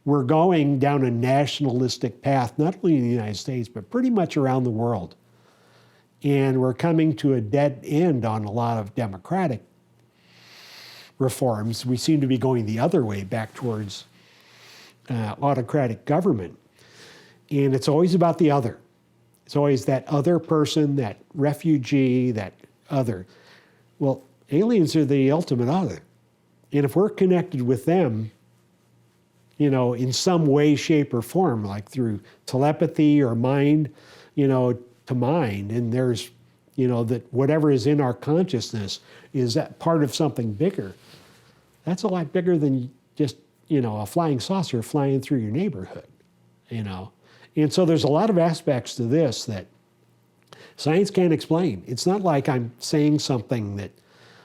we're going down a nationalistic path, not only in the United States, but pretty much around the world. And we're coming to a dead end on a lot of democratic reforms. We seem to be going the other way, back towards autocratic government. And it's always about the other. It's always that other person, that refugee, that other. Well, aliens are the ultimate other. And if we're connected with them, in some way, shape, or form, like through telepathy or mind, to mind, and there's, that whatever is in our consciousness is that part of something bigger. That's a lot bigger than just, a flying saucer flying through your neighborhood, And so there's a lot of aspects to this that science can't explain. It's not like I'm saying something that,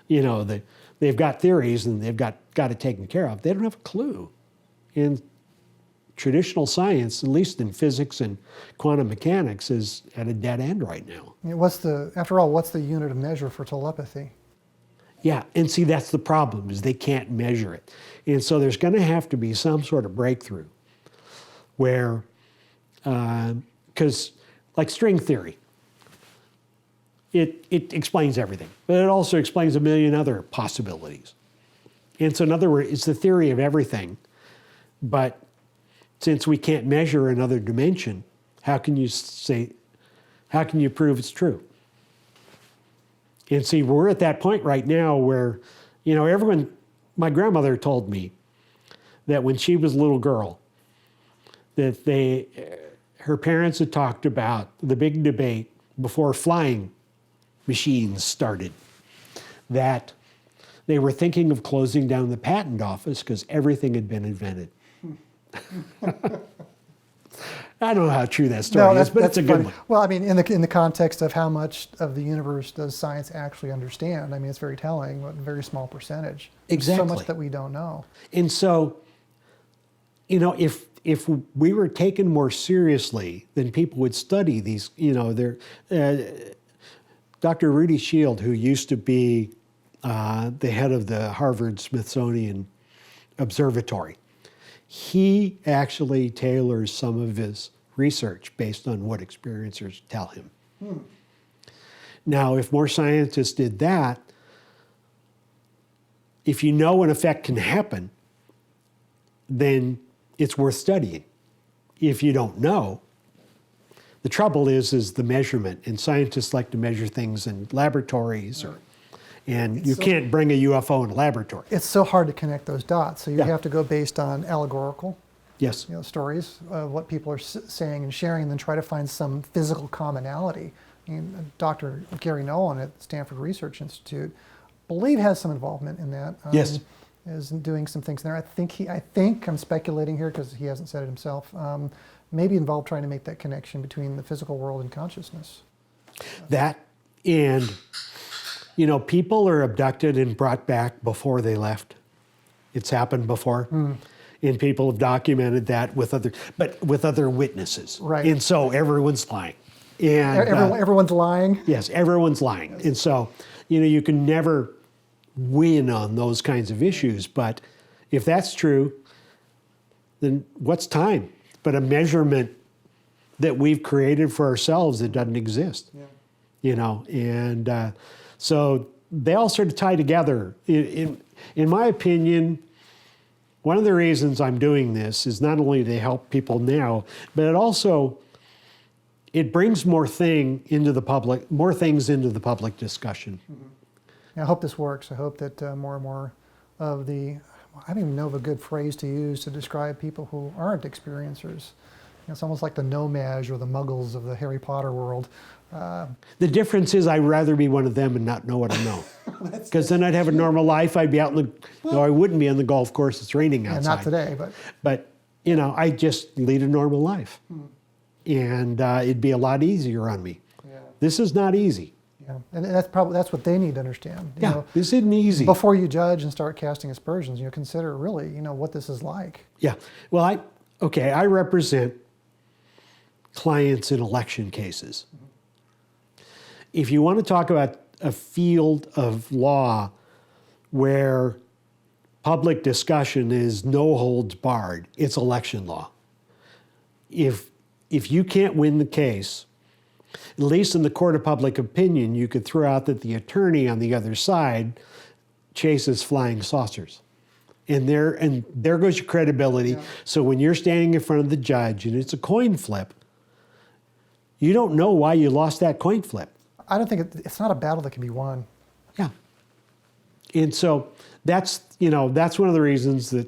that they've got theories and they've got it taken care of. They don't have a clue. In traditional science, at least in physics and quantum mechanics, is at a dead end right now. After all, what's the unit of measure for telepathy? Yeah, and see, that's the problem, is they can't measure it. And so there's going to have to be some sort of breakthrough where, because like string theory, it explains everything, but it also explains a million other possibilities. And so in other words, it's the theory of everything, but since we can't measure another dimension, how can you prove it's true? And see, we're at that point right now where, my grandmother told me that when she was a little girl, that her parents had talked about the big debate before flying machines started, that they were thinking of closing down the patent office because everything had been invented. I don't know how true that story is, but it's a good one. Well, I mean, in the context of how much of the universe does science actually understand, I mean, it's very telling, but a very small percentage. Exactly. There's so much that we don't know. And so, if we were taken more seriously, then people would study these, Dr. Rudy Shield, who used to be the head of the Harvard Smithsonian Observatory, he actually tailors some of his research based on what experiencers tell him. Now, if more scientists did that, if you know an effect can happen, then it's worth studying. If you don't know, the trouble is the measurement, and scientists like to measure things in laboratories, and you can't bring a UFO in a laboratory. It's so hard to connect those dots, so you have to go based on allegorical stories of what people are saying and sharing, and then try to find some physical commonality. I mean, Dr. Gary Nolan at Stanford Research Institute, I believe, has some involvement in that. Yes. Is doing some things there. I think I'm speculating here because he hasn't said it himself. Maybe involved trying to make that connection between the physical world and consciousness. That, and people are abducted and brought back before they left. It's happened before, and people have documented that with other witnesses. Right. And so everyone's lying. And everyone's lying. Yes, everyone's lying. Yes. And so you can never win on those kinds of issues. But if that's true, then what's time but a measurement that we've created for ourselves that doesn't exist? And so they all sort of tie together. In my opinion, one of the reasons I'm doing this is not only to help people now, but it brings more things into the public discussion. I hope this works. I hope that more and more of I don't even know of a good phrase to use to describe people who aren't experiencers. It's almost like the nomads or the muggles of the Harry Potter world. The difference is I'd rather be one of them and not know what I know. Because then I'd have a normal life. I'd be out I wouldn't be on the golf course. It's raining outside. Not today, but. But, I just lead a normal life. And it'd be a lot easier on me. Yeah. This is not easy. Yeah, and that's what they need to understand. This isn't easy. Before you judge and start casting aspersions, consider really, what this is like. Yeah. Well, I represent clients in election cases. If you want to talk about a field of law where public discussion is no holds barred, it's election law. If you can't win the case, at least in the court of public opinion, you could throw out that the attorney on the other side chases flying saucers. And there goes your credibility. Yeah. So when you're standing in front of the judge and it's a coin flip, you don't know why you lost that coin flip. I don't think it's not a battle that can be won. Yeah. And so that's one of the reasons that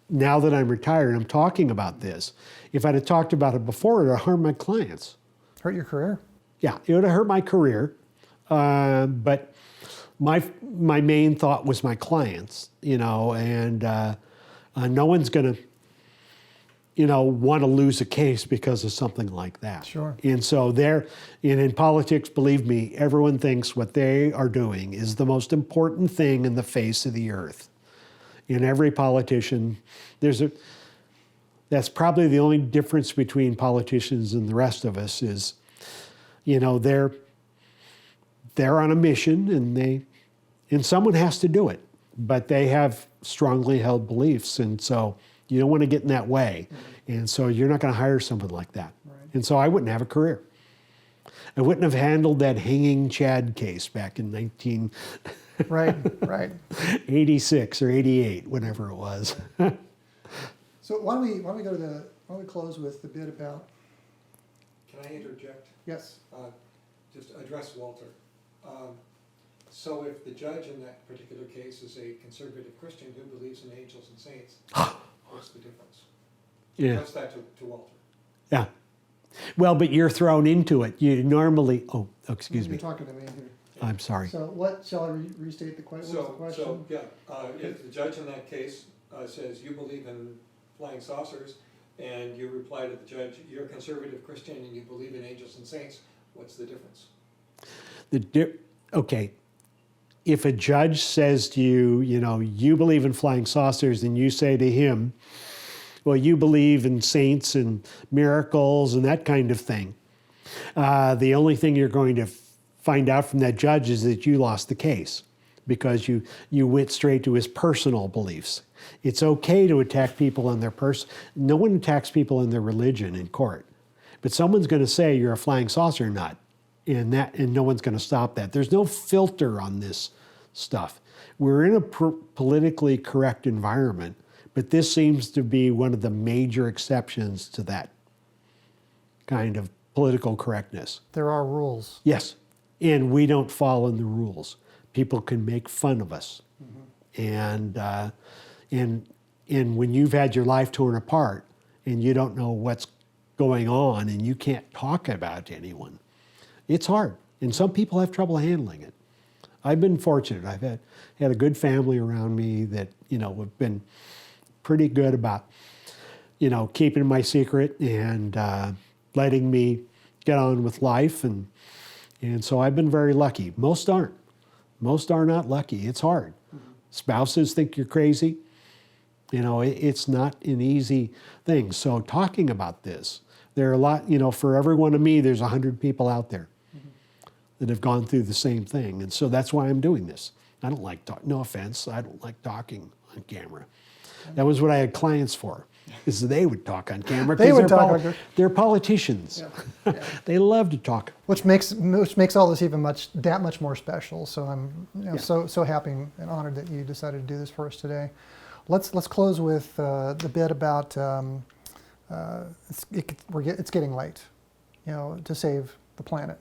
now that I'm retired, I'm talking about this. If I'd have talked about it before, it would have harmed my clients. Hurt your career? Yeah, it would have hurt my career. But my main thought was my clients, and no one's going to, want to lose a case because of something like that. Sure. And so in politics, believe me, everyone thinks what they are doing is the most important thing in the face of the earth. In every politician, that's probably the only difference between politicians and the rest of us is, they're on a mission and someone has to do it, but they have strongly held beliefs, and so you don't want to get in that way, and so you're not going to hire someone like that. Right. And so I wouldn't have a career. I wouldn't have handled that hanging Chad case back in 86 or 88, whenever it was. So why don't we go to Why don't we close with the bit about, Can I interject? yes, Just address Walter. So if the judge in that particular case is a conservative Christian who believes in angels and saints, what's the difference? Yeah. Address that to Walter. Yeah. Well, but you're thrown into it. You normally, excuse you're me. talking to me here. I'm sorry. So what, shall I restate the question? What was the question? If the judge in that case says you believe in flying saucers, and you reply to the judge, you're a conservative Christian and you believe in angels and saints, what's the difference? Okay. If a judge says to you, you believe in flying saucers, and you say to him, well, you believe in saints and miracles and that kind of thing, the only thing you're going to find out from that judge is that you lost the case because you went straight to his personal beliefs. It's okay to attack people on their no one attacks people in their religion in court, but someone's going to say you're a flying saucer nut, and no one's going to stop that. There's no filter on this stuff. We're in a politically correct environment, but this seems to be one of the major exceptions to that kind of political correctness. There are rules. Yes, and we don't follow the rules. People can make fun of us, and when you've had your life torn apart and you don't know what's going on and you can't talk about it to anyone, it's hard. And some people have trouble handling it. I've been fortunate. I've had a good family around me that have been pretty good about keeping my secret and letting me get on with life, and so I've been very lucky. Most aren't. Most are not lucky. It's hard. Spouses think you're crazy. It's not an easy thing. So talking about this, there are a lot, for every one of me, there's 100 people out there that have gone through the same thing. And so that's why I'm doing this. I don't like talking, no offense, I don't like talking on camera. That was what I had clients for, is they would talk on camera. They would talk on camera. They're politicians. Yeah. Yeah. They love to talk. Which makes all this even that much more special. So I'm so happy and honored that you decided to do this for us today. Let's close with the bit about it's getting late, to save the planet.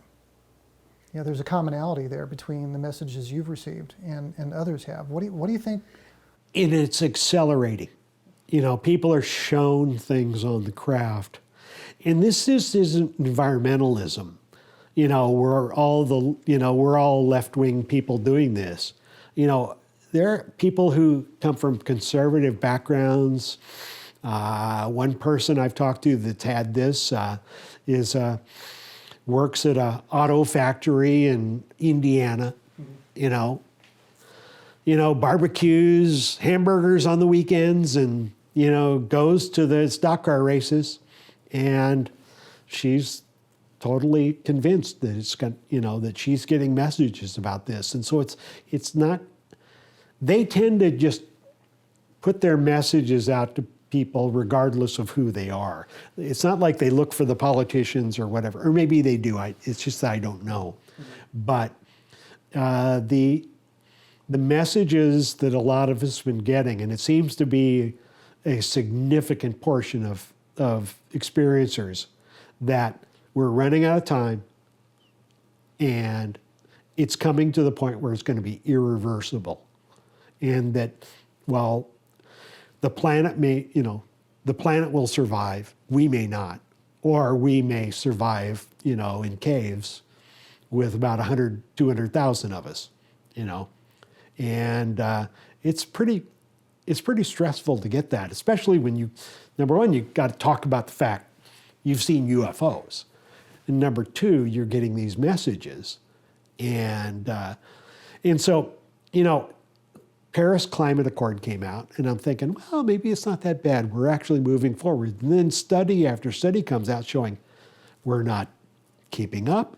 There's a commonality there between the messages you've received and others have. What do you think? And it's accelerating. People are shown things on the craft. And this isn't environmentalism. We're all left-wing people doing this. There are people who come from conservative backgrounds. One person I've talked to that's had this works at an auto factory in Indiana, barbecues hamburgers on the weekends, and goes to the stock car races, and she's totally convinced that that she's getting messages about this. And so it's not, they tend to just put their messages out to people regardless of who they are. It's not like they look for the politicians or whatever, or maybe they do. It's just that I don't know. But the messages that a lot of us have been getting, and it seems to be a significant portion of experiencers, that we're running out of time and it's coming to the point where it's going to be irreversible. And that, well, the planet will survive, we may not, or we may survive, in caves with about 100, 200,000 of us, and it's pretty stressful to get that, especially when number one, you've got to talk about the fact you've seen UFOs, and number two, you're getting these messages, and so, Paris Climate Accord came out, and I'm thinking, well, maybe it's not that bad. We're actually moving forward. And then study after study comes out showing we're not keeping up.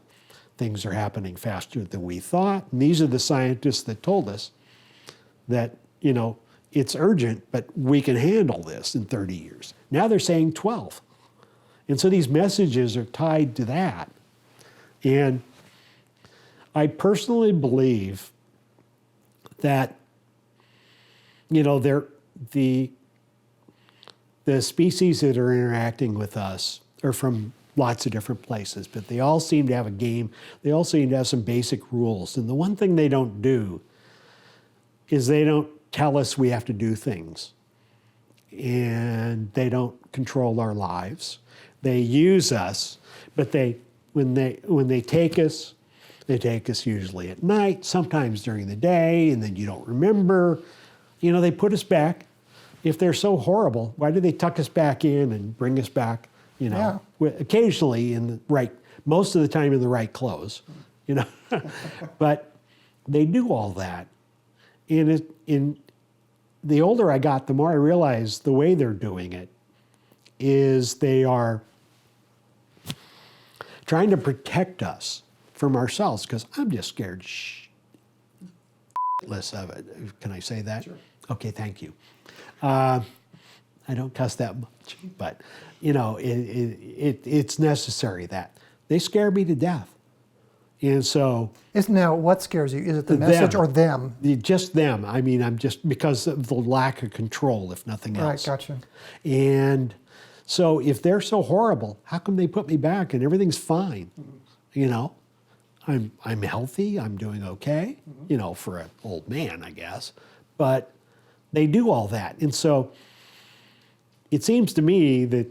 Things are happening faster than we thought. And these are the scientists that told us that, it's urgent, but we can handle this in 30 years. Now they're saying 12. And so these messages are tied to that. And I personally believe that the species that are interacting with us are from lots of different places, but they all seem to have a game. They all seem to have some basic rules. And the one thing they don't do is they don't tell us we have to do things. And they don't control our lives. They use us, but when they take us usually at night, sometimes during the day, and then you don't remember. They put us back. If they're so horrible, why do they tuck us back in and bring us back? Yeah. Occasionally most of the time in the right clothes, But they do all that. And the older I got, the more I realized the way they're doing it is they are trying to protect us from ourselves, because I'm just scared shitless of it. Can I say that? Sure. Okay, thank you. I don't cuss that much, but it's necessary that they scare me to death. And so Now, what scares you? Is it the message or them? just them. I mean, I'm just because of the lack of control, if nothing else. Right, gotcha. And so if they're so horrible, how come they put me back and everything's fine? I'm healthy, I'm doing okay, for an old man, I guess. But they do all that. And so it seems to me that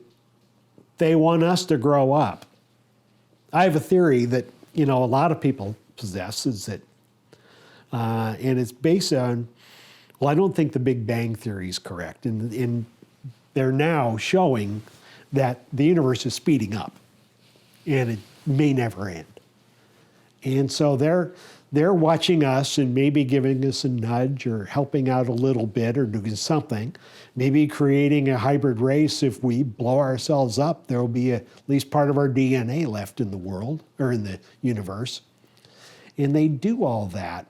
they want us to grow up. I have a theory that, a lot of people possess, is that, and it's based on, I don't think the Big Bang Theory is correct. And they're now showing that the universe is speeding up and it may never end. And so they're watching us and maybe giving us a nudge or helping out a little bit or doing something, maybe creating a hybrid race. If we blow ourselves up, there will be at least part of our DNA left in the world or in the universe. And they do all that.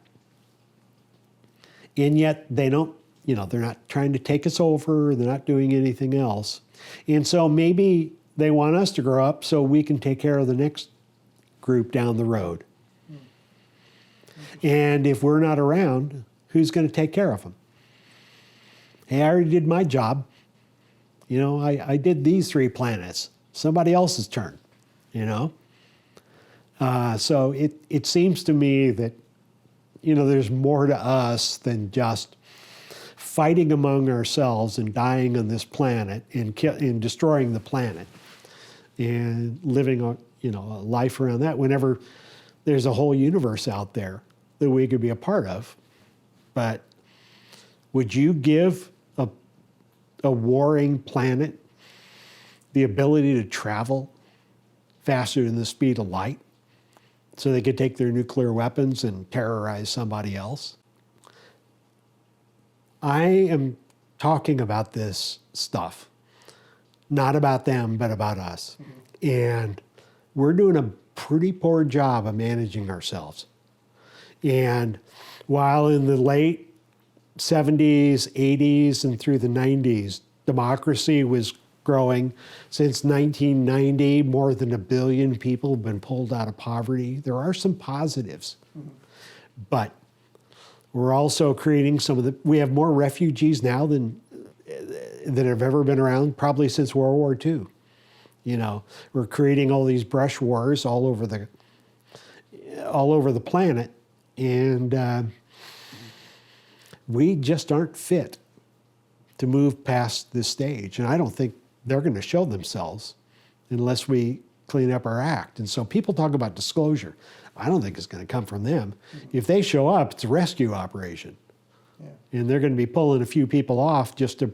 And yet they don't, they're not trying to take us over. They're not doing anything else. And so maybe they want us to grow up so we can take care of the next group down the road. And if we're not around, who's going to take care of them? Hey, I already did my job. I did these 3 planets. Somebody else's turn, So it seems to me that, there's more to us than just fighting among ourselves and dying on this planet and destroying the planet and living a life around that, whenever there's a whole universe out there that we could be a part of. But would you give a warring planet the ability to travel faster than the speed of light so they could take their nuclear weapons and terrorize somebody else? I am talking about this stuff, not about them, but about us. And we're doing a pretty poor job of managing ourselves. And while in the late 70s, 80s, and through the 90s, democracy was growing. Since 1990, more than 1 billion people have been pulled out of poverty. There are some positives. But we're also creating we have more refugees now than have ever been around, probably since World War II. We're creating all these brush wars all over the planet. And we just aren't fit to move past this stage. And I don't think they're going to show themselves unless we clean up our act. And so people talk about disclosure. I don't think it's going to come from them. If they show up, it's a rescue operation. Yeah. And they're going to be pulling a few people off just to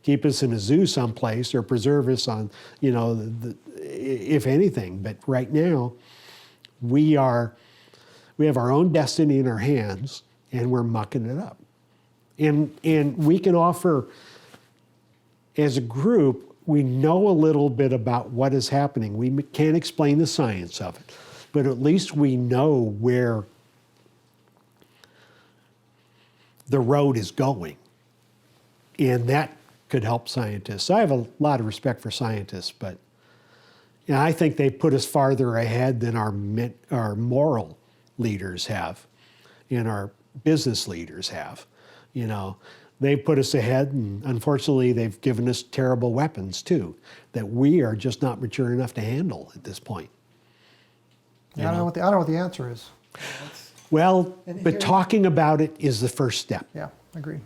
keep us in a zoo someplace or preserve us on, if anything. But right now, we have our own destiny in our hands, and we're mucking it up. And we can offer, as a group, we know a little bit about what is happening. We can't explain the science of it, but at least we know where the road is going. And that could help scientists. I have a lot of respect for scientists, but I think they put us farther ahead than our moral leaders have and our business leaders have. They put us ahead, and unfortunately, they've given us terrible weapons too that we are just not mature enough to handle at this point. I don't know what the answer is. Well, And but here- talking about it is the first step. Yeah, agreed.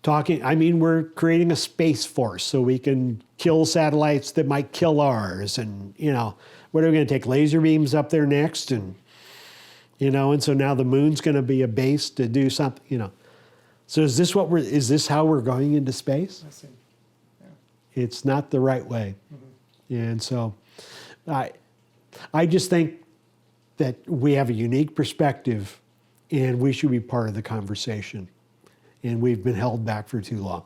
I mean, we're creating a space force so we can kill satellites that might kill ours. And, what are we going to take laser beams up there next? And, and so now the moon's going to be a base to do something, So is this how we're going into space? I see. It's not the right way. And so I just think that we have a unique perspective and we should be part of the conversation. And we've been held back for too long.